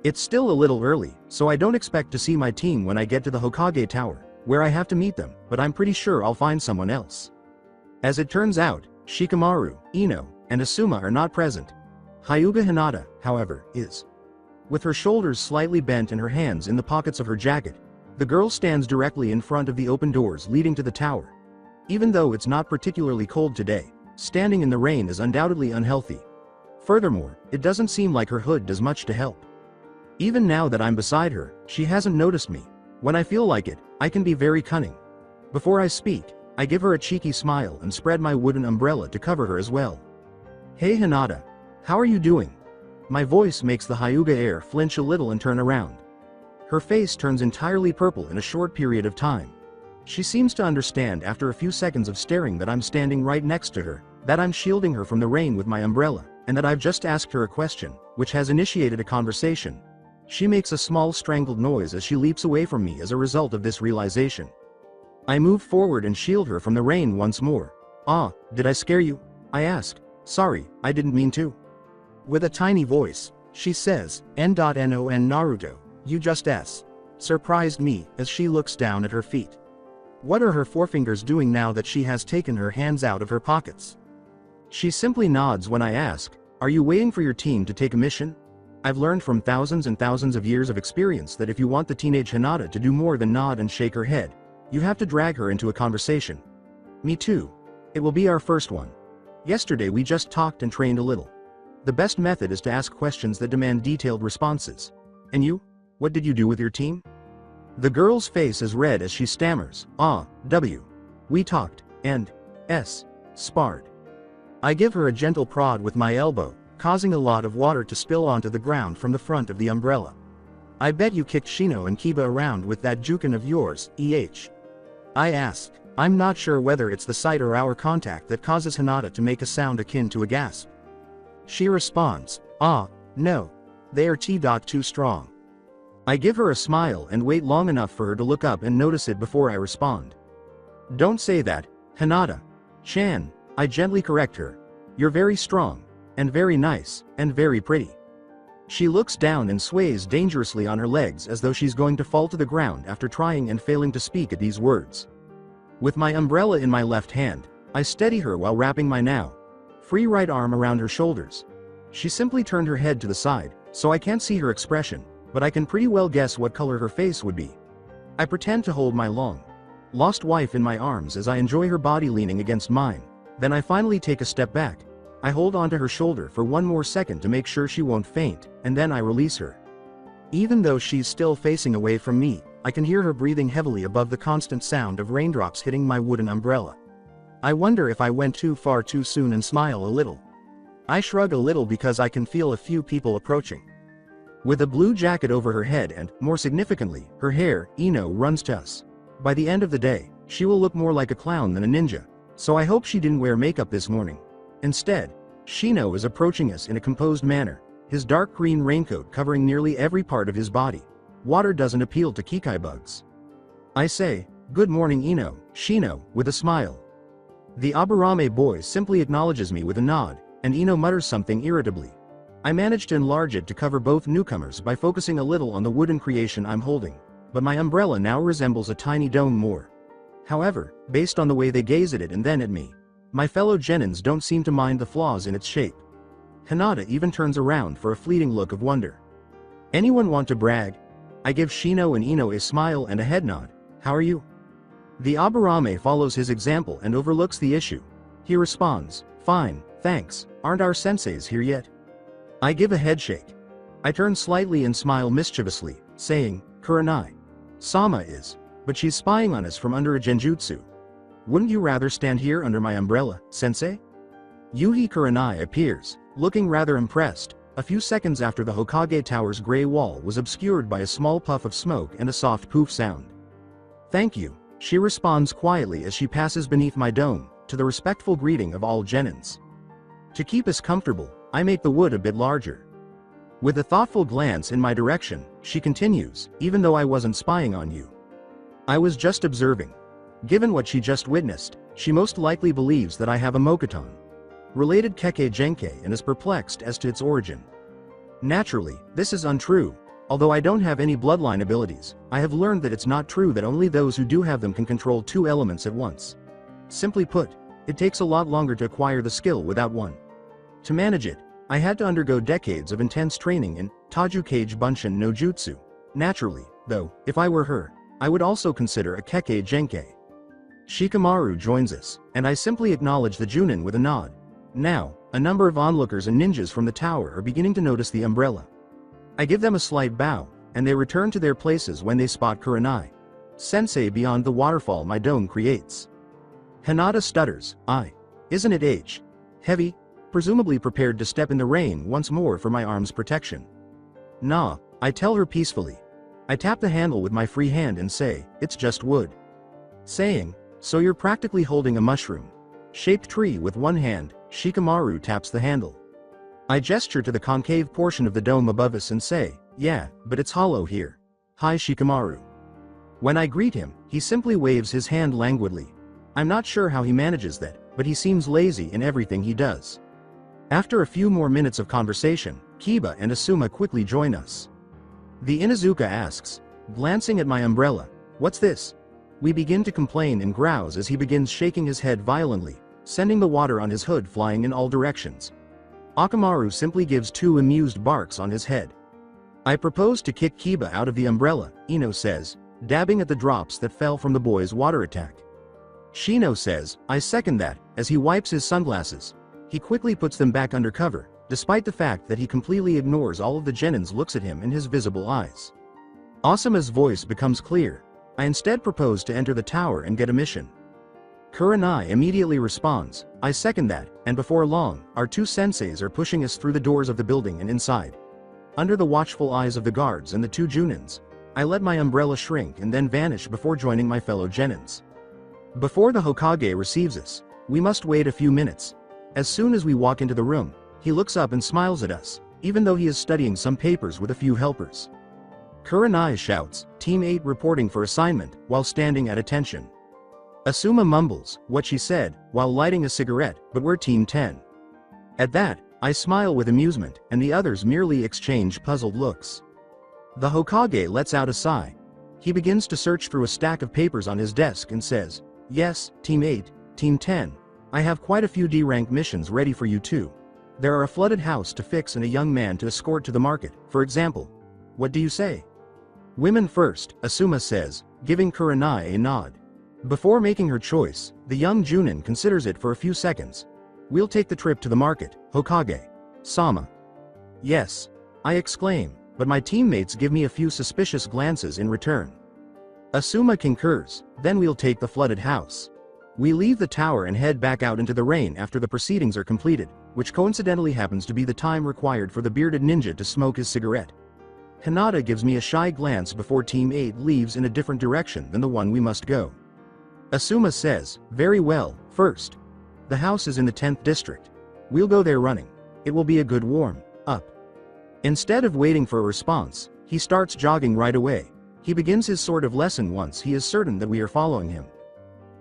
Speaker 2: It's still a little early, so I don't expect to see my team when I get to the Hokage Tower, where I have to meet them, but I'm pretty sure I'll find someone else. As it turns out, Shikamaru, Ino, and Asuma are not present. Hyuga Hinata, however, is. With her shoulders slightly bent and her hands in the pockets of her jacket, the girl stands directly in front of the open doors leading to the tower. Even though it's not particularly cold today, standing in the rain is undoubtedly unhealthy. Furthermore, it doesn't seem like her hood does much to help. Even now that I'm beside her, she hasn't noticed me. When I feel like it, I can be very cunning. Before I speak, I give her a cheeky smile and spread my wooden umbrella to cover her as well. Hey Hinata. How are you doing? My voice makes the Hyuga heir flinch a little and turn around. Her face turns entirely purple in a short period of time. She seems to understand after a few seconds of staring that I'm standing right next to her, that I'm shielding her from the rain with my umbrella, and that I've just asked her a question, which has initiated a conversation. She makes a small strangled noise as she leaps away from me as a result of this realization. I move forward and shield her from the rain once more. Ah, did I scare you? I ask. Sorry, I didn't mean to. With a tiny voice, she says, N.non Naruto, you just surprised me, as she looks down at her feet. What are her forefingers doing now that she has taken her hands out of her pockets? She simply nods when I ask, are you waiting for your team to take a mission? I've learned from thousands and thousands of years of experience that if you want the teenage Hinata to do more than nod and shake her head, you have to drag her into a conversation. Me too. It will be our first one. Yesterday we just talked and trained a little. The best method is to ask questions that demand detailed responses. And you? What did you do with your team? The girl's face is red as she stammers, we talked, and, sparred. I give her a gentle prod with my elbow, causing a lot of water to spill onto the ground from the front of the umbrella. I bet you kicked Shino and Kiba around with that jukin of yours, I ask. I'm not sure whether it's the sight or our contact that causes Hinata to make a sound akin to a gasp. She responds, no. They are too strong. I give her a smile and wait long enough for her to look up and notice it before I respond. Don't say that, Hinata. Chan, I gently correct her. You're very strong, and very nice, and very pretty. She looks down and sways dangerously on her legs as though she's going to fall to the ground after trying and failing to speak at these words. With my umbrella in my left hand, I steady her while wrapping my now free right arm around her shoulders. She simply turned her head to the side, so I can't see her expression, but I can pretty well guess what color her face would be. I pretend to hold my long lost wife in my arms as I enjoy her body leaning against mine. Then I finally take a step back. I hold onto her shoulder for one more second to make sure she won't faint, and then I release her. Even though she's still facing away from me, I can hear her breathing heavily above the constant sound of raindrops hitting my wooden umbrella. I wonder if I went too far too soon and smile a little. I shrug a little because I can feel a few people approaching. With a blue jacket over her head and, more significantly, her hair, Ino runs to us. By the end of the day, she will look more like a clown than a ninja, so I hope she didn't wear makeup this morning. Instead, Shino is approaching us in a composed manner, his dark green raincoat covering nearly every part of his body. Water doesn't appeal to Kikai bugs. I say, "Good morning Ino," Shino, with a smile. The Aburame boy simply acknowledges me with a nod, and Ino mutters something irritably. I manage to enlarge it to cover both newcomers by focusing a little on the wooden creation I'm holding, but my umbrella now resembles a tiny dome more. However, based on the way they gaze at it and then at me, my fellow Genins don't seem to mind the flaws in its shape. Hinata even turns around for a fleeting look of wonder. Anyone want to brag? I give Shino and Ino a smile and a head nod. How are you? The Aburame follows his example and overlooks the issue. He responds, "Fine, thanks, aren't our senseis here yet?" I give a head shake. I turn slightly and smile mischievously, saying, "Kurenai. Sama is, but she's spying on us from under a genjutsu. Wouldn't you rather stand here under my umbrella, sensei?" Yuhi Kurenai appears, looking rather impressed. A few seconds after the Hokage Tower's gray wall was obscured by a small puff of smoke and a soft poof sound. "Thank you," she responds quietly as she passes beneath my dome, to the respectful greeting of all genins. To keep us comfortable, I make the wood a bit larger. With a thoughtful glance in my direction, she continues, "Even though I wasn't spying on you. I was just observing." Given what she just witnessed, she most likely believes that I have a Mokuton related Kekkei Genkai and is perplexed as to its origin. Naturally, this is untrue. Although I don't have any bloodline abilities, I have learned that it's not true that only those who do have them can control two elements at once. Simply put, it takes a lot longer to acquire the skill without one. To manage it, I had to undergo decades of intense training in Tajukage Bunshin no Jutsu. Naturally, though, if I were her, I would also consider a Kekkei Genkai. Shikamaru joins us, and I simply acknowledge the Junin with a nod. Now, a number of onlookers and ninjas from the tower are beginning to notice the umbrella. I give them a slight bow, and they return to their places when they spot Kurenai Sensei beyond the waterfall my dome creates. Hinata stutters, Isn't it heavy? Presumably prepared to step in the rain once more for my arm's protection. Nah, I tell her peacefully. I tap the handle with my free hand and say, "It's just wood." Saying, "So you're practically holding a mushroom-shaped tree with one hand." Shikamaru taps the handle. I gesture to the concave portion of the dome above us and say, "Yeah, but it's hollow here. Hi Shikamaru." When I greet him, he simply waves his hand languidly. I'm not sure how he manages that, but he seems lazy in everything he does. After a few more minutes of conversation, Kiba and Asuma quickly join us. The Inuzuka asks, glancing at my umbrella, "What's this?" We begin to complain and grouse as he begins shaking his head violently, sending the water on his hood flying in all directions. Akamaru simply gives two amused barks on his head. I propose to kick Kiba out of the umbrella, Ino says, dabbing at the drops that fell from the boy's water attack. Shino says, I second that, as he wipes his sunglasses. He quickly puts them back under cover, despite the fact that he completely ignores all of the genins looks at him in his visible eyes. Asuma's voice becomes clear. I instead propose to enter the tower and get a mission. Kurenai immediately responds, I second that, and before long, our two senseis are pushing us through the doors of the building and inside. Under the watchful eyes of the guards and the two junins, I let my umbrella shrink and then vanish before joining my fellow genins. Before the Hokage receives us, we must wait a few minutes. As soon as we walk into the room, he looks up and smiles at us, even though he is studying some papers with a few helpers. Kurenai shouts, Team 8 reporting for assignment, while standing at attention. Asuma mumbles what she said while lighting a cigarette, but we're Team 10. At that, I smile with amusement, and the others merely exchange puzzled looks. The Hokage lets out a sigh. He begins to search through a stack of papers on his desk and says, Yes, Team 8, Team 10. I have quite a few D-rank missions ready for you too. There are a flooded house to fix and a young man to escort to the market, for example. What do you say? Women first, Asuma says, giving Kurenai a nod. Before making her choice, the young Junin considers it for a few seconds. We'll take the trip to the market, Hokage. Sama. Yes. I exclaim, but my teammates give me a few suspicious glances in return. Asuma concurs, then we'll take the flooded house. We leave the tower and head back out into the rain after the proceedings are completed, which coincidentally happens to be the time required for the bearded ninja to smoke his cigarette. Hinata gives me a shy glance before Team 8 leaves in a different direction than the one we must go. Asuma says, very well, first. The house is in the 10th district. We'll go there running. It will be a good warm-up. Instead of waiting for a response, he starts jogging right away. He begins his sort of lesson once he is certain that we are following him.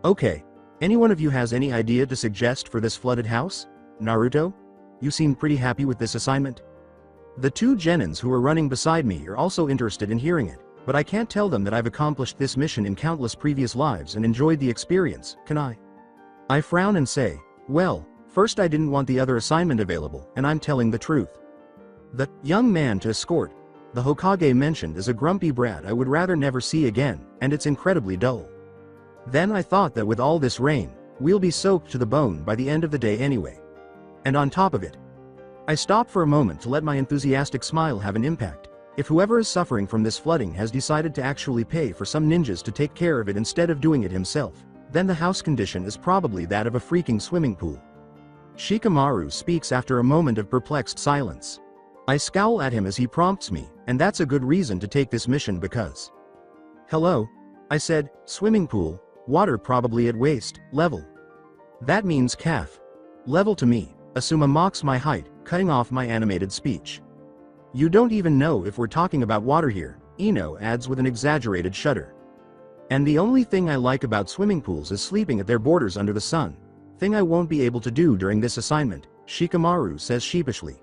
Speaker 2: Okay. Anyone of you has any idea to suggest for this flooded house? Naruto? You seem pretty happy with this assignment? The two genins who are running beside me are also interested in hearing it, but I can't tell them that I've accomplished this mission in countless previous lives and enjoyed the experience, can I? I frown and say, well, first I didn't want the other assignment available, and I'm telling the truth. The young man to escort the Hokage mentioned is a grumpy brat I would rather never see again, and it's incredibly dull. Then I thought that with all this rain, we'll be soaked to the bone by the end of the day anyway. And on top of it, I stop for a moment to let my enthusiastic smile have an impact. If whoever is suffering from this flooding has decided to actually pay for some ninjas to take care of it instead of doing it himself, then the house condition is probably that of a freaking swimming pool. Shikamaru speaks after a moment of perplexed silence. I scowl at him as he prompts me, and that's a good reason to take this mission because. Hello? I said, swimming pool, water probably at waist level. That means calf level to me. Asuma mocks my height, cutting off my animated speech. You don't even know if we're talking about water here, Ino adds with an exaggerated shudder. And the only thing I like about swimming pools is sleeping at their borders under the sun. Thing I won't be able to do during this assignment, Shikamaru says sheepishly.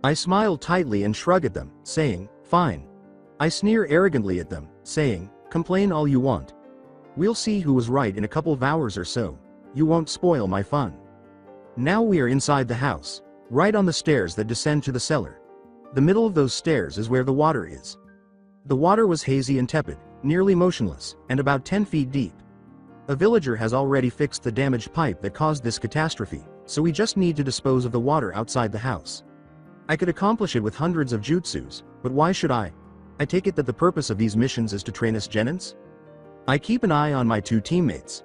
Speaker 2: I smile tightly and shrug at them, saying, fine. I sneer arrogantly at them, saying, complain all you want. We'll see who was right in a couple of hours or so. You won't spoil my fun. Now we are inside the house, right on the stairs that descend to the cellar. The middle of those stairs is where the water is. The water was hazy and tepid, nearly motionless, and about 10 feet deep. A villager has already fixed the damaged pipe that caused this catastrophe, so we just need to dispose of the water outside the house. I could accomplish it with hundreds of jutsus, but why should I? I take it that the purpose of these missions is to train us genins? I keep an eye on my two teammates.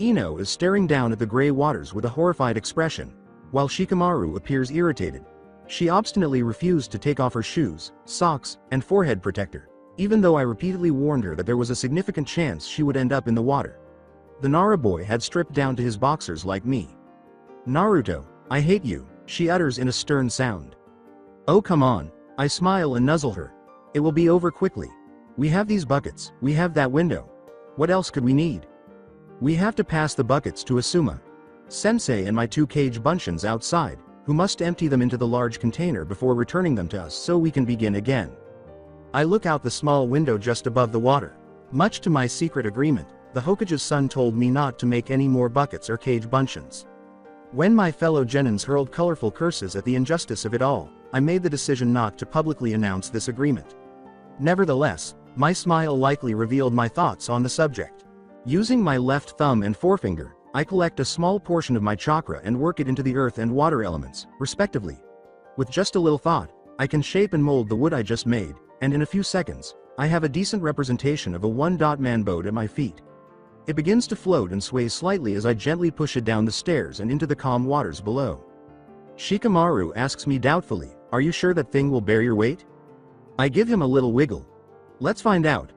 Speaker 2: Ino is staring down at the gray waters with a horrified expression, while Shikamaru appears irritated. She obstinately refused to take off her shoes, socks, and forehead protector, even though I repeatedly warned her that there was a significant chance she would end up in the water. The Nara boy had stripped down to his boxers like me. Naruto, I hate you, she utters in a stern sound. Oh come on, I smile and nuzzle her. It will be over quickly. We have these buckets, we have that window. What else could we need? We have to pass the buckets to Asuma Sensei and my two cage bunchins outside, who must empty them into the large container before returning them to us so we can begin again. I look out the small window just above the water. Much to my secret agreement, the Hokage's son told me not to make any more buckets or cage bunchins. When my fellow genins hurled colorful curses at the injustice of it all, I made the decision not to publicly announce this agreement. Nevertheless, my smile likely revealed my thoughts on the subject. Using my left thumb and forefinger, I collect a small portion of my chakra and work it into the earth and water elements, respectively. With just a little thought, I can shape and mold the wood I just made, and in a few seconds, I have a decent representation of a one-man boat at my feet. It begins to float and sway slightly as I gently push it down the stairs and into the calm waters below. Shikamaru asks me doubtfully, are you sure that thing will bear your weight? I give him a little wiggle. Let's find out.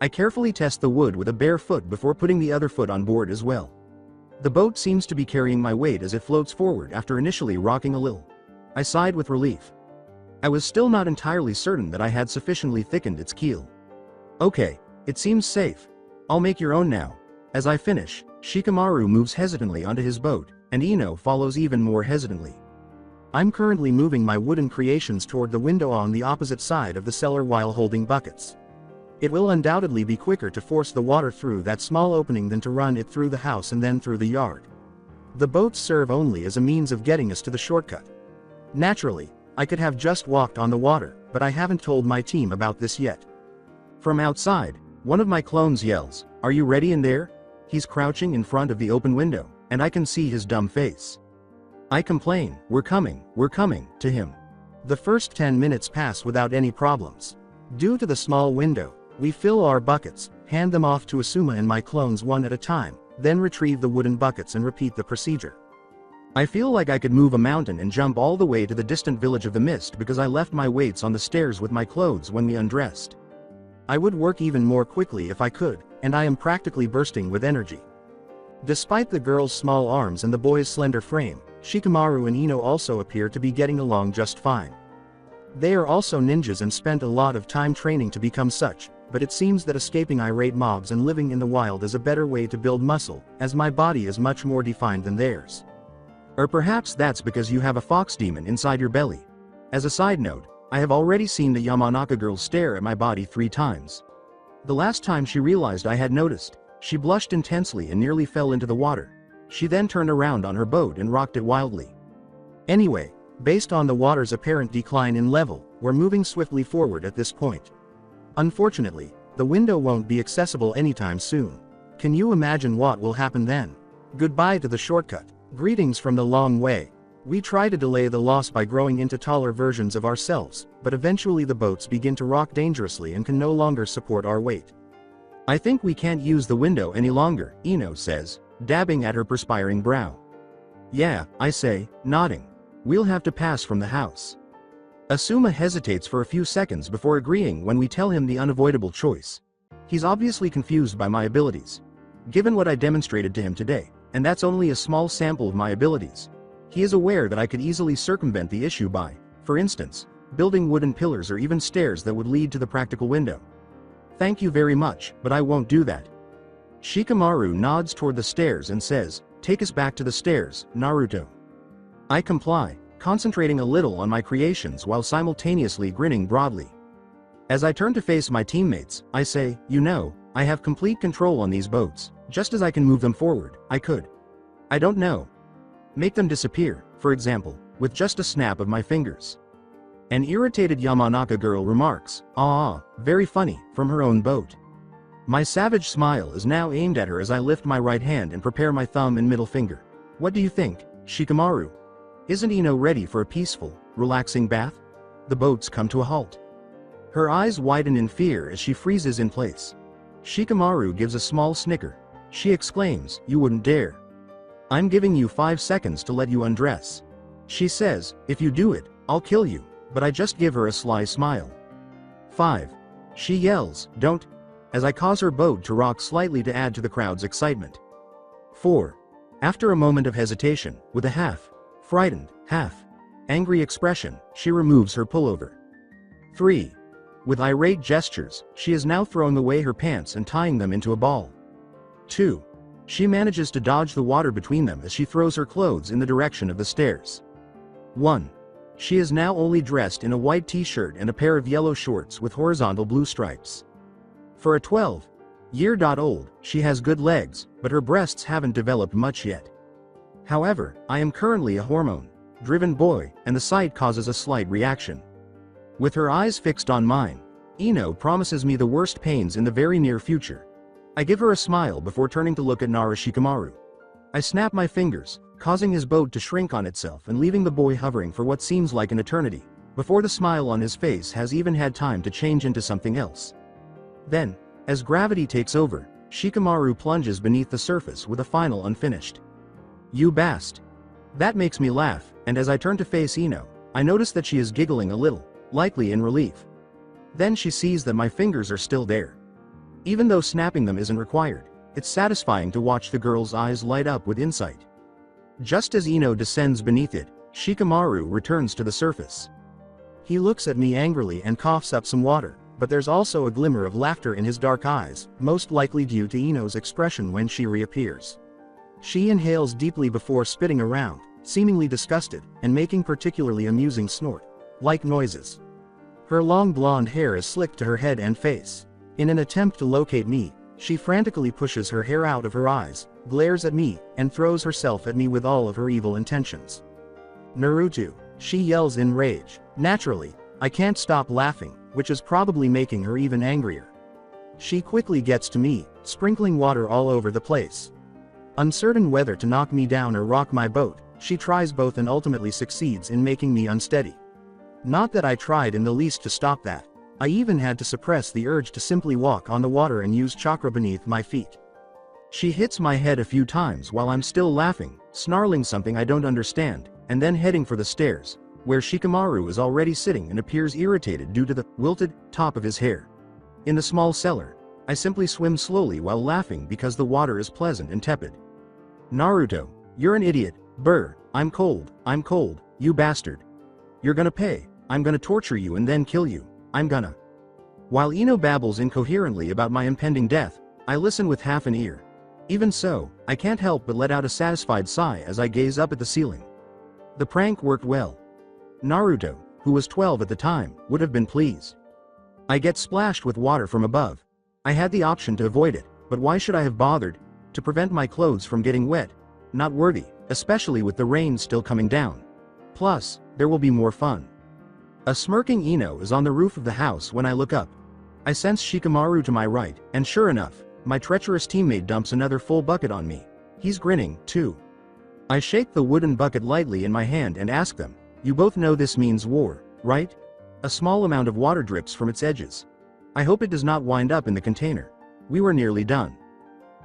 Speaker 2: I carefully test the wood with a bare foot before putting the other foot on board as well. The boat seems to be carrying my weight as it floats forward after initially rocking a little. I sighed with relief. I was still not entirely certain that I had sufficiently thickened its keel. Okay, it seems safe. I'll make your own now. As I finish, Shikamaru moves hesitantly onto his boat, and Ino follows even more hesitantly. I'm currently moving my wooden creations toward the window on the opposite side of the cellar while holding buckets. It will undoubtedly be quicker to force the water through that small opening than to run it through the house and then through the yard. The boats serve only as a means of getting us to the shortcut. Naturally, I could have just walked on the water, but I haven't told my team about this yet. From outside, one of my clones yells, "Are you ready in there?" He's crouching in front of the open window, and I can see his dumb face. I complain, we're coming, to him. The first 10 minutes pass without any problems. Due to the small window, we fill our buckets, hand them off to Asuma and my clones one at a time, then retrieve the wooden buckets and repeat the procedure. I feel like I could move a mountain and jump all the way to the distant village of the mist because I left my weights on the stairs with my clothes when we undressed. I would work even more quickly if I could, and I am practically bursting with energy. Despite the girl's small arms and the boy's slender frame, Shikamaru and Ino also appear to be getting along just fine. They are also ninjas and spent a lot of time training to become such, but it seems that escaping irate mobs and living in the wild is a better way to build muscle, as my body is much more defined than theirs. Or perhaps that's because you have a fox demon inside your belly. As a side note, I have already seen the Yamanaka girl stare at my body 3 times. The last time she realized I had noticed, she blushed intensely and nearly fell into the water. She then turned around on her boat and rocked it wildly. Anyway, based on the water's apparent decline in level, we're moving swiftly forward at this point. Unfortunately, the window won't be accessible anytime soon. Can you imagine what will happen then? Goodbye to the shortcut. Greetings from the long way. We try to delay the loss by growing into taller versions of ourselves, but eventually the boats begin to rock dangerously and can no longer support our weight. I think we can't use the window any longer, Ino says, dabbing at her perspiring brow. Yeah, I say, nodding. We'll have to pass from the house. Asuma hesitates for a few seconds before agreeing when we tell him the unavoidable choice. He's obviously confused by my abilities. Given what I demonstrated to him today, and that's only a small sample of my abilities, he is aware that I could easily circumvent the issue by, for instance, building wooden pillars or even stairs that would lead to the practical window. Thank you very much, but I won't do that. Shikamaru nods toward the stairs and says, take us back to the stairs, Naruto. I comply, concentrating a little on my creations while simultaneously grinning broadly. As I turn to face my teammates, I say, you know, I have complete control on these boats. Just as I can move them forward, I could. I don't know. Make them disappear, for example, with just a snap of my fingers. An irritated Yamanaka girl remarks, "Ah, very funny," from her own boat. My savage smile is now aimed at her as I lift my right hand and prepare my thumb and middle finger. What do you think, Shikamaru? Isn't Ino ready for a peaceful, relaxing bath? The boats come to a halt. Her eyes widen in fear as she freezes in place. Shikamaru gives a small snicker. She exclaims, "You wouldn't dare. I'm giving you 5 seconds to let you undress." She says, "If you do it, I'll kill you," but I just give her a sly smile. 5. She yells, "Don't," as I cause her boat to rock slightly to add to the crowd's excitement. 4. After a moment of hesitation, with a half-frightened, half-angry expression, she removes her pullover. 3. With irate gestures, she is now throwing away her pants and tying them into a ball. 2. She manages to dodge the water between them as she throws her clothes in the direction of the stairs. 1. She is now only dressed in a white t-shirt and a pair of yellow shorts with horizontal blue stripes. For a 12-year-old, she has good legs, but her breasts haven't developed much yet. However, I am currently a hormone-driven boy, and the sight causes a slight reaction. With her eyes fixed on mine, Ino promises me the worst pains in the very near future. I give her a smile before turning to look at Shikamaru. I snap my fingers, causing his boat to shrink on itself and leaving the boy hovering for what seems like an eternity, before the smile on his face has even had time to change into something else. Then, as gravity takes over, Shikamaru plunges beneath the surface with a final unfinished "You bast." That makes me laugh, and as I turn to face Ino, I notice that she is giggling a little, likely in relief. Then she sees that my fingers are still there. Even though snapping them isn't required, it's satisfying to watch the girl's eyes light up with insight. Just as Ino descends beneath it, Shikamaru returns to the surface. He looks at me angrily and coughs up some water, but there's also a glimmer of laughter in his dark eyes, most likely due to Ino's expression when she reappears. She inhales deeply before spitting around, seemingly disgusted, and making particularly amusing snort-like noises. Her long blonde hair is slicked to her head and face. In an attempt to locate me, she frantically pushes her hair out of her eyes, glares at me, and throws herself at me with all of her evil intentions. "Naruto," she yells in rage. Naturally, I can't stop laughing, which is probably making her even angrier. She quickly gets to me, sprinkling water all over the place. Uncertain whether to knock me down or rock my boat, she tries both and ultimately succeeds in making me unsteady. Not that I tried in the least to stop that. I even had to suppress the urge to simply walk on the water and use chakra beneath my feet. She hits my head a few times while I'm still laughing, snarling something I don't understand, and then heading for the stairs, where Shikamaru is already sitting and appears irritated due to the wilted top of his hair. In the small cellar, I simply swim slowly while laughing because the water is pleasant and tepid. "Naruto, you're an idiot. Brr, I'm cold, you bastard. You're gonna pay. I'm gonna torture you and then kill you. I'm gonna." While Ino babbles incoherently about my impending death, I listen with half an ear. Even so, I can't help but let out a satisfied sigh as I gaze up at the ceiling. The prank worked well. Naruto, who was 12 at the time, would have been pleased. I get splashed with water from above. I had the option to avoid it, but why should I have bothered? To prevent my clothes from getting wet? Not worthy, especially with the rain still coming down. Plus, there will be more fun. A smirking Ino is on the roof of the house when I look up. I sense Shikamaru to my right, and sure enough, my treacherous teammate dumps another full bucket on me. He's grinning, too. I shake the wooden bucket lightly in my hand and ask them, "You both know this means war, right?" A small amount of water drips from its edges. I hope it does not wind up in the container. We were nearly done.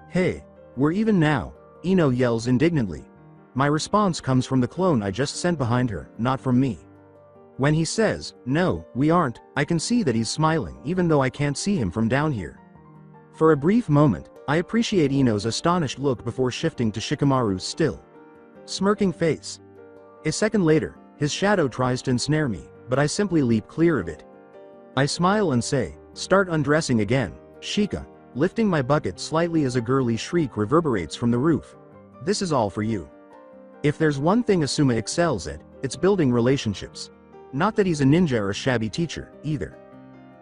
Speaker 2: "Hey, we're even now," Ino yells indignantly. My response comes from the clone I just sent behind her, not from me. When he says, "No, we aren't," I can see that he's smiling even though I can't see him from down here. For a brief moment, I appreciate Ino's astonished look before shifting to Shikamaru's still smirking face. A second later, his shadow tries to ensnare me, but I simply leap clear of it. I smile and say, "Start undressing again, Shika," lifting my bucket slightly as a girly shriek reverberates from the roof. "This is all for you." If there's one thing Asuma excels at, it's building relationships. Not that he's a ninja or a shabby teacher, either.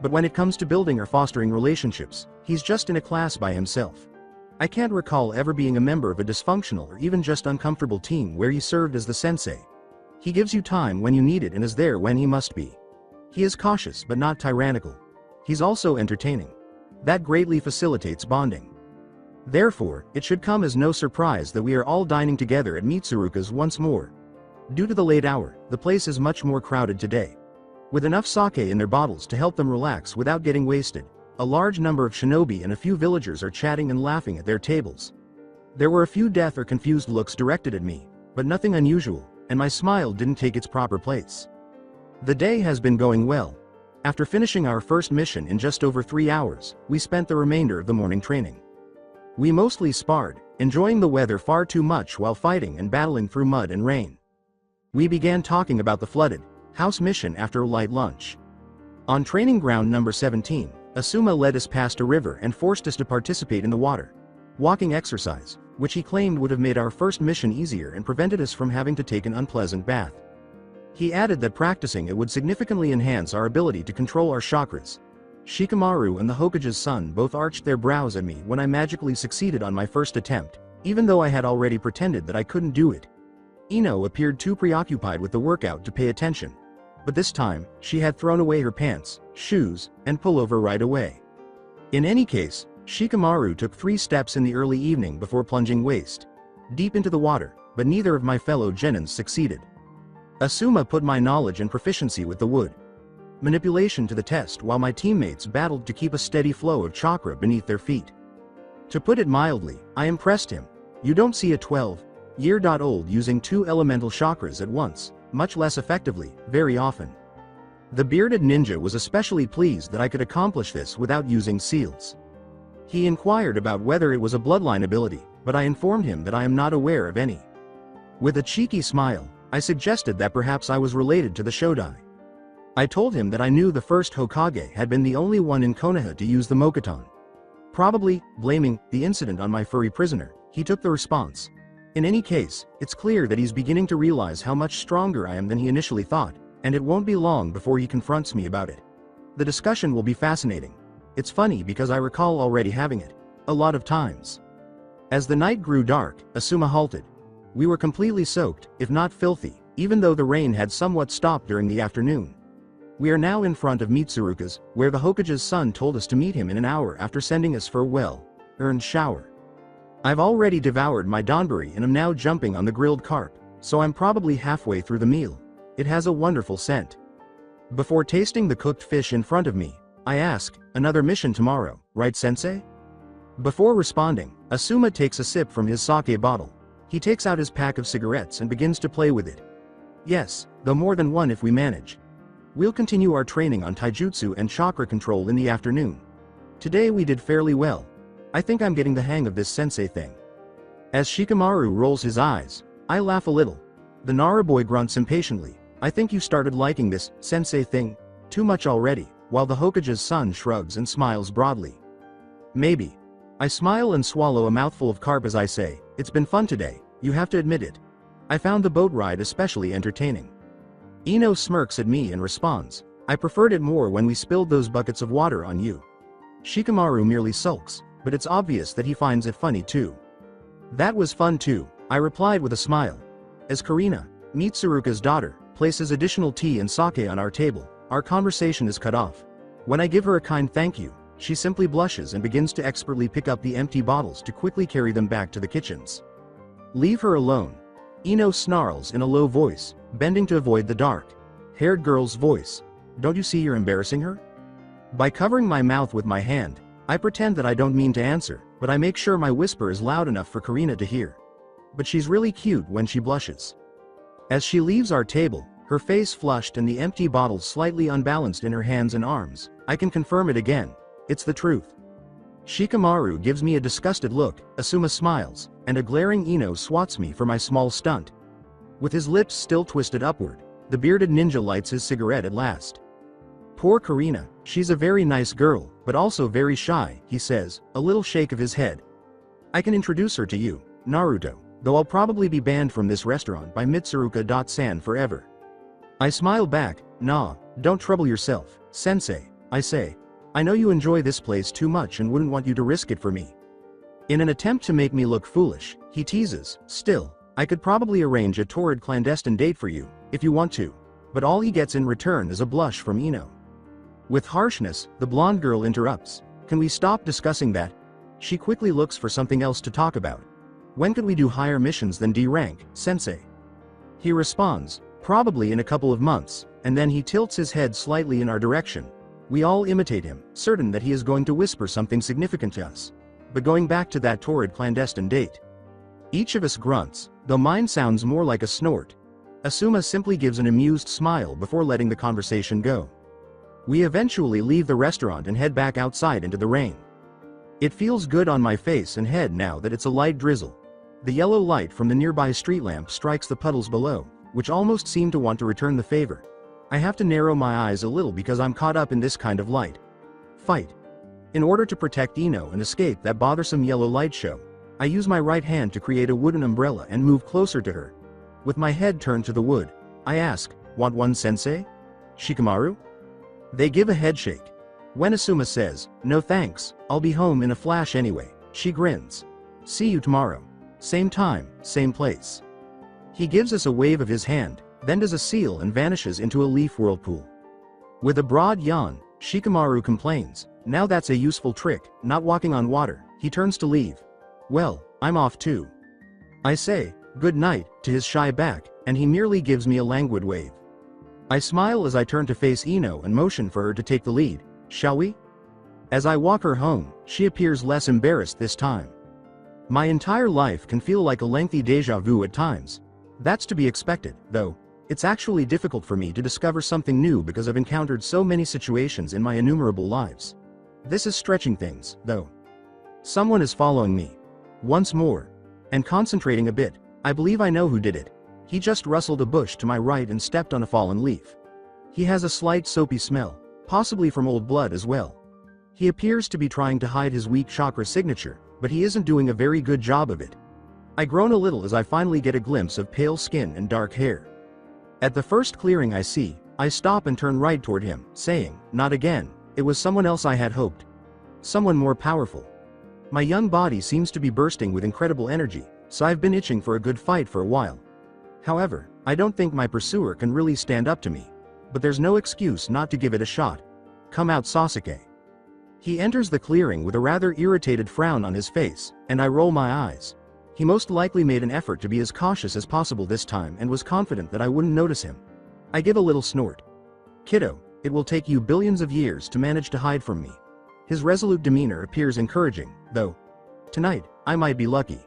Speaker 2: But when it comes to building or fostering relationships, he's just in a class by himself. I can't recall ever being a member of a dysfunctional or even just uncomfortable team where he served as the sensei. He gives you time when you need it and is there when he must be. He is cautious but not tyrannical. He's also entertaining. That greatly facilitates bonding. Therefore, it should come as no surprise that we are all dining together at Mitsuruka's once more. Due to the late hour, the place is much more crowded today. With enough sake in their bottles to help them relax without getting wasted, a large number of shinobi and a few villagers are chatting and laughing at their tables. There were a few death or confused looks directed at me, but nothing unusual, and my smile didn't take its proper place. The day has been going well. After finishing our first mission in just over 3 hours, we spent the remainder of the morning training. We mostly sparred, enjoying the weather far too much while fighting and battling through mud and rain. We began talking about the flooded house mission after a light lunch. On training ground number 17, Asuma led us past a river and forced us to participate in the water walking exercise, which he claimed would have made our first mission easier and prevented us from having to take an unpleasant bath. He added that practicing it would significantly enhance our ability to control our chakras. Shikamaru and the Hokage's son both arched their brows at me when I magically succeeded on my first attempt, even though I had already pretended that I couldn't do it. Ino appeared too preoccupied with the workout to pay attention. But this time, she had thrown away her pants, shoes, and pullover right away. In any case, Shikamaru took 3 steps in the early evening before plunging waist deep into the water, but neither of my fellow genins succeeded. Asuma put my knowledge and proficiency with the wood manipulation to the test while my teammates battled to keep a steady flow of chakra beneath their feet. To put it mildly, I impressed him. You don't see a 12-year-old using 2 elemental chakras at once, much less effectively, very often. The bearded ninja was especially pleased that I could accomplish this without using seals. He inquired about whether it was a bloodline ability, but I informed him that I am not aware of any. With a cheeky smile, I suggested that perhaps I was related to the Shodai. I told him that I knew the first Hokage had been the only one in Konoha to use the Mokuton. Probably blaming the incident on my furry prisoner, he took the response. In any case, it's clear that he's beginning to realize how much stronger I am than he initially thought, and it won't be long before he confronts me about it. The discussion will be fascinating. It's funny because I recall already having it a lot of times. As the night grew dark, Asuma halted. We were completely soaked, if not filthy, even though the rain had somewhat stopped during the afternoon. We are now in front of Mitsuruka's, where the Hokage's son told us to meet him in an hour after sending us for a well-earned shower. I've already devoured my donburi and am now jumping on the grilled carp, so I'm probably halfway through the meal. It has a wonderful scent. Before tasting the cooked fish in front of me, I ask, "Another mission tomorrow, right, sensei?" Before responding, Asuma takes a sip from his sake bottle. He takes out his pack of cigarettes and begins to play with it. "Yes, though more than one if we manage. We'll continue our training on taijutsu and chakra control in the afternoon. Today we did fairly well. I think I'm getting the hang of this sensei thing." As Shikamaru rolls his eyes, I laugh a little. The Nara boy grunts impatiently. "I think you started liking this sensei thing too much already," while the Hokage's son shrugs and smiles broadly. "Maybe." I smile and swallow a mouthful of carp as I say, "It's been fun today, you have to admit it. I found the boat ride especially entertaining." Ino smirks at me and responds, "I preferred it more when we spilled those buckets of water on you." Shikamaru merely sulks, but it's obvious that he finds it funny too. "That was fun too," I replied with a smile. As Karina, Mitsuruka's daughter, places additional tea and sake on our table, our conversation is cut off. When I give her a kind thank you, she simply blushes and begins to expertly pick up the empty bottles to quickly carry them back to the kitchens. "Leave her alone," Ino snarls in a low voice, bending to avoid the dark-haired girl's voice. "Don't you see you're embarrassing her?" By covering my mouth with my hand, I pretend that I don't mean to answer, but I make sure my whisper is loud enough for Karina to hear. but she's really cute when she blushes. As she leaves our table, her face flushed and the empty bottle slightly unbalanced in her hands and arms, I can confirm it again. It's the truth. Shikamaru gives me a disgusted look, Asuma smiles, and a glaring Ino swats me for my small stunt. With his lips still twisted upward, the bearded ninja lights his cigarette at last. Poor Karina, she's a very nice girl, but also very shy, he says, a little shake of his head. I can introduce her to you, Naruto, though I'll probably be banned from this restaurant by Mitsuruka-san forever. I smile back, nah, don't trouble yourself, sensei, I say. I know you enjoy this place too much and wouldn't want you to risk it for me. In an attempt to make me look foolish, he teases, still, I could probably arrange a torrid clandestine date for you, if you want to, but all he gets in return is a blush from Ino. With harshness, the blonde girl interrupts, can we stop discussing that? She quickly looks for something else to talk about. When could we do higher missions than D rank, sensei? He responds, probably in a couple of months, and then he tilts his head slightly in our direction. We all imitate him, certain that he is going to whisper something significant to us. But going back to that torrid clandestine date. Each of us grunts, though mine sounds more like a snort. Asuma simply gives an amused smile before letting the conversation go. We eventually leave the restaurant and head back outside into the rain. It feels good on my face and head now that it's a light drizzle. The yellow light from the nearby street lamp strikes the puddles below, which almost seem to want to return the favor. I have to narrow my eyes a little because I'm caught up in this kind of light. Fight. In order to protect Ino and escape that bothersome yellow light show, I use my right hand to create a wooden umbrella and move closer to her. With my head turned to the wood, I ask, want one sensei? Shikamaru? They give a headshake. When Asuma says, no thanks, I'll be home in a flash anyway, she grins. See you tomorrow. Same time, same place. He gives us a wave of his hand, then does a seal and vanishes into a leaf whirlpool. With a broad yawn, Shikamaru complains, now that's a useful trick, not walking on water. He turns to leave. Well, I'm off too. I say, good night, to his shy back, and he merely gives me a languid wave. I smile as I turn to face Ino and motion for her to take the lead, shall we? As I walk her home, she appears less embarrassed this time. My entire life can feel like a lengthy déjà vu at times. That's to be expected, though. It's actually difficult for me to discover something new because I've encountered so many situations in my innumerable lives. This is stretching things, though. Someone is following me. Once more. And concentrating a bit, I believe I know who did it. He just rustled a bush to my right and stepped on a fallen leaf. He has a slight soapy smell, possibly from old blood as well. He appears to be trying to hide his weak chakra signature, but he isn't doing a very good job of it. I groan a little as I finally get a glimpse of pale skin and dark hair. At the first clearing I see, I stop and turn right toward him, saying, not again, it was someone else I had hoped. Someone more powerful. My young body seems to be bursting with incredible energy, so I've been itching for a good fight for a while. However, I don't think my pursuer can really stand up to me. But there's no excuse not to give it a shot. Come out, Sasuke. He enters the clearing with a rather irritated frown on his face, and I roll my eyes. He most likely made an effort to be as cautious as possible this time and was confident that I wouldn't notice him. I give a little snort. Kiddo, it will take you billions of years to manage to hide from me. His resolute demeanor appears encouraging, though. Tonight, I might be lucky.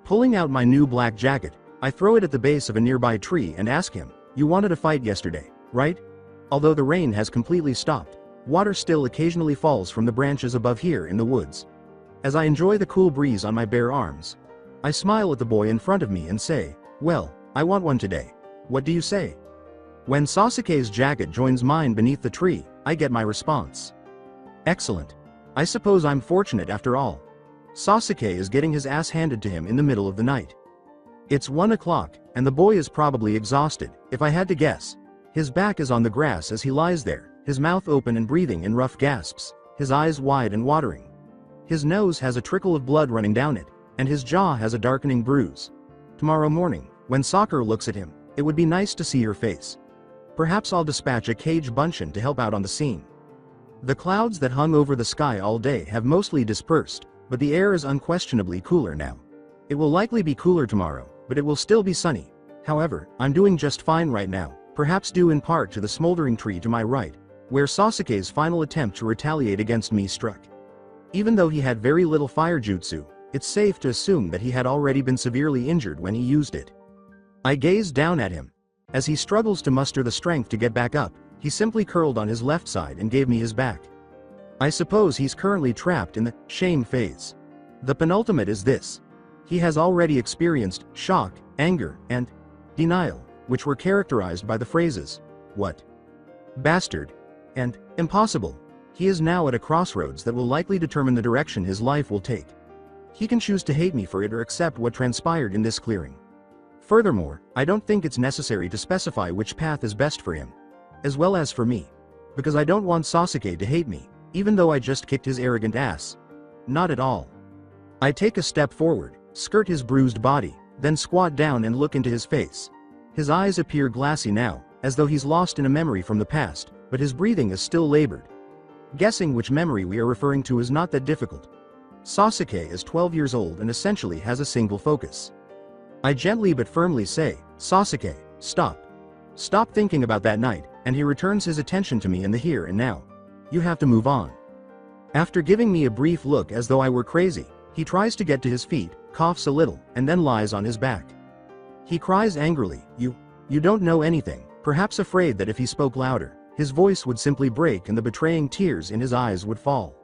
Speaker 2: Pulling out my new black jacket, I throw it at the base of a nearby tree and ask him, you wanted a fight yesterday, right? Although the rain has completely stopped, water still occasionally falls from the branches above here in the woods. As I enjoy the cool breeze on my bare arms, I smile at the boy in front of me and say, well, I want one today. What do you say? When Sasuke's jacket joins mine beneath the tree, I get my response. Excellent. I suppose I'm fortunate after all. Sasuke is getting his ass handed to him in the middle of the night. It's 1 o'clock, and the boy is probably exhausted, if I had to guess. His back is on the grass as he lies there, his mouth open and breathing in rough gasps, his eyes wide and watering. His nose has a trickle of blood running down it, and his jaw has a darkening bruise. Tomorrow morning, when Sakura looks at him, it would be nice to see her face. Perhaps I'll dispatch a cage bunshin to help out on the scene. The clouds that hung over the sky all day have mostly dispersed, but the air is unquestionably cooler now. It will likely be cooler tomorrow, but it will still be sunny. However, I'm doing just fine right now, perhaps due in part to the smoldering tree to my right, where Sasuke's final attempt to retaliate against me struck. Even though he had very little fire jutsu, It's safe to assume that he had already been severely injured when he used it. I gazed down at him. As he struggles to muster the strength to get back up, he simply curled on his left side and gave me his back. I suppose he's currently trapped in the shame phase. The penultimate is this. He has already experienced shock, anger, and denial, which were characterized by the phrases, "What? Bastard," and "impossible." He is now at a crossroads that will likely determine the direction his life will take. He can choose to hate me for it or accept what transpired in this clearing. Furthermore, I don't think it's necessary to specify which path is best for him, as well as for me, because I don't want Sasuke to hate me, even though I just kicked his arrogant ass. Not at all. I take a step forward, skirt his bruised body, then squat down and look into his face. His eyes appear glassy now, as though he's lost in a memory from the past, but his breathing is still labored. Guessing which memory we are referring to is not that difficult. Sasuke is 12 years old and essentially has a single focus. I gently but firmly say, "Sasuke, stop. Stop thinking about that night," and he returns his attention to me in the here and now. "You have to move on." After giving me a brief look as though I were crazy, he tries to get to his feet, coughs a little, and then lies on his back. He cries angrily, You don't know anything," perhaps afraid that if he spoke louder, his voice would simply break and the betraying tears in his eyes would fall.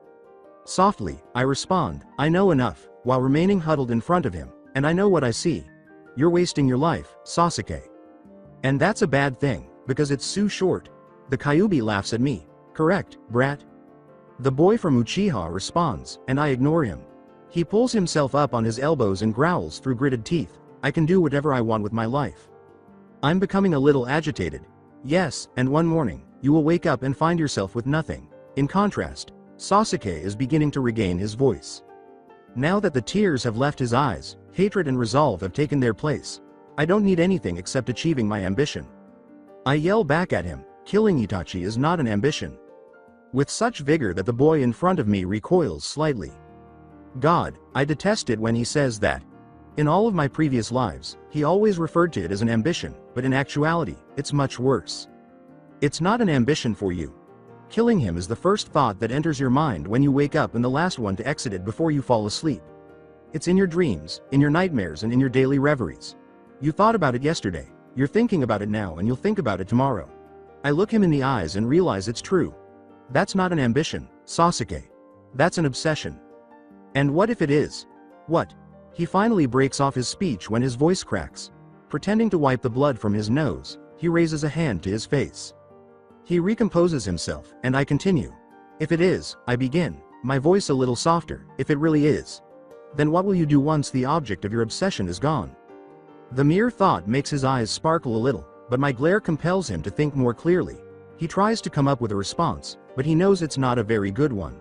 Speaker 2: Softly, I respond, "I know enough," while remaining huddled in front of him, "and I know what I see. You're wasting your life, Sasuke. And that's a bad thing, because it's too short." The Kyuubi laughs at me. "Correct, brat." The boy from Uchiha responds, and I ignore him. He pulls himself up on his elbows and growls through gritted teeth, "I can do whatever I want with my life." I'm becoming a little agitated. Yes, and one morning, you will wake up and find yourself with nothing. In contrast, Sasuke is beginning to regain his voice. Now that the tears have left his eyes, hatred and resolve have taken their place. I don't need anything except achieving my ambition. I yell back at him, "Killing Itachi is not an ambition." With such vigor that the boy in front of me recoils slightly. God, I detest it when he says that. In all of my previous lives, he always referred to it as an ambition, but in actuality, it's much worse. It's not an ambition for you. Killing him is the first thought that enters your mind when you wake up and the last one to exit it before you fall asleep. It's in your dreams, in your nightmares and in your daily reveries. You thought about it yesterday, you're thinking about it now and you'll think about it tomorrow. I look him in the eyes and realize it's true. That's not an ambition, Sasuke. That's an obsession. And what if it is? What? He finally breaks off his speech when his voice cracks. Pretending to wipe the blood from his nose, he raises a hand to his face. He recomposes himself, and I continue. "If it is," I begin, my voice a little softer, "if it really is, then what will you do once the object of your obsession is gone?" The mere thought makes his eyes sparkle a little, but my glare compels him to think more clearly. He tries to come up with a response, but he knows it's not a very good one.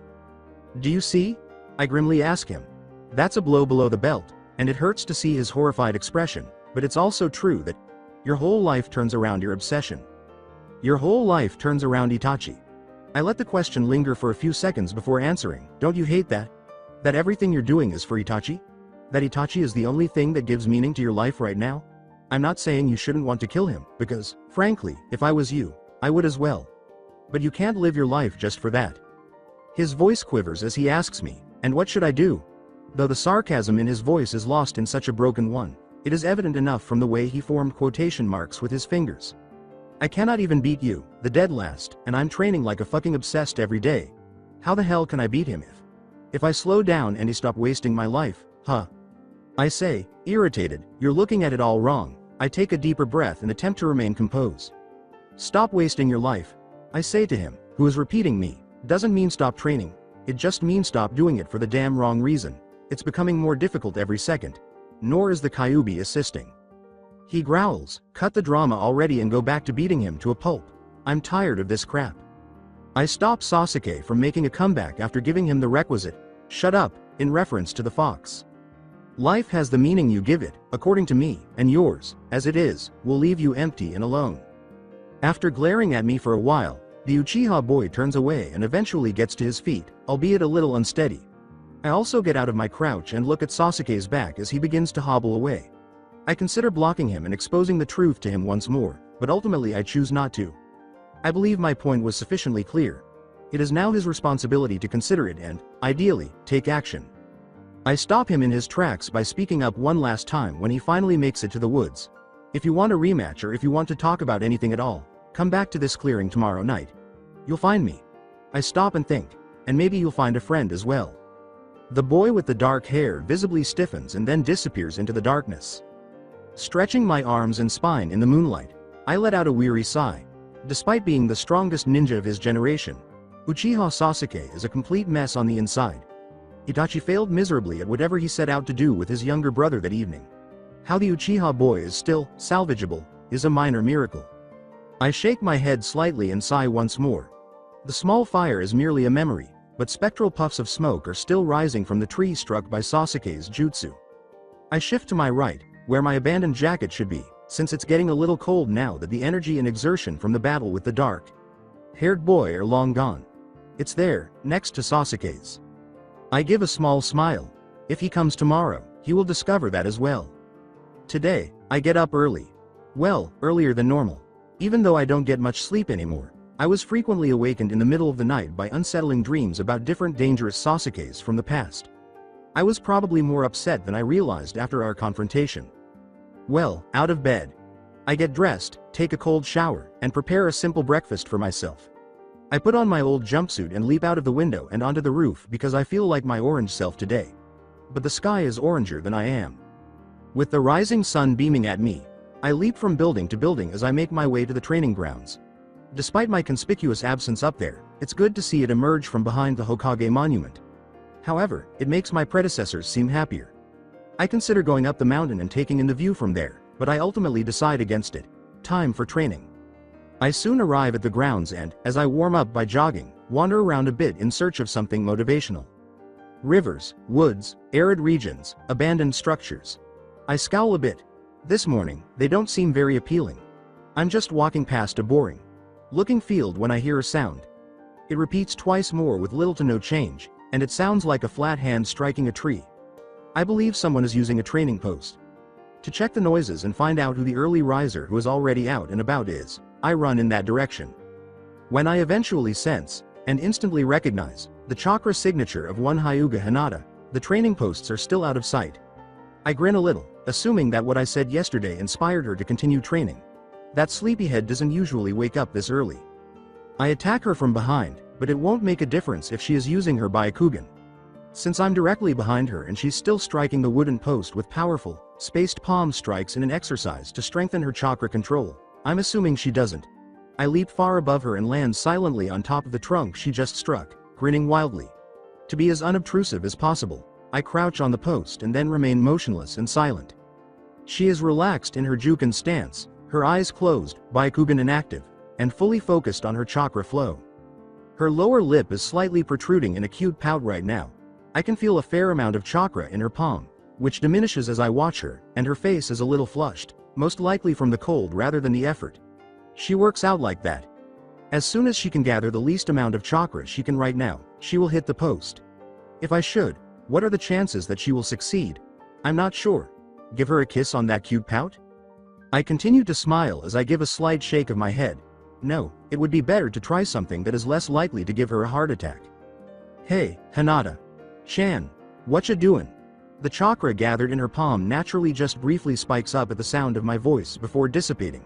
Speaker 2: "Do you see?" I grimly ask him. That's a blow below the belt, and it hurts to see his horrified expression, but it's also true that your whole life turns around your obsession. Your whole life turns around Itachi. I let the question linger for a few seconds before answering. Don't you hate that? That everything you're doing is for Itachi? That Itachi is the only thing that gives meaning to your life right now? I'm not saying you shouldn't want to kill him, because, frankly, if I was you, I would as well. But you can't live your life just for that. His voice quivers as he asks me, "And what should I do?" Though the sarcasm in his voice is lost in such a broken one, it is evident enough from the way he formed quotation marks with his fingers. "I cannot even beat you, the dead last, and I'm training like a fucking obsessed every day. How the hell can I beat him if I slow down and he stop wasting my life, huh?" I say, irritated, "You're looking at it all wrong." I take a deeper breath and attempt to remain composed. "Stop wasting your life," I say to him, who is repeating me. "Doesn't mean stop training. It just means stop doing it for the damn wrong reason. It's becoming more difficult every second." Nor is the Kyuubi assisting. He growls, "Cut the drama already and go back to beating him to a pulp. I'm tired of this crap." I stop Sasuke from making a comeback after giving him the requisite, "Shut up," in reference to the fox. Life has the meaning you give it, according to me, and yours, as it is, will leave you empty and alone. After glaring at me for a while, the Uchiha boy turns away and eventually gets to his feet, albeit a little unsteady. I also get out of my crouch and look at Sasuke's back as he begins to hobble away. I consider blocking him and exposing the truth to him once more, but ultimately I choose not to. I believe my point was sufficiently clear. It is now his responsibility to consider it and, ideally, take action. I stop him in his tracks by speaking up one last time when he finally makes it to the woods. If you want a rematch or if you want to talk about anything at all, come back to this clearing tomorrow night. You'll find me. I stop and think, and maybe you'll find a friend as well. The boy with the dark hair visibly stiffens and then disappears into the darkness. Stretching my arms and spine in the moonlight, I let out a weary sigh. Despite being the strongest ninja of his generation, Uchiha Sasuke is a complete mess on the inside. Itachi failed miserably at whatever he set out to do with his younger brother that evening. How the Uchiha boy is still salvageable is a minor miracle. I shake my head slightly and sigh once more. The small fire is merely a memory, but spectral puffs of smoke are still rising from the tree struck by Sasuke's jutsu. I shift to my right, where my abandoned jacket should be, since it's getting a little cold now that the energy and exertion from the battle with the dark-haired boy are long gone. It's there, next to Sasuke's. I give a small smile. If he comes tomorrow, he will discover that as well. Today, I get up early. Well, earlier than normal. Even though I don't get much sleep anymore, I was frequently awakened in the middle of the night by unsettling dreams about different dangerous Sasukes from the past. I was probably more upset than I realized after our confrontation. Well, out of bed. I get dressed, take a cold shower, and prepare a simple breakfast for myself. I put on my old jumpsuit and leap out of the window and onto the roof because I feel like my orange self today. But the sky is oranger than I am. With the rising sun beaming at me, I leap from building to building as I make my way to the training grounds. Despite my conspicuous absence up there, it's good to see it emerge from behind the Hokage monument. However, it makes my predecessors seem happier. I consider going up the mountain and taking in the view from there, but I ultimately decide against it. Time for training. I soon arrive at the grounds and, as I warm up by jogging, wander around a bit in search of something motivational. Rivers, woods, arid regions, abandoned structures. I scowl a bit. This morning, they don't seem very appealing. I'm just walking past a boring looking field when I hear a sound. It repeats twice more with little to no change, and it sounds like a flat hand striking a tree. I believe someone is using a training post. To check the noises and find out who the early riser who is already out and about is, I run in that direction. When I eventually sense, and instantly recognize, the chakra signature of one Hyuga Hinata, the training posts are still out of sight. I grin a little, assuming that what I said yesterday inspired her to continue training. That sleepyhead doesn't usually wake up this early. I attack her from behind, but it won't make a difference if she is using her Byakugan. Since I'm directly behind her and she's still striking the wooden post with powerful, spaced palm strikes in an exercise to strengthen her chakra control, I'm assuming she doesn't. I leap far above her and land silently on top of the trunk she just struck, grinning wildly. To be as unobtrusive as possible, I crouch on the post and then remain motionless and silent. She is relaxed in her Juken stance, her eyes closed, Byakugan inactive, and fully focused on her chakra flow. Her lower lip is slightly protruding in a cute pout right now. I can feel a fair amount of chakra in her palm, which diminishes as I watch her, and her face is a little flushed, most likely from the cold rather than the effort. She works out like that. As soon as she can gather the least amount of chakra she can right now, she will hit the post. If I should, what are the chances that she will succeed? I'm not sure. Give her a kiss on that cute pout? I continue to smile as I give a slight shake of my head. No, it would be better to try something that is less likely to give her a heart attack. Hey, Hinata. Chan, what ya doin'? The chakra gathered in her palm naturally just briefly spikes up at the sound of my voice before dissipating.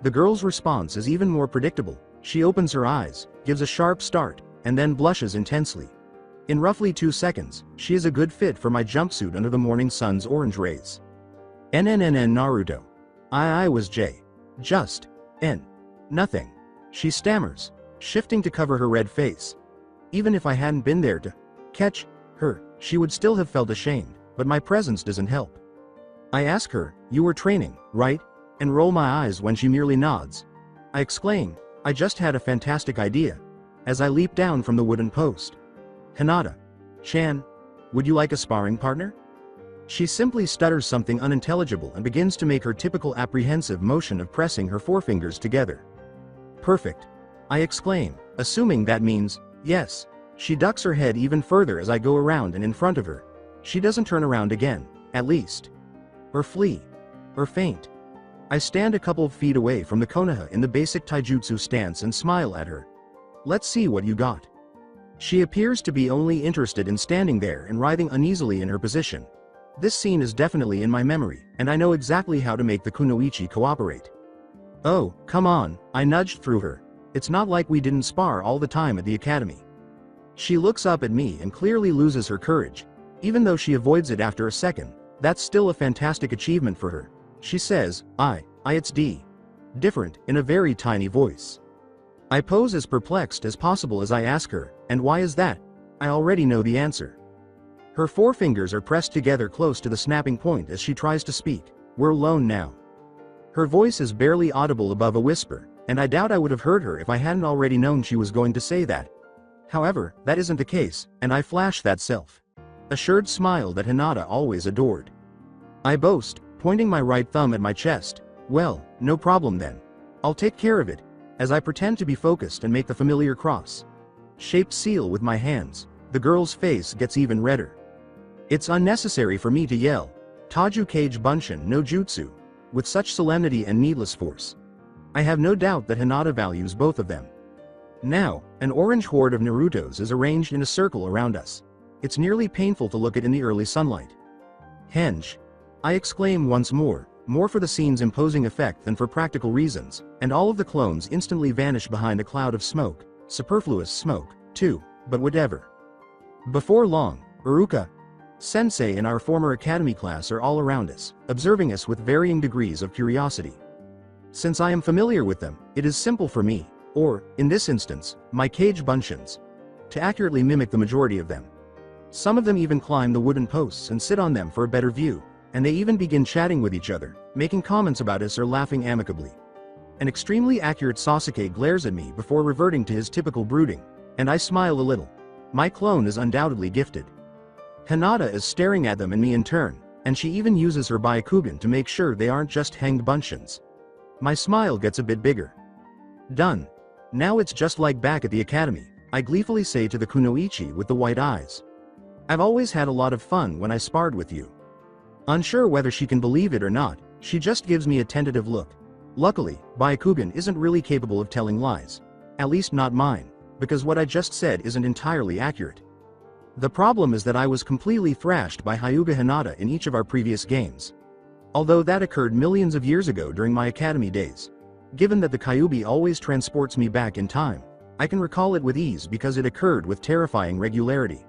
Speaker 2: The girl's response is even more predictable. She opens her eyes, gives a sharp start, and then blushes intensely. In roughly 2 seconds, she is a good fit for my jumpsuit under the morning sun's orange rays. NNNN Naruto. I was J. Just. N. Nothing. She stammers, shifting to cover her red face. Even if I hadn't been there to catch her, she would still have felt ashamed, but my presence doesn't help. I ask her, you were training, right? And roll my eyes when she merely nods. I exclaim, I just had a fantastic idea, as I leap down from the wooden post. Hinata. Chan. Would you like a sparring partner? She simply stutters something unintelligible and begins to make her typical apprehensive motion of pressing her forefingers together. Perfect. I exclaim, assuming that means, yes. She ducks her head even further as I go around and in front of her. She doesn't turn around again, at least. Or flee. Or faint. I stand a couple of feet away from the Konoha in the basic taijutsu stance and smile at her. Let's see what you got. She appears to be only interested in standing there and writhing uneasily in her position. This scene is definitely in my memory, and I know exactly how to make the kunoichi cooperate. Oh, come on, I nudged through her. It's not like we didn't spar all the time at the academy. She looks up at me and clearly loses her courage. Even though she avoids it after a second, that's still a fantastic achievement for her. She says, it's different, in a very tiny voice. I pose as perplexed as possible as I ask her, and why is that? I already know the answer. Her forefingers are pressed together close to the snapping point as she tries to speak. We're alone now. Her voice is barely audible above a whisper, and I doubt I would have heard her if I hadn't already known she was going to say that. However, that isn't the case, and I flash that self-assured smile that Hinata always adored. I boast, pointing my right thumb at my chest. Well, no problem then. I'll take care of it, as I pretend to be focused and make the familiar cross-shaped seal with my hands. The girl's face gets even redder. It's unnecessary for me to yell, Taju Kage Bunshin no Jutsu, with such solemnity and needless force. I have no doubt that Hinata values both of them. Now, an orange horde of Narutos is arranged in a circle around us. It's nearly painful to look at in the early sunlight. Henge! I exclaim once more for the scene's imposing effect than for practical reasons, and all of the clones instantly vanish behind a cloud of smoke. Superfluous smoke, too, but whatever. Before long, Iruka Sensei and our former academy class are all around us, observing us with varying degrees of curiosity. Since I am familiar with them, it is simple for me, or, in this instance, my Kage Bunshins, to accurately mimic the majority of them. Some of them even climb the wooden posts and sit on them for a better view, and they even begin chatting with each other, making comments about us or laughing amicably. An extremely accurate Sasuke glares at me before reverting to his typical brooding, and I smile a little. My clone is undoubtedly gifted. Hinata is staring at them and me in turn, and she even uses her Byakugan to make sure they aren't just hanged bunchins. My smile gets a bit bigger. Done. Now it's just like back at the academy, I gleefully say to the kunoichi with the white eyes. I've always had a lot of fun when I sparred with you. Unsure whether she can believe it or not, she just gives me a tentative look. Luckily, Byakugan isn't really capable of telling lies. At least not mine, because what I just said isn't entirely accurate. The problem is that I was completely thrashed by Hyuga Hinata in each of our previous games. Although that occurred millions of years ago during my academy days. Given that the Kyuubi always transports me back in time, I can recall it with ease because it occurred with terrifying regularity.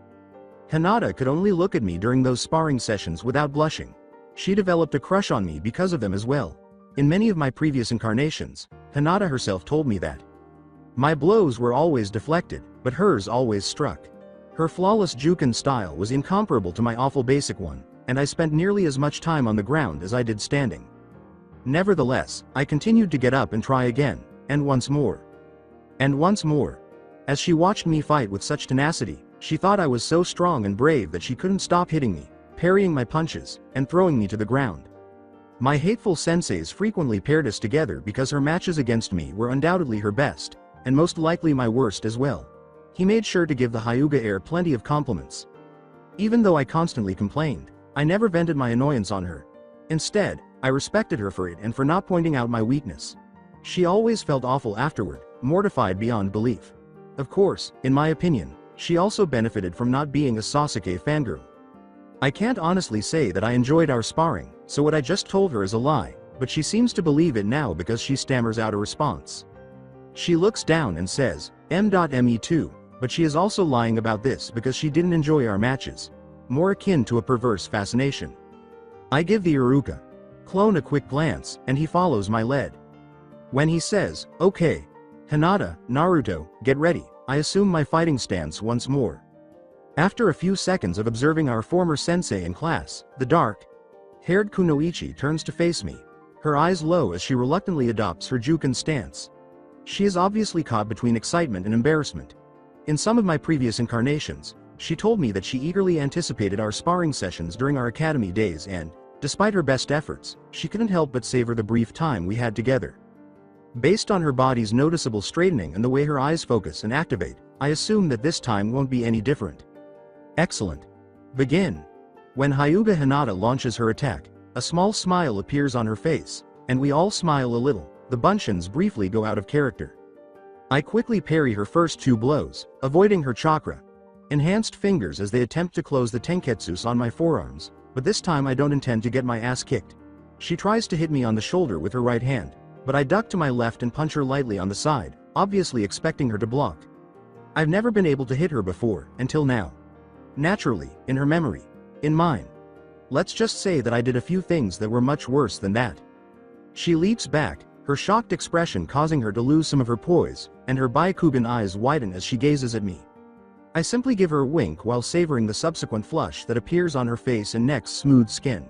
Speaker 2: Hinata could only look at me during those sparring sessions without blushing. She developed a crush on me because of them as well. In many of my previous incarnations, Hinata herself told me that. My blows were always deflected, but hers always struck. Her flawless Juken style was incomparable to my awful basic one, and I spent nearly as much time on the ground as I did standing. Nevertheless, I continued to get up and try again, and once more. And once more. As she watched me fight with such tenacity, she thought I was so strong and brave that she couldn't stop hitting me, parrying my punches, and throwing me to the ground. My hateful senseis frequently paired us together because her matches against me were undoubtedly her best, and most likely my worst as well. He made sure to give the Hyuga heir plenty of compliments. Even though I constantly complained, I never vented my annoyance on her. Instead, I respected her for it and for not pointing out my weakness. She always felt awful afterward, mortified beyond belief. Of course, in my opinion, she also benefited from not being a Sasuke fangirl. I can't honestly say that I enjoyed our sparring, so what I just told her is a lie, but she seems to believe it now because she stammers out a response. She looks down and says, me too, but she is also lying about this because she didn't enjoy our matches. More akin to a perverse fascination. I give the Iruka clone a quick glance, and he follows my lead. When he says, okay, Hinata, Naruto, get ready, I assume my fighting stance once more. After a few seconds of observing our former sensei in class, the dark-haired kunoichi turns to face me, her eyes low as she reluctantly adopts her Juken stance. She is obviously caught between excitement and embarrassment. In some of my previous incarnations, she told me that she eagerly anticipated our sparring sessions during our academy days and, despite her best efforts, she couldn't help but savor the brief time we had together. Based on her body's noticeable straightening and the way her eyes focus and activate, I assume that this time won't be any different. Excellent. Begin. When Hyuga Hinata launches her attack, a small smile appears on her face, and we all smile a little. The Bunshins briefly go out of character. I quickly parry her first 2 blows, avoiding her chakra. Enhanced fingers as they attempt to close the tenketsus on my forearms, but this time I don't intend to get my ass kicked. She tries to hit me on the shoulder with her right hand, but I duck to my left and punch her lightly on the side, obviously expecting her to block. I've never been able to hit her before, until now. Naturally, in her memory. In mine. Let's just say that I did a few things that were much worse than that. She leaps back, her shocked expression causing her to lose some of her poise, and her Byakugan eyes widen as she gazes at me. I simply give her a wink while savoring the subsequent flush that appears on her face and neck's smooth skin.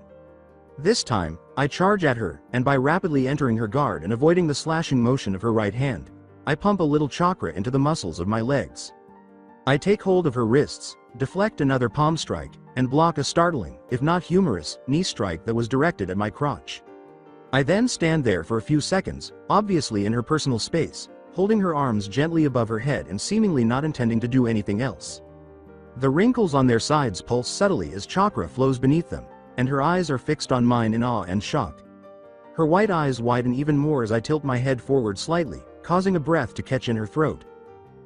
Speaker 2: This time, I charge at her, and by rapidly entering her guard and avoiding the slashing motion of her right hand, I pump a little chakra into the muscles of my legs. I take hold of her wrists, deflect another palm strike, and block a startling, if not humorous, knee strike that was directed at my crotch. I then stand there for a few seconds, obviously in her personal space, holding her arms gently above her head and seemingly not intending to do anything else. The wrinkles on their sides pulse subtly as chakra flows beneath them, and her eyes are fixed on mine in awe and shock. Her white eyes widen even more as I tilt my head forward slightly, causing a breath to catch in her throat.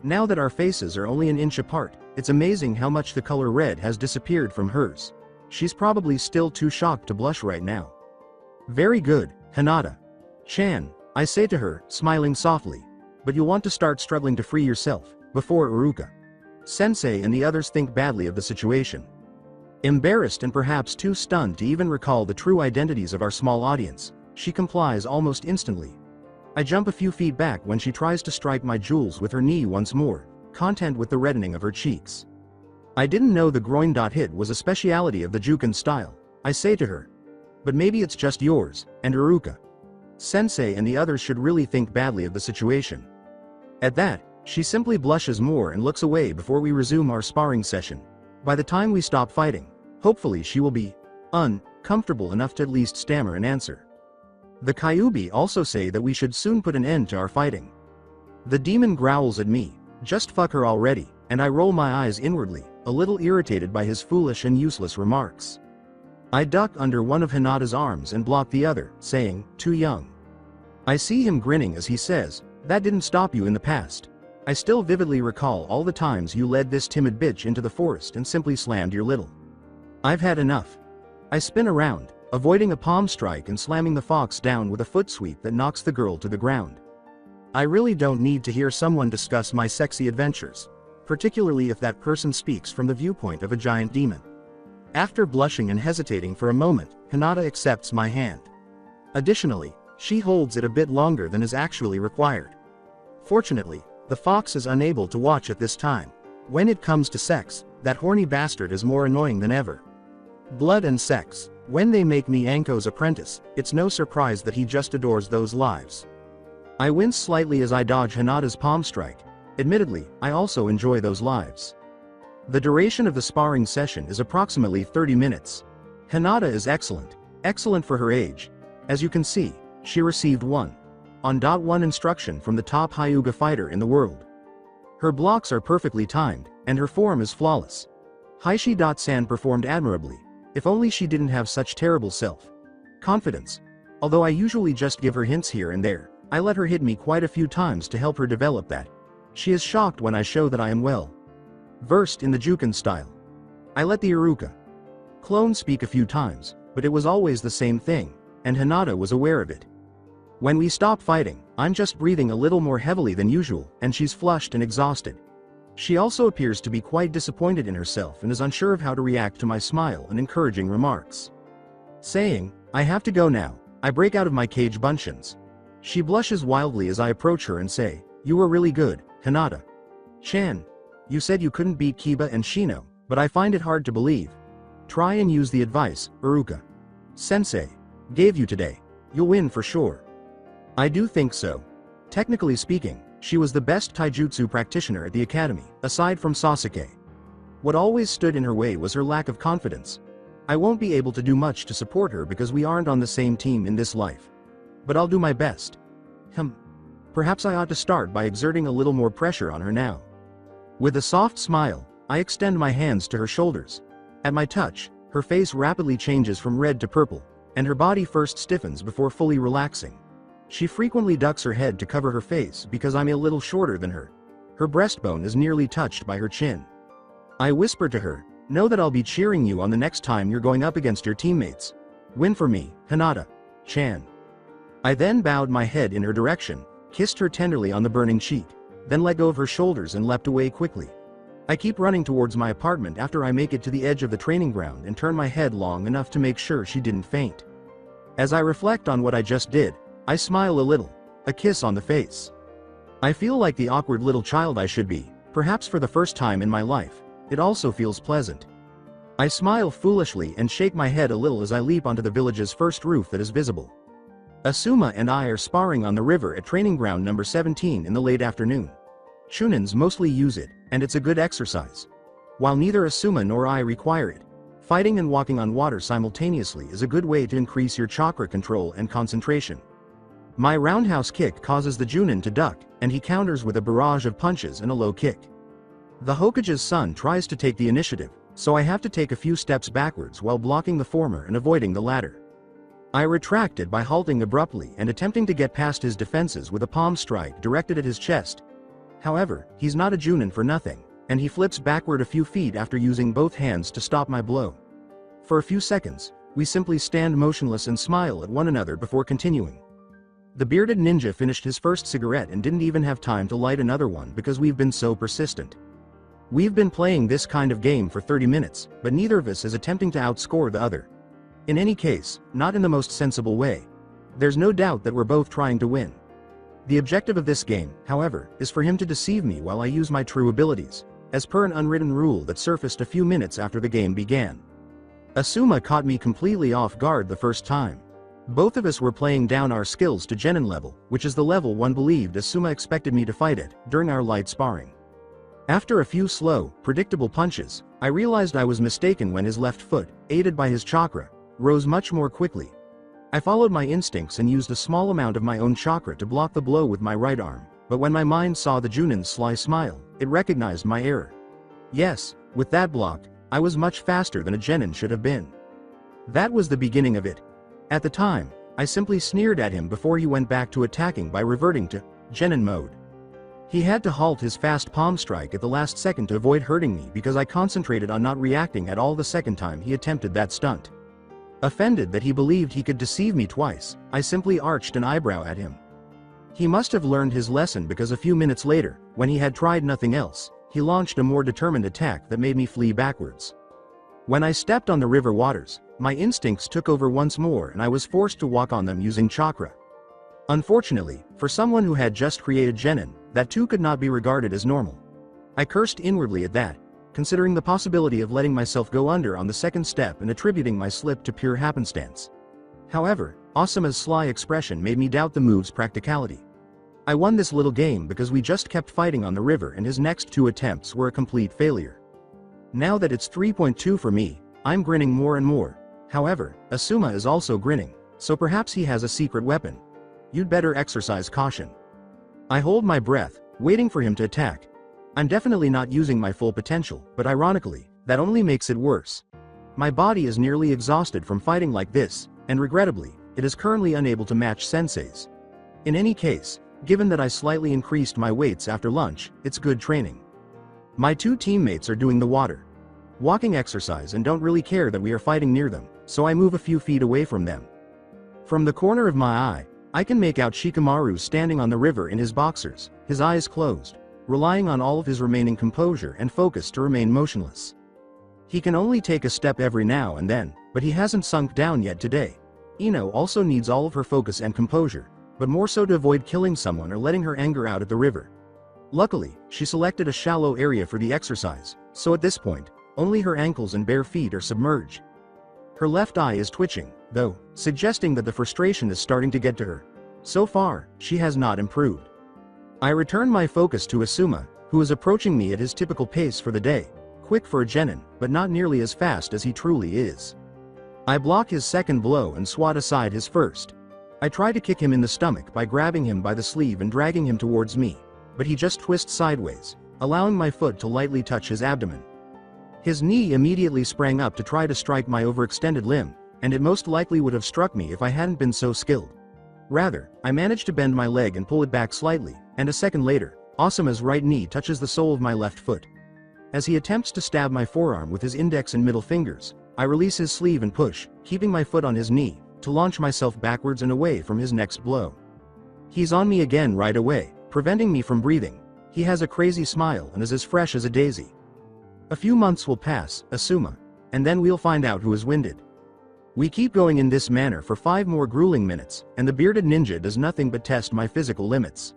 Speaker 2: Now that our faces are only an inch apart, it's amazing how much the color red has disappeared from hers. She's probably still too shocked to blush right now. Very good, Hinata-chan, I say to her, smiling softly. But you'll want to start struggling to free yourself, before Iruka-sensei and the others think badly of the situation. Embarrassed and perhaps too stunned to even recall the true identities of our small audience, she complies almost instantly. I jump a few feet back when she tries to strike my jewels with her knee once more, content with the reddening of her cheeks. I didn't know the groin hit was a speciality of the Juken style, I say to her. But maybe it's just yours, and Iruka-sensei and the others should really think badly of the situation. At that, she simply blushes more and looks away before we resume our sparring session. By the time we stop fighting, hopefully she will be uncomfortable enough to at least stammer an answer. The Kyuubi also say that we should soon put an end to our fighting. The demon growls at me, just fuck her already, and I roll my eyes inwardly, a little irritated by his foolish and useless remarks. I duck under one of Hinata's arms and block the other, saying, too young. I see him grinning as he says, that didn't stop you in the past. I still vividly recall all the times you led this timid bitch into the forest and simply slammed your little. I've had enough. I spin around, avoiding a palm strike and slamming the fox down with a foot sweep that knocks the girl to the ground. I really don't need to hear someone discuss my sexy adventures, particularly if that person speaks from the viewpoint of a giant demon. After blushing and hesitating for a moment, Hinata accepts my hand. Additionally, she holds it a bit longer than is actually required. Fortunately, the fox is unable to watch at this time. When it comes to sex, that horny bastard is more annoying than ever. Blood and sex, when they make me Anko's apprentice, it's no surprise that he just adores those lives. I wince slightly as I dodge Hinata's palm strike. Admittedly, I also enjoy those lives. The duration of the sparring session is approximately 30 minutes. Hinata is excellent for her age. As you can see, she received 1-on-1 instruction from the top Hyuga fighter in the world. Her blocks are perfectly timed, and her form is flawless. Haishi-san performed admirably, if only she didn't have such terrible self-confidence. Although I usually just give her hints here and there, I let her hit me quite a few times to help her develop that. She is shocked when I show that I am well versed in the Juken style. I let the Iruka clone speak a few times, but it was always the same thing, and Hinata was aware of it. When we stop fighting, I'm just breathing a little more heavily than usual, and she's flushed and exhausted. She also appears to be quite disappointed in herself and is unsure of how to react to my smile and encouraging remarks. Saying, I have to go now, I break out of my cage buncheons. She blushes wildly as I approach her and say, you were really good, Hinata-chan. You said you couldn't beat Kiba and Shino, but I find it hard to believe. Try and use the advice Iruka-sensei gave you today. You'll win for sure. I do think so. Technically speaking, she was the best taijutsu practitioner at the academy, aside from Sasuke. What always stood in her way was her lack of confidence. I won't be able to do much to support her because we aren't on the same team in this life. But I'll do my best. Perhaps I ought to start by exerting a little more pressure on her now. With a soft smile, I extend my hands to her shoulders. At my touch, her face rapidly changes from red to purple, and her body first stiffens before fully relaxing. She frequently ducks her head to cover her face because I'm a little shorter than her. Her breastbone is nearly touched by her chin. I whisper to her, "Know that I'll be cheering you on the next time you're going up against your teammates. Win for me, Hinata-chan." I then bowed my head in her direction, kissed her tenderly on the burning cheek, then let go of her shoulders and leapt away quickly. I keep running towards my apartment after I make it to the edge of the training ground and turn my head long enough to make sure she didn't faint. As I reflect on what I just did, I smile a little, a kiss on the face. I feel like the awkward little child I should be, perhaps for the first time in my life. It also feels pleasant. I smile foolishly and shake my head a little as I leap onto the village's first roof that is visible. Asuma and I are sparring on the river at training ground number 17 in the late afternoon. Chunins mostly use it, and it's a good exercise. While neither Asuma nor I require it, fighting and walking on water simultaneously is a good way to increase your chakra control and concentration. My roundhouse kick causes the Junin to duck, and he counters with a barrage of punches and a low kick. The Hokage's son tries to take the initiative, so I have to take a few steps backwards while blocking the former and avoiding the latter. I retracted by halting abruptly and attempting to get past his defenses with a palm strike directed at his chest. However, he's not a Junin for nothing, and he flips backward a few feet after using both hands to stop my blow. For a few seconds, we simply stand motionless and smile at one another before continuing. The bearded ninja finished his first cigarette and didn't even have time to light another one because we've been so persistent. We've been playing this kind of game for 30 minutes, but neither of us is attempting to outscore the other. In any case, not in the most sensible way. There's no doubt that we're both trying to win. The objective of this game, however, is for him to deceive me while I use my true abilities, as per an unwritten rule that surfaced a few minutes after the game began. Asuma caught me completely off guard the first time. Both of us were playing down our skills to genin level, which is the level one believed Asuma expected me to fight at, during our light sparring. After a few slow, predictable punches, I realized I was mistaken when his left foot, aided by his chakra, rose much more quickly. I followed my instincts and used a small amount of my own chakra to block the blow with my right arm, but when my mind saw the Junin's sly smile, it recognized my error. Yes, with that block, I was much faster than a genin should have been. That was the beginning of it. At the time, I simply sneered at him before he went back to attacking by reverting to genin mode. He had to halt his fast palm strike at the last second to avoid hurting me because I concentrated on not reacting at all the second time he attempted that stunt. Offended that he believed he could deceive me twice, I simply arched an eyebrow at him. He must have learned his lesson because a few minutes later, when he had tried nothing else, he launched a more determined attack that made me flee backwards. When I stepped on the river waters, my instincts took over once more and I was forced to walk on them using chakra. Unfortunately, for someone who had just created genin, that too could not be regarded as normal. I cursed inwardly at that, considering the possibility of letting myself go under on the second step and attributing my slip to pure happenstance. However, Asuma's sly expression made me doubt the move's practicality. I won this little game because we just kept fighting on the river and his next two attempts were a complete failure. Now that it's 3.2 for me, I'm grinning more and more. However, Asuma is also grinning, so perhaps he has a secret weapon. You'd better exercise caution. I hold my breath, waiting for him to attack. I'm definitely not using my full potential, but ironically, that only makes it worse. My body is nearly exhausted from fighting like this, and regrettably, it is currently unable to match Sensei's. In any case, given that I slightly increased my weights after lunch, it's good training. My two teammates are doing the walking exercise and don't really care that we are fighting near them, so I move a few feet away from them. From the corner of my eye, I can make out Shikamaru standing on the river in his boxers, his eyes closed, relying on all of his remaining composure and focus to remain motionless. He can only take a step every now and then, but he hasn't sunk down yet today. Ino also needs all of her focus and composure, but more so to avoid killing someone or letting her anger out at the river. Luckily, she selected a shallow area for the exercise, so at this point, only her ankles and bare feet are submerged. Her left eye is twitching, though, suggesting that the frustration is starting to get to her. So far, she has not improved. I return my focus to Asuma, who is approaching me at his typical pace for the day, quick for a genin, but not nearly as fast as he truly is. I block his second blow and swat aside his first. I try to kick him in the stomach by grabbing him by the sleeve and dragging him towards me, but he just twists sideways, allowing my foot to lightly touch his abdomen. His knee immediately sprang up to try to strike my overextended limb, and it most likely would have struck me if I hadn't been so skilled. Rather, I manage to bend my leg and pull it back slightly, and a second later, Asuma's right knee touches the sole of my left foot. As he attempts to stab my forearm with his index and middle fingers, I release his sleeve and push, keeping my foot on his knee, to launch myself backwards and away from his next blow. He's on me again right away, preventing me from breathing. He has a crazy smile and is as fresh as a daisy. A few months will pass, Asuma, and then we'll find out who is winded. We keep going in this manner for 5 more grueling minutes, and the bearded ninja does nothing but test my physical limits.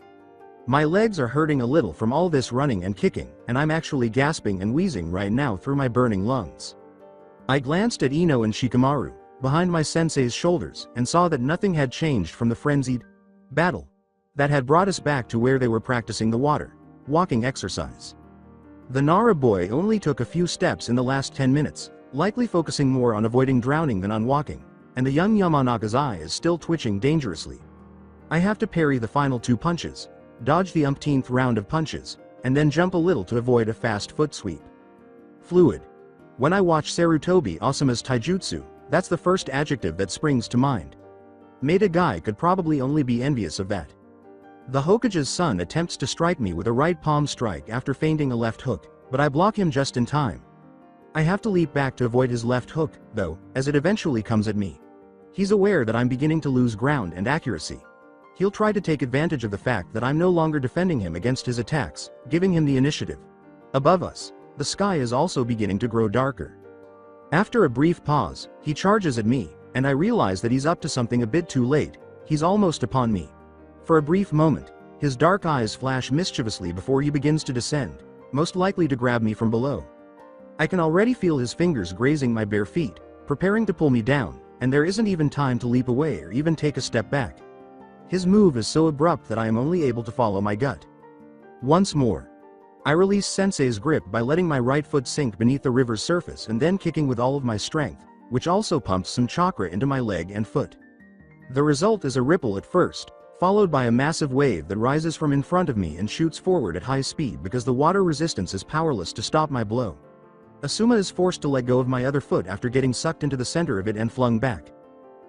Speaker 2: My legs are hurting a little from all this running and kicking, and I'm actually gasping and wheezing right now through my burning lungs. I glanced at Ino and Shikamaru, behind my sensei's shoulders, and saw that nothing had changed from the frenzied battle that had brought us back to where they were practicing the walking exercise. The Nara boy only took a few steps in the last 10 minutes, likely focusing more on avoiding drowning than on walking, and the young Yamanaka's eye is still twitching dangerously. I have to parry the final 2 punches, dodge the umpteenth round of punches, and then jump a little to avoid a fast foot sweep. Fluid. When I watch Sarutobi Asuma's taijutsu, that's the first adjective that springs to mind. Maida Guy could probably only be envious of that. The Hokage's son attempts to strike me with a right palm strike after feinting a left hook, but I block him just in time. I have to leap back to avoid his left hook, though, as it eventually comes at me. He's aware that I'm beginning to lose ground and accuracy. He'll try to take advantage of the fact that I'm no longer defending him against his attacks, giving him the initiative. Above us, the sky is also beginning to grow darker. After a brief pause, he charges at me, and I realize that he's up to something a bit too late. He's almost upon me. For a brief moment, his dark eyes flash mischievously before he begins to descend, most likely to grab me from below. I can already feel his fingers grazing my bare feet, preparing to pull me down, and there isn't even time to leap away or even take a step back. His move is so abrupt that I am only able to follow my gut. Once more, I release Sensei's grip by letting my right foot sink beneath the river's surface and then kicking with all of my strength, which also pumps some chakra into my leg and foot. The result is a ripple at first, followed by a massive wave that rises from in front of me and shoots forward at high speed because the water resistance is powerless to stop my blow. Asuma is forced to let go of my other foot after getting sucked into the center of it and flung back.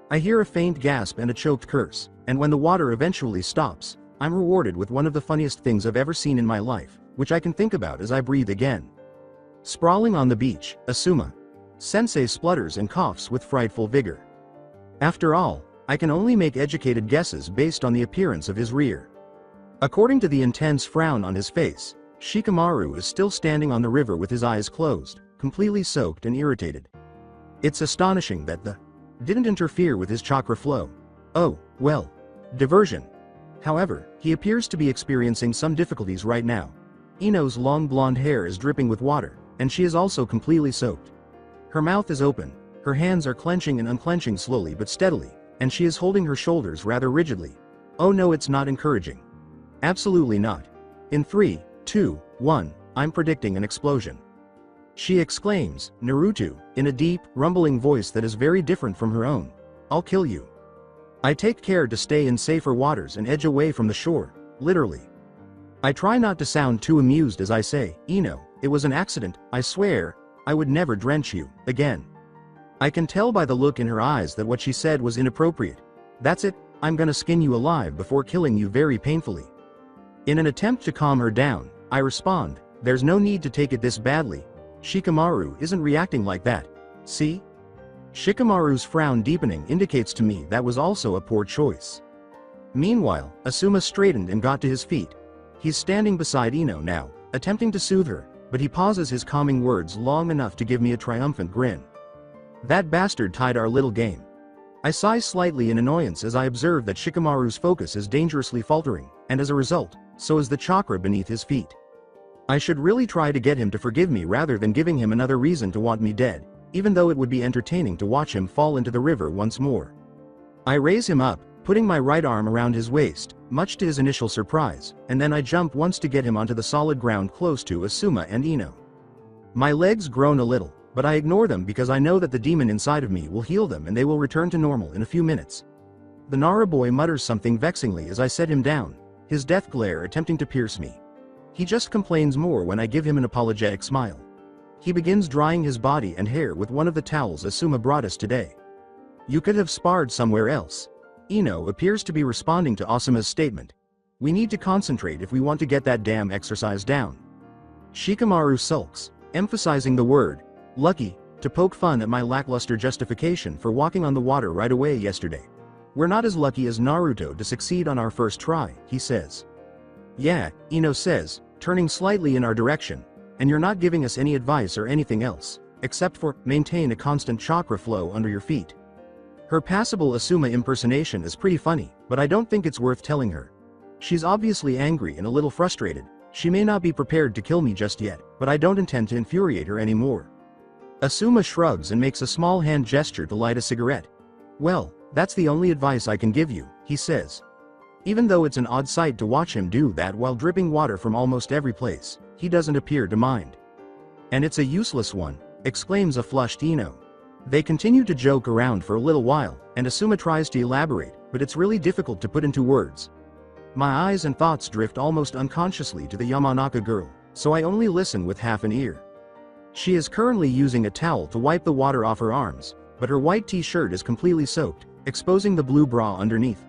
Speaker 2: I hear a faint gasp and a choked curse, and when the water eventually stops, I'm rewarded with one of the funniest things I've ever seen in my life, which I can think about as I breathe again. Sprawling on the beach, Asuma Sensei splutters and coughs with frightful vigor. After all, I can only make educated guesses based on the appearance of his rear. According to the intense frown on his face, Shikamaru is still standing on the river with his eyes closed, completely soaked and irritated. It's astonishing that the didn't interfere with his chakra flow. Oh, well, diversion. However, he appears to be experiencing some difficulties right now. Ino's long blonde hair is dripping with water, and she is also completely soaked. Her mouth is open, her hands are clenching and unclenching slowly but steadily, and she is holding her shoulders rather rigidly. Oh no, it's not encouraging. Absolutely not. In 3, 2, 1, I'm predicting an explosion. She exclaims, Naruto, in a deep, rumbling voice that is very different from her own. I'll kill you. I take care to stay in safer waters and edge away from the shore, literally. I try not to sound too amused as I say, Ino, it was an accident, I swear, I would never drench you, again. I can tell by the look in her eyes that what she said was inappropriate. That's it, I'm gonna skin you alive before killing you very painfully. In an attempt to calm her down, I respond, there's no need to take it this badly. Shikamaru isn't reacting like that. See? Shikamaru's frown deepening indicates to me that was also a poor choice. Meanwhile, Asuma straightened and got to his feet. He's standing beside Ino now, attempting to soothe her, but he pauses his calming words long enough to give me a triumphant grin. That bastard tied our little game. I sigh slightly in annoyance as I observe that Shikamaru's focus is dangerously faltering, and as a result, so is the chakra beneath his feet. I should really try to get him to forgive me rather than giving him another reason to want me dead, even though it would be entertaining to watch him fall into the river once more. I raise him up, putting my right arm around his waist, much to his initial surprise, and then I jump once to get him onto the solid ground close to Asuma and Ino. My legs groan a little, but I ignore them because I know that the demon inside of me will heal them and they will return to normal in a few minutes. The Nara boy mutters something vexingly as I set him down, his death glare attempting to pierce me. He just complains more when I give him an apologetic smile. He begins drying his body and hair with one of the towels Asuma brought us today. You could have sparred somewhere else. Ino appears to be responding to Asuma's statement. We need to concentrate if we want to get that damn exercise down. Shikamaru sulks, emphasizing the word, lucky, to poke fun at my lackluster justification for walking on the water right away yesterday. We're not as lucky as Naruto to succeed on our first try, he says. Yeah, Ino says, turning slightly in our direction, and you're not giving us any advice or anything else, except for, maintain a constant chakra flow under your feet. Her passable Asuma impersonation is pretty funny, but I don't think it's worth telling her. She's obviously angry and a little frustrated. She may not be prepared to kill me just yet, but I don't intend to infuriate her anymore. Asuma shrugs and makes a small hand gesture to light a cigarette. Well, that's the only advice I can give you, he says. Even though it's an odd sight to watch him do that while dripping water from almost every place, he doesn't appear to mind. And it's a useless one, exclaims a flushed Ino. They continue to joke around for a little while, and Asuma tries to elaborate, but it's really difficult to put into words. My eyes and thoughts drift almost unconsciously to the Yamanaka girl, so I only listen with half an ear. She is currently using a towel to wipe the water off her arms, but her white t-shirt is completely soaked, exposing the blue bra underneath.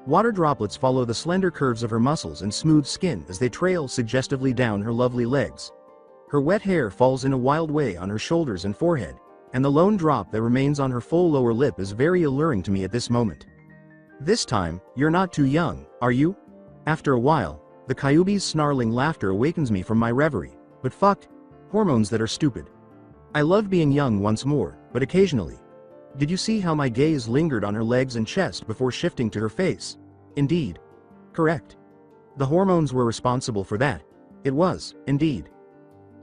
Speaker 2: Water droplets follow the slender curves of her muscles and smooth skin as they trail suggestively down her lovely legs. Her wet hair falls in a wild way on her shoulders and forehead, and the lone drop that remains on her full lower lip is very alluring to me at this moment. This time, you're not too young, are you? After a while, the Kyuubi's snarling laughter awakens me from my reverie, but fuck, hormones that are stupid. I love being young once more, but occasionally. Did you see how my gaze lingered on her legs and chest before shifting to her face? Indeed. Correct. The hormones were responsible for that. It was, indeed.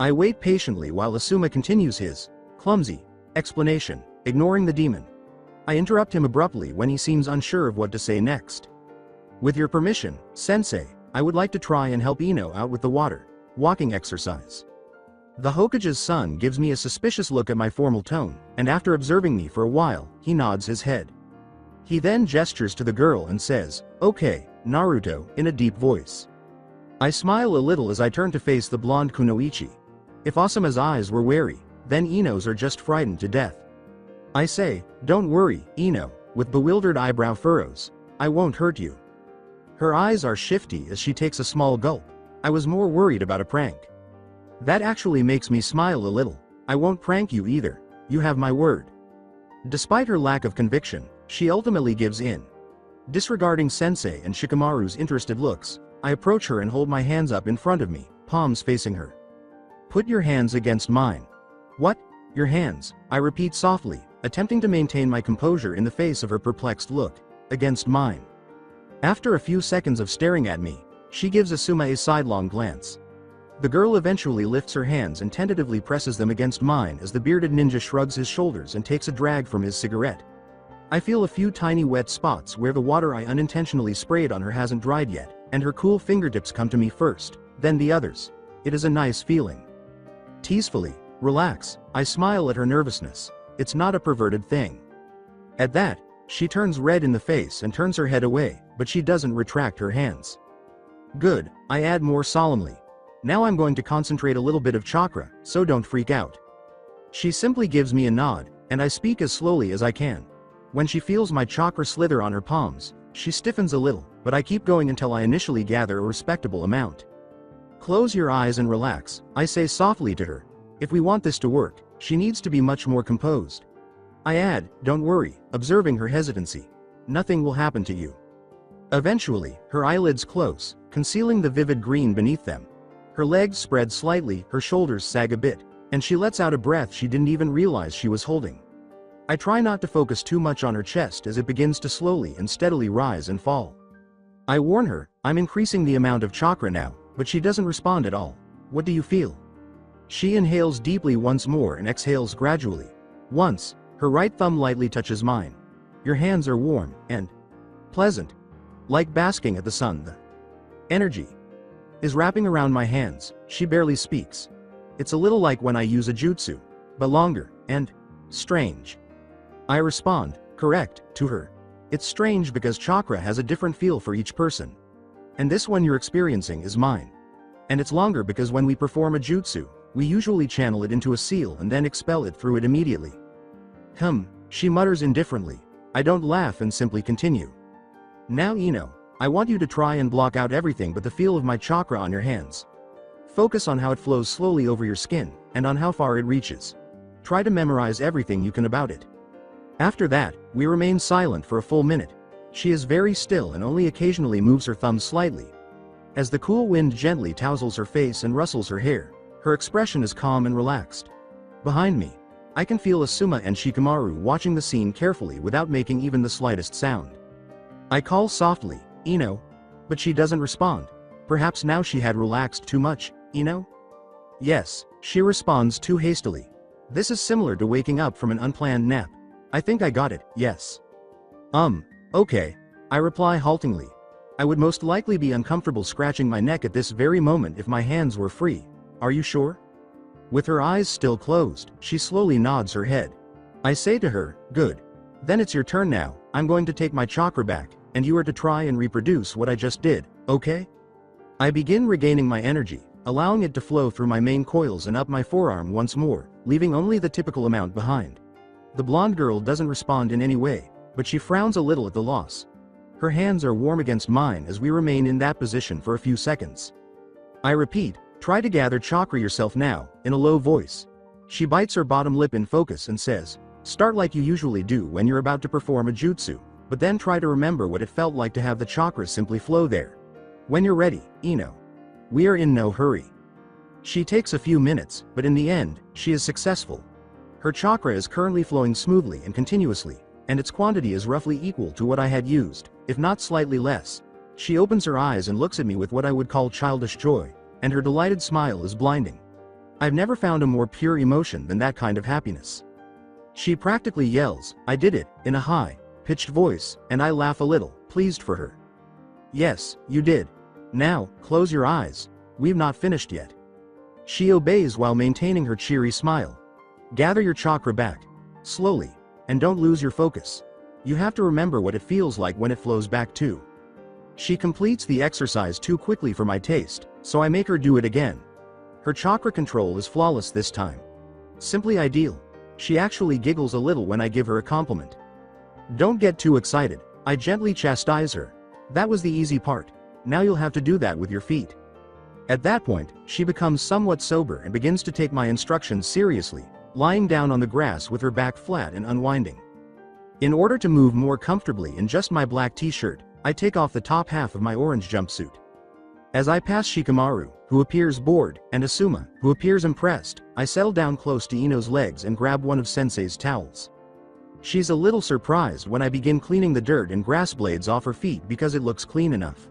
Speaker 2: I wait patiently while Asuma continues his clumsy explanation, ignoring the demon. I interrupt him abruptly when he seems unsure of what to say next. With your permission, Sensei, I would like to try and help Ino out with the walking exercise. The Hokage's son gives me a suspicious look at my formal tone, and after observing me for a while, he nods his head. He then gestures to the girl and says, "Okay, Naruto," in a deep voice. I smile a little as I turn to face the blonde Kunoichi. If Asuma's eyes were wary, then Ino's are just frightened to death. I say, "Don't worry, Ino," with bewildered eyebrow furrows. I won't hurt you. Her eyes are shifty as she takes a small gulp. I was more worried about a prank. That actually makes me smile a little. I won't prank you either. You have my word. Despite her lack of conviction, she ultimately gives in. Disregarding Sensei and Shikamaru's interested looks, I approach her and hold my hands up in front of me, palms facing her. Put your hands against mine. What? Your hands, I repeat softly, attempting to maintain my composure in the face of her perplexed look. Against mine. After a few seconds of staring at me, she gives Asuma a sidelong glance. The girl eventually lifts her hands and tentatively presses them against mine as the bearded ninja shrugs his shoulders and takes a drag from his cigarette. I feel a few tiny wet spots where the water I unintentionally sprayed on her hasn't dried yet, and her cool fingertips come to me first, then the others. It is a nice feeling. Teasfully, relax, I smile at her nervousness. It's not a perverted thing. At that, she turns red in the face and turns her head away, but she doesn't retract her hands. Good, I add more solemnly. Now I'm going to concentrate a little bit of chakra, so don't freak out. She simply gives me a nod, and I speak as slowly as I can. When she feels my chakra slither on her palms, she stiffens a little, but I keep going until I initially gather a respectable amount. Close your eyes and relax, I say softly to her. If we want this to work, she needs to be much more composed. I add, don't worry, observing her hesitancy. Nothing will happen to you. Eventually, her eyelids close, concealing the vivid green beneath them. Her legs spread slightly, her shoulders sag a bit, and she lets out a breath she didn't even realize she was holding. I try not to focus too much on her chest as it begins to slowly and steadily rise and fall. I warn her, I'm increasing the amount of chakra now, but she doesn't respond at all. What do you feel? She inhales deeply once more and exhales gradually. Once, her right thumb lightly touches mine. Your hands are warm and pleasant. Like basking at the sun. The energy is wrapping around my hands. She barely speaks. It's a little like when I use a jutsu, but longer and strange. I respond, correct, to her. It's strange because chakra has a different feel for each person. And this one you're experiencing is mine. And it's longer because when we perform a jutsu, we usually channel it into a seal and then expel it through it immediately. She mutters indifferently. I don't laugh and simply continue. Now Ino, I want you to try and block out everything but the feel of my chakra on your hands. Focus on how it flows slowly over your skin, and on how far it reaches. Try to memorize everything you can about it. After that, we remain silent for a full minute. She is very still and only occasionally moves her thumbs slightly. As the cool wind gently tousles her face and rustles her hair, her expression is calm and relaxed. Behind me, I can feel Asuma and Shikamaru watching the scene carefully without making even the slightest sound. I call softly, Ino, but she doesn't respond. Perhaps now she had relaxed too much, Ino? Yes, she responds too hastily. This is similar to waking up from an unplanned nap. I think I got it, yes. Okay, I reply haltingly. I would most likely be uncomfortable scratching my neck at this very moment if my hands were free. Are you sure? With her eyes still closed, she slowly nods her head. I say to her, good. Then it's your turn now. I'm going to take my chakra back, and you are to try and reproduce what I just did, okay? I begin regaining my energy, allowing it to flow through my main coils and up my forearm once more, leaving only the typical amount behind. The blonde girl doesn't respond in any way, but she frowns a little at the loss. Her hands are warm against mine as we remain in that position for a few seconds. I repeat, try to gather chakra yourself now, in a low voice. She bites her bottom lip in focus and says, start like you usually do when you're about to perform a jutsu, but then try to remember what it felt like to have the chakra simply flow there. When you're ready, Ino. We are in no hurry. She takes a few minutes, but in the end, she is successful. Her chakra is currently flowing smoothly and continuously, and its quantity is roughly equal to what I had used, if not slightly less. She opens her eyes and looks at me with what I would call childish joy, and her delighted smile is blinding. I've never found a more pure emotion than that kind of happiness. She practically yells, I did it, in a high-pitched voice, and I laugh a little, pleased for her. Yes, you did. Now, close your eyes. We've not finished yet. She obeys while maintaining her cheery smile. Gather your chakra back. Slowly. And don't lose your focus. You have to remember what it feels like when it flows back too. She completes the exercise too quickly for my taste, so I make her do it again. Her chakra control is flawless this time. Simply ideal. She actually giggles a little when I give her a compliment. Don't get too excited, I gently chastise her. That was the easy part. Now you'll have to do that with your feet. At that point, she becomes somewhat sober and begins to take my instructions seriously, lying down on the grass with her back flat and unwinding. In order to move more comfortably in just my black t-shirt, I take off the top half of my orange jumpsuit. As I pass Shikamaru, who appears bored, and Asuma, who appears impressed, I settle down close to Ino's legs and grab one of Sensei's towels. She's a little surprised when I begin cleaning the dirt and grass blades off her feet because it looks clean enough.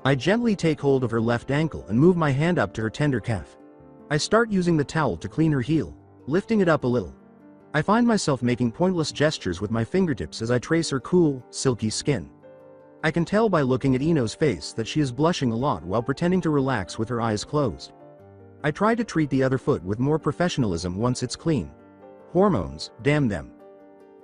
Speaker 2: I gently take hold of her left ankle and move my hand up to her tender calf. I start using the towel to clean her heel, lifting it up a little. I find myself making pointless gestures with my fingertips as I trace her cool, silky skin. I can tell by looking at Ino's face that she is blushing a lot while pretending to relax with her eyes closed. I try to treat the other foot with more professionalism once it's clean. Hormones, damn them.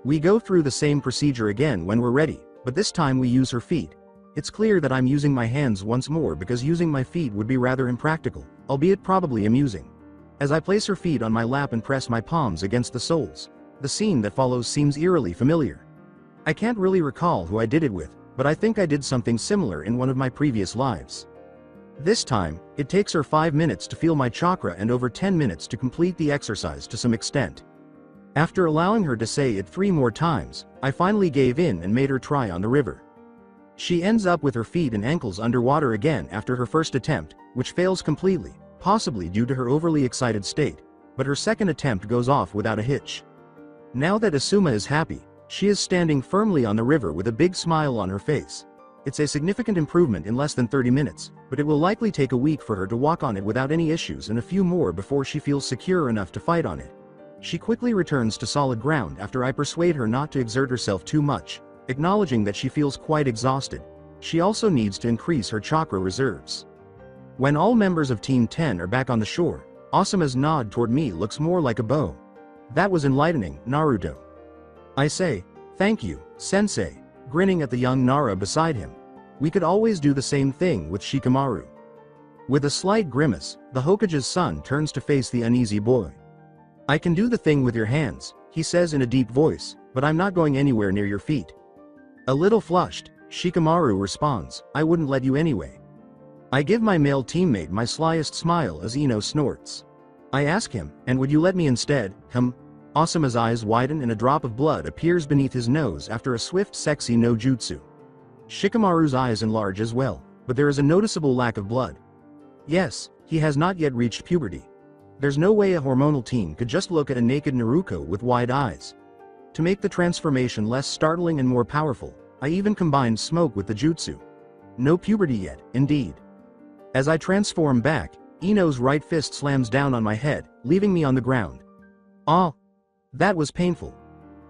Speaker 2: We go through the same procedure again when we're ready, but this time we use her feet. It's clear that I'm using my hands once more because using my feet would be rather impractical, albeit probably amusing. As I place her feet on my lap and press my palms against the soles, the scene that follows seems eerily familiar. I can't really recall who I did it with, but I think I did something similar in one of my previous lives. This time, it takes her 5 minutes to feel my chakra and over 10 minutes to complete the exercise to some extent. After allowing her to say it 3 more times, I finally gave in and made her try on the river. She ends up with her feet and ankles underwater again after her first attempt, which fails completely, possibly due to her overly excited state, but her second attempt goes off without a hitch. Now that Asuma is happy, she is standing firmly on the river with a big smile on her face. It's a significant improvement in less than 30 minutes, but it will likely take a week for her to walk on it without any issues and a few more before she feels secure enough to fight on it. She quickly returns to solid ground after I persuade her not to exert herself too much, acknowledging that she feels quite exhausted. She also needs to increase her chakra reserves. When all members of Team 10 are back on the shore, Asuma's nod toward me looks more like a bow. That was enlightening, Naruto. I say, thank you, Sensei, grinning at the young Nara beside him. We could always do the same thing with Shikamaru. With a slight grimace, the Hokage's son turns to face the uneasy boy. I can do the thing with your hands, he says in a deep voice, but I'm not going anywhere near your feet. A little flushed, Shikamaru responds, I wouldn't let you anyway. I give my male teammate my slyest smile as Ino snorts. I ask him, and would you let me instead? Asuma's eyes widen and a drop of blood appears beneath his nose after a swift sexy no jutsu. Shikamaru's eyes enlarge as well, but there is a noticeable lack of blood. Yes, he has not yet reached puberty. There's no way a hormonal teen could just look at a naked Naruto with wide eyes. To make the transformation less startling and more powerful, I even combined smoke with the jutsu. No puberty yet, indeed. As I transform back, Ino's right fist slams down on my head, leaving me on the ground. Ah! That was painful.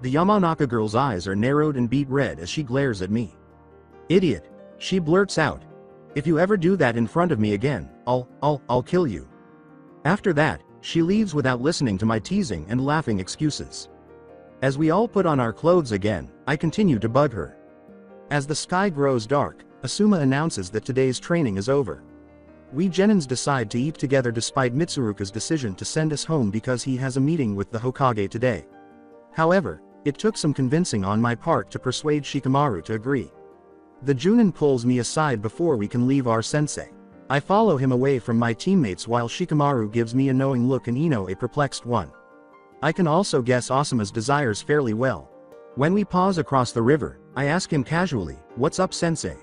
Speaker 2: The Yamanaka girl's eyes are narrowed and beet red as she glares at me. Idiot! She blurts out. If you ever do that in front of me again, I'll kill you. After that, she leaves without listening to my teasing and laughing excuses. As we all put on our clothes again, I continue to bug her. As the sky grows dark, Asuma announces that today's training is over. We Genins decide to eat together despite Mitsuruka's decision to send us home because he has a meeting with the Hokage today. However, it took some convincing on my part to persuade Shikamaru to agree. The Junin pulls me aside before we can leave our sensei. I follow him away from my teammates while Shikamaru gives me a knowing look and Ino a perplexed one. I can also guess Asuma's desires fairly well. When we pause across the river, I ask him casually, "What's up, sensei?"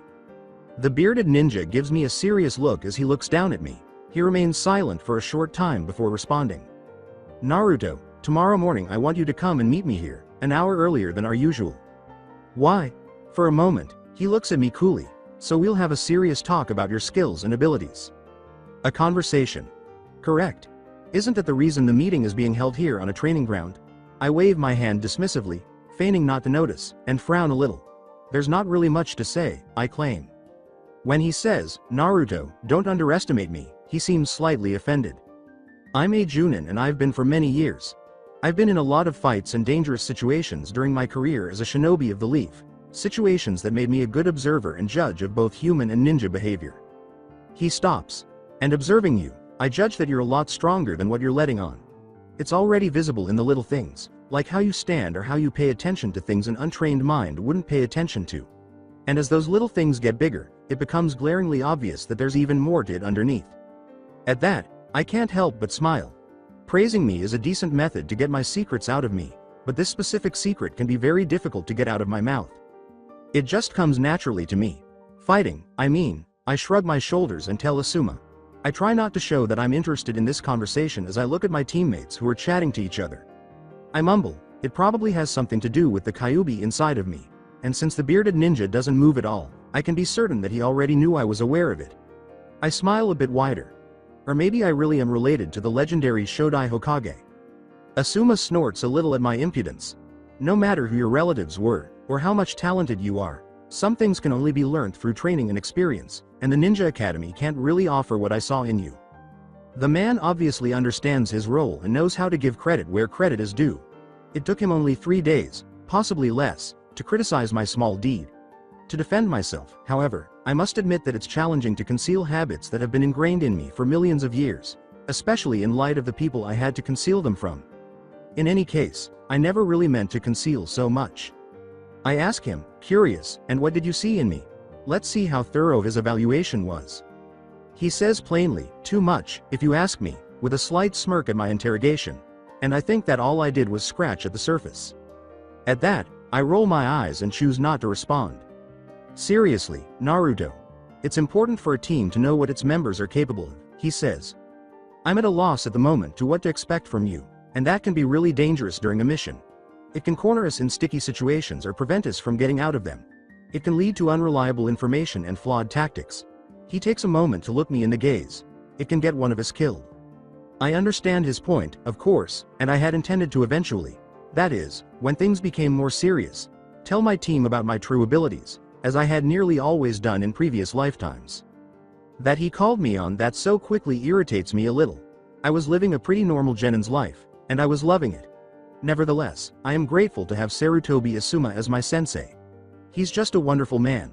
Speaker 2: The bearded ninja gives me a serious look as he looks down at me. He remains silent for a short time before responding. "Naruto, tomorrow morning I want you to come and meet me here, an hour earlier than our usual." "Why?" For a moment, he looks at me coolly. "So we'll have a serious talk about your skills and abilities." "A conversation." "Correct. Isn't that the reason the meeting is being held here on a training ground?" I wave my hand dismissively, feigning not to notice, and frown a little. "There's not really much to say," I claim. When he says, "Naruto, don't underestimate me," he seems slightly offended. I'm a Junin and I've been for many years. I've been in a lot of fights and dangerous situations during my career as a shinobi of the leaf, situations that made me a good observer and judge of both human and ninja behavior. He stops. "And observing you, I judge that you're a lot stronger than what you're letting on. It's already visible in the little things, like how you stand or how you pay attention to things an untrained mind wouldn't pay attention to. And as those little things get bigger, it becomes glaringly obvious that there's even more to it underneath." At that, I can't help but smile. Praising me is a decent method to get my secrets out of me, but this specific secret can be very difficult to get out of my mouth. It just comes naturally to me. Fighting, I mean. I shrug my shoulders and tell Asuma. I try not to show that I'm interested in this conversation as I look at my teammates who are chatting to each other. I mumble, it probably has something to do with the Kyuubi inside of me, and since the bearded ninja doesn't move at all, I can be certain that he already knew I was aware of it. I smile a bit wider. Or maybe I really am related to the legendary Shodai Hokage. Asuma snorts a little at my impudence. No matter who your relatives were, or how much talented you are, some things can only be learned through training and experience, and the Ninja Academy can't really offer what I saw in you. The man obviously understands his role and knows how to give credit where credit is due. It took him only 3 days, possibly less, to criticize my small deed. To defend myself, however, I must admit that it's challenging to conceal habits that have been ingrained in me for millions of years, especially in light of the people I had to conceal them from. In any case, I never really meant to conceal so much. I ask him, curious, "And what did you see in me?" Let's see how thorough his evaluation was. He says plainly, "Too much, if you ask me," with a slight smirk at my interrogation, and I think that all I did was scratch at the surface. At that, I roll my eyes and choose not to respond. "Seriously, Naruto. It's important for a team to know what its members are capable of," he says. "I'm at a loss at the moment to what to expect from you, and that can be really dangerous during a mission. It can corner us in sticky situations or prevent us from getting out of them. It can lead to unreliable information and flawed tactics." He takes a moment to look me in the gaze. "It can get one of us killed." I understand his point, of course, and I had intended to eventually, that is, when things became more serious, tell my team about my true abilities, as I had nearly always done in previous lifetimes. That he called me on that so quickly irritates me a little. I was living a pretty normal Genin's life, and I was loving it. Nevertheless, I am grateful to have Sarutobi Asuma as my sensei. He's just a wonderful man.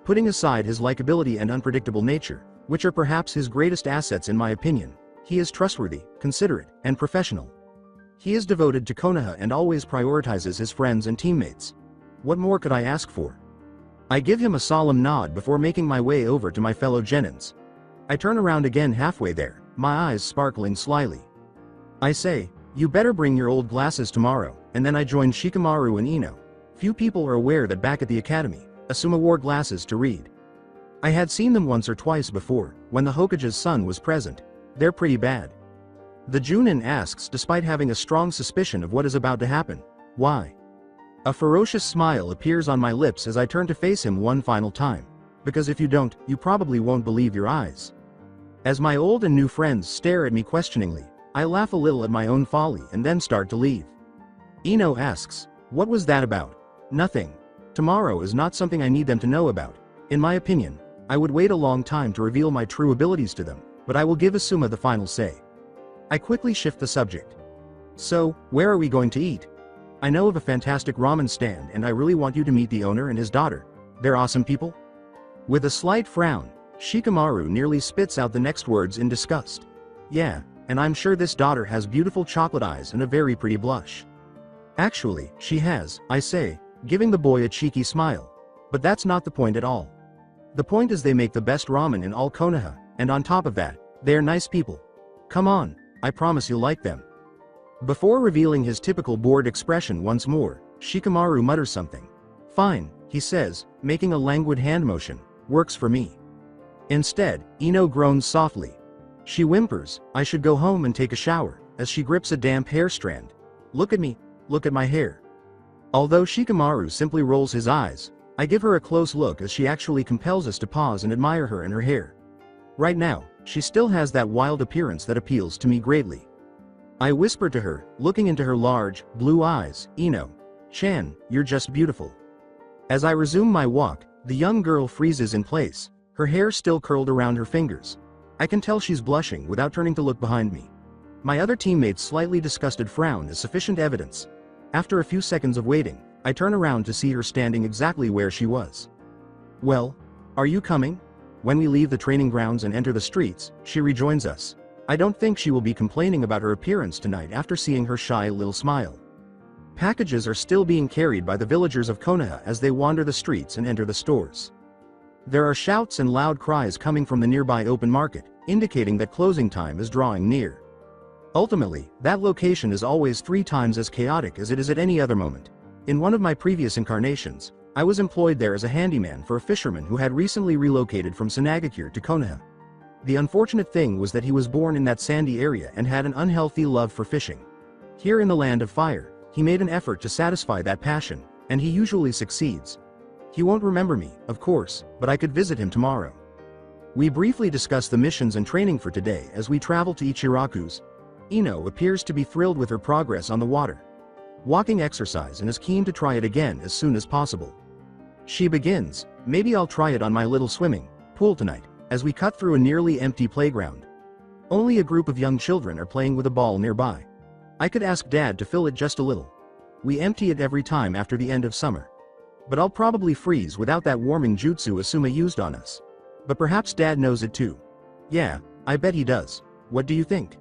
Speaker 2: Putting aside his likability and unpredictable nature, which are perhaps his greatest assets in my opinion, he is trustworthy, considerate, and professional. He is devoted to Konoha and always prioritizes his friends and teammates. What more could I ask for? I give him a solemn nod before making my way over to my fellow genins. I turn around again halfway there, my eyes sparkling slyly. I say, "You better bring your old glasses tomorrow," and then I join Shikamaru and Ino. Few people are aware that back at the academy, Asuma wore glasses to read. I had seen them once or twice before, when the Hokage's son was present. They're pretty bad. The Junin asks despite having a strong suspicion of what is about to happen. Why? A ferocious smile appears on my lips as I turn to face him one final time. Because if you don't, you probably won't believe your eyes. As my old and new friends stare at me questioningly, I laugh a little at my own folly and then start to leave. Ino asks, "What was that about?" "Nothing. Tomorrow is not something I need them to know about. In my opinion, I would wait a long time to reveal my true abilities to them, but I will give Asuma the final say." I quickly shift the subject. "So, where are we going to eat? I know of a fantastic ramen stand and I really want you to meet the owner and his daughter. They're awesome people." With a slight frown, Shikamaru nearly spits out the next words in disgust. "Yeah, and I'm sure this daughter has beautiful chocolate eyes and a very pretty blush." "Actually, she has," I say, giving the boy a cheeky smile. "But that's not the point at all. The point is they make the best ramen in all Konoha, and on top of that, they're nice people. Come on, I promise you'll like them." Before revealing his typical bored expression once more, Shikamaru mutters something. "Fine," he says, making a languid hand motion. "Works for me." Instead, Ino groans softly. She whimpers, "I should go home and take a shower," as she grips a damp hair strand. "Look at me, look at my hair." Although Shikamaru simply rolls his eyes, I give her a close look as she actually compels us to pause and admire her and her hair. Right now, she still has that wild appearance that appeals to me greatly. I whisper to her, looking into her large, blue eyes, "Ino-chan, you're just beautiful." As I resume my walk, the young girl freezes in place, her hair still curled around her fingers. I can tell she's blushing without turning to look behind me. My other teammate's slightly disgusted frown is sufficient evidence. After a few seconds of waiting, I turn around to see her standing exactly where she was. "Well, are you coming?" When we leave the training grounds and enter the streets, she rejoins us. I don't think she will be complaining about her appearance tonight after seeing her shy little smile. Packages are still being carried by the villagers of Konoha as they wander the streets and enter the stores. There are shouts and loud cries coming from the nearby open market, indicating that closing time is drawing near. Ultimately, that location is always 3 times as chaotic as it is at any other moment. In one of my previous incarnations, I was employed there as a handyman for a fisherman who had recently relocated from Sanagakure to Konoha. The unfortunate thing was that he was born in that sandy area and had an unhealthy love for fishing. Here in the land of fire, he made an effort to satisfy that passion, and he usually succeeds. He won't remember me, of course, but I could visit him tomorrow. We briefly discuss the missions and training for today as we travel to Ichiraku's. Ino appears to be thrilled with her progress on the water. Walking exercise and is keen to try it again as soon as possible. She begins, "Maybe I'll try it on my little swimming pool tonight," as we cut through a nearly empty playground. Only a group of young children are playing with a ball nearby. I could ask Dad to fill it just a little. We empty it every time after the end of summer. But I'll probably freeze without that warming jutsu Asuma used on us. But perhaps Dad knows it too. Yeah, I bet he does. What do you think?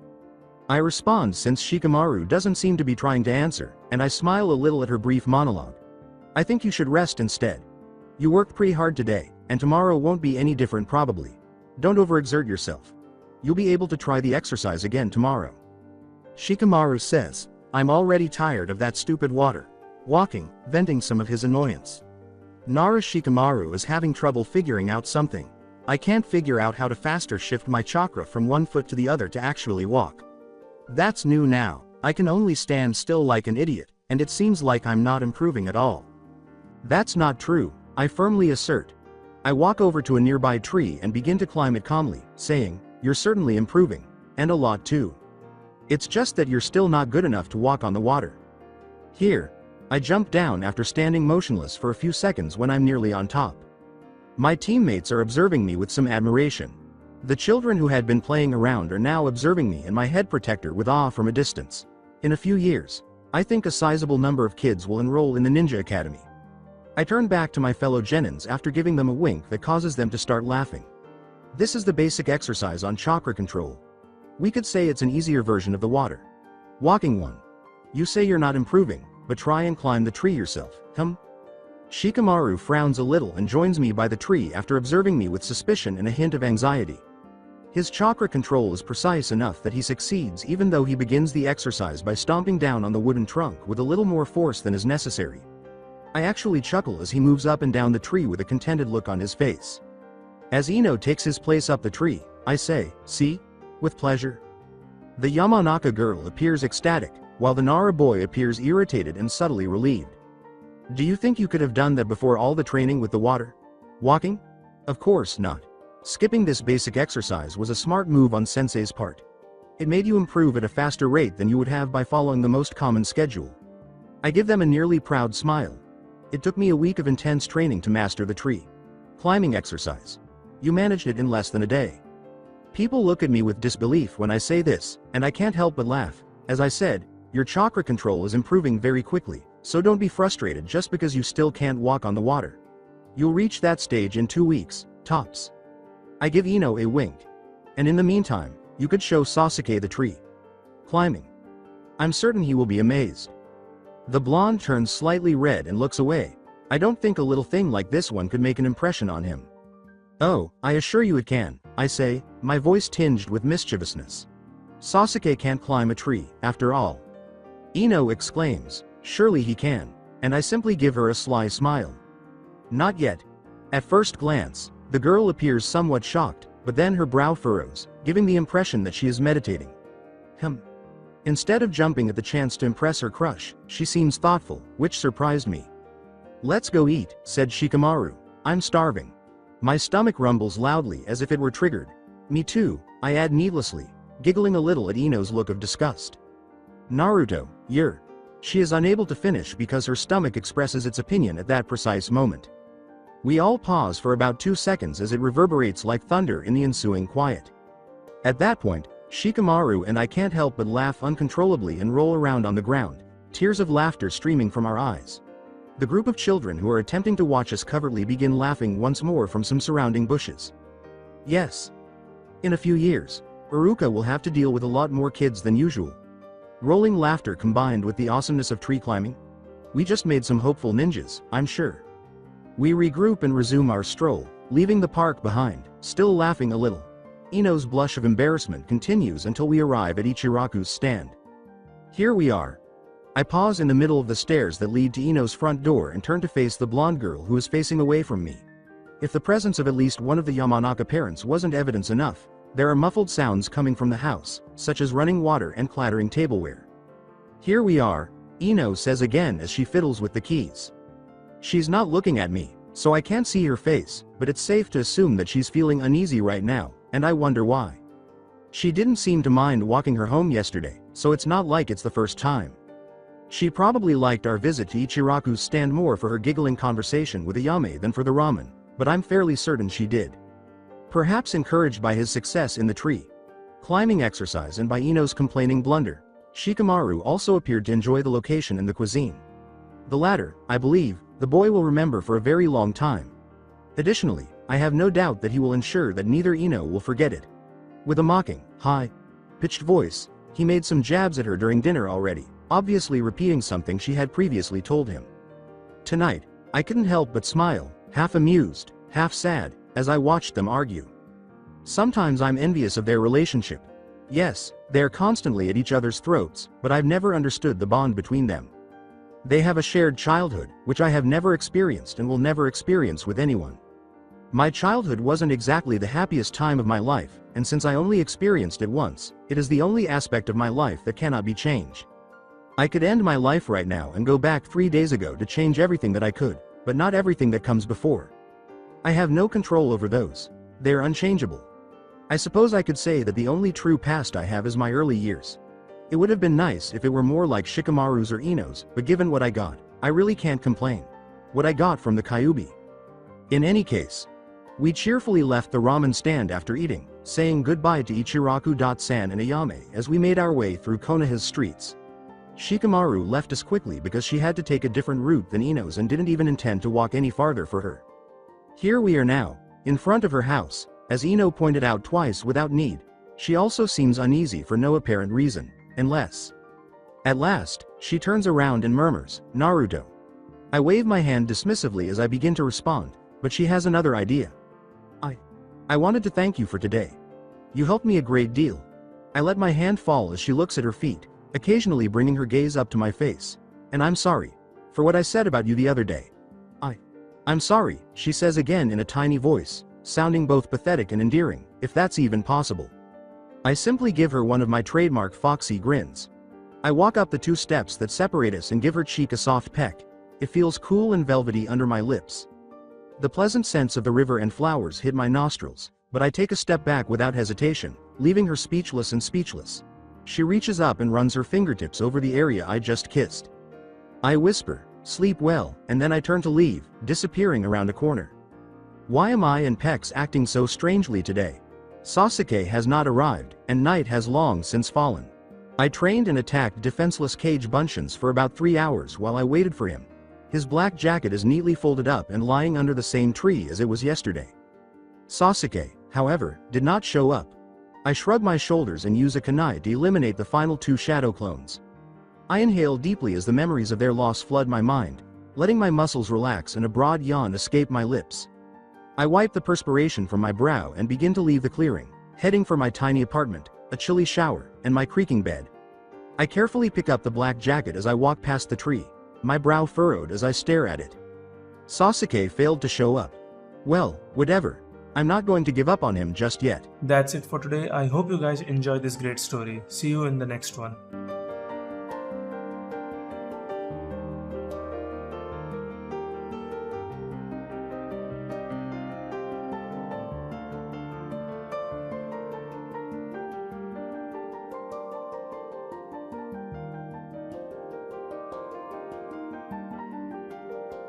Speaker 2: I respond since Shikamaru doesn't seem to be trying to answer, and I smile a little at her brief monologue. "I think you should rest instead. You worked pretty hard today, and tomorrow won't be any different probably. Don't overexert yourself. You'll be able to try the exercise again tomorrow." Shikamaru says, "I'm already tired of that stupid water." Walking, venting some of his annoyance. Nara Shikamaru is having trouble figuring out something. I can't figure out how to faster shift my chakra from one foot to the other to actually walk. That's new now. I can only stand still like an idiot, and it seems like I'm not improving at all. That's not true, I firmly assert. I walk over to a nearby tree and begin to climb it calmly, saying, "You're certainly improving. And a lot too. It's just that you're still not good enough to walk on the water." Here, I jump down after standing motionless for a few seconds when I'm nearly on top. My teammates are observing me with some admiration. The children who had been playing around are now observing me and my head protector with awe from a distance. In a few years, I think a sizable number of kids will enroll in the Ninja Academy. I turn back to my fellow genins after giving them a wink that causes them to start laughing. This is the basic exercise on chakra control. We could say it's an easier version of the water. Walking one. You say you're not improving, but try and climb the tree yourself, Shikamaru frowns a little and joins me by the tree after observing me with suspicion and a hint of anxiety. His chakra control is precise enough that he succeeds even though he begins the exercise by stomping down on the wooden trunk with a little more force than is necessary. I actually chuckle as he moves up and down the tree with a contented look on his face. As Ino takes his place up the tree, I say, "See? With pleasure." The Yamanaka girl appears ecstatic, while the Nara boy appears irritated and subtly relieved. "Do you think you could have done that before all the training with the water? Walking? Of course not. Skipping this basic exercise was a smart move on Sensei's part. It made you improve at a faster rate than you would have by following the most common schedule." I give them a nearly proud smile. It took me a week of intense training to master the tree climbing exercise. You managed it in less than a day. People look at me with disbelief when I say this, and I can't help but laugh. As I said, your chakra control is improving very quickly, so don't be frustrated just because you still can't walk on the water. You'll reach that stage in 2 weeks, tops. I give Ino a wink. And in the meantime, you could show Sasuke the tree climbing. I'm certain he will be amazed. The blonde turns slightly red and looks away. I don't think a little thing like this one could make an impression on him. "Oh, I assure you it can," I say, my voice tinged with mischievousness. "Sasuke can't climb a tree, after all." Ino exclaims, "Surely he can," and I simply give her a sly smile. "Not yet." At first glance, the girl appears somewhat shocked, but then her brow furrows, giving the impression that she is meditating. Instead of jumping at the chance to impress her crush, she seems thoughtful, which surprised me. "Let's go eat," said Shikamaru. "I'm starving." My stomach rumbles loudly as if it were triggered. "Me too," I add needlessly, giggling a little at Ino's look of disgust. "Naruto, you're..." She is unable to finish because her stomach expresses its opinion at that precise moment. We all pause for about 2 seconds as it reverberates like thunder in the ensuing quiet. At that point, Shikamaru and I can't help but laugh uncontrollably and roll around on the ground, tears of laughter streaming from our eyes. The group of children who are attempting to watch us covertly begin laughing once more from some surrounding bushes. Yes. In a few years, Uruka will have to deal with a lot more kids than usual. Rolling laughter combined with the awesomeness of tree climbing? We just made some hopeful ninjas, I'm sure. We regroup and resume our stroll, leaving the park behind, still laughing a little. Ino's blush of embarrassment continues until we arrive at Ichiraku's stand. Here we are. I pause in the middle of the stairs that lead to Ino's front door and turn to face the blonde girl who is facing away from me. If the presence of at least one of the Yamanaka parents wasn't evidence enough, there are muffled sounds coming from the house, such as running water and clattering tableware. "Here we are," Ino says again as she fiddles with the keys. She's not looking at me, so I can't see her face, but it's safe to assume that she's feeling uneasy right now, and I wonder why. She didn't seem to mind walking her home yesterday, so it's not like it's the first time. She probably liked our visit to Ichiraku's stand more for her giggling conversation with Ayame than for the ramen, but I'm fairly certain she did. Perhaps encouraged by his success in the tree climbing exercise and by Ino's complaining blunder, Shikamaru also appeared to enjoy the location and the cuisine. The latter, I believe, the boy will remember for a very long time. Additionally, I have no doubt that he will ensure that neither Ino will forget it. With a mocking, high-pitched voice, he made some jabs at her during dinner already, obviously repeating something she had previously told him. Tonight, I couldn't help but smile, half amused, half sad, as I watched them argue. Sometimes I'm envious of their relationship. Yes, they're constantly at each other's throats, but I've never understood the bond between them. They have a shared childhood, which I have never experienced and will never experience with anyone. My childhood wasn't exactly the happiest time of my life, and since I only experienced it once, it is the only aspect of my life that cannot be changed. I could end my life right now and go back 3 days ago to change everything that I could, but not everything that comes before. I have no control over those. They're unchangeable. I suppose I could say that the only true past I have is my early years. It would have been nice if it were more like Shikamaru's or Ino's, but given what I got, I really can't complain. What I got from the Kyuubi. In any case, we cheerfully left the ramen stand after eating, saying goodbye to Ichiraku-san and Ayame as we made our way through Konoha's streets. Shikamaru left us quickly because she had to take a different route than Ino's and didn't even intend to walk any farther for her. Here we are now, in front of her house, as Ino pointed out twice without need. She also seems uneasy for no apparent reason, unless... At last, she turns around and murmurs, "Naruto." I wave my hand dismissively as I begin to respond, but she has another idea. I wanted to thank you for today. You helped me a great deal. I let my hand fall as she looks at her feet, occasionally bringing her gaze up to my face. And I'm sorry for what I said about you the other day. I'm sorry, she says again in a tiny voice, sounding both pathetic and endearing, if that's even possible. I simply give her one of my trademark foxy grins. I walk up the 2 steps that separate us and give her cheek a soft peck. It feels cool and velvety under my lips. The pleasant scents of the river and flowers hit my nostrils, but I take a step back without hesitation, leaving her speechless and speechless. She reaches up and runs her fingertips over the area I just kissed. I whisper, "Sleep well," and then I turn to leave, disappearing around a corner. Why am I and Pex acting so strangely today? Sasuke has not arrived, and night has long since fallen. I trained and attacked defenseless Cage Bunchins for about 3 hours while I waited for him. His black jacket is neatly folded up and lying under the same tree as it was yesterday. Sasuke, however, did not show up. I shrug my shoulders and use a kunai to eliminate the final 2 shadow clones. I inhale deeply as the memories of their loss flood my mind, letting my muscles relax and a broad yawn escape my lips. I wipe the perspiration from my brow and begin to leave the clearing, heading for my tiny apartment, a chilly shower, and my creaking bed. I carefully pick up the black jacket as I walk past the tree, my brow furrowed as I stare at it. Sasuke failed to show up. Well, whatever. I'm not going to give up on him just yet.
Speaker 1: That's it for today. I hope you guys enjoyed this great story. See you in the next one.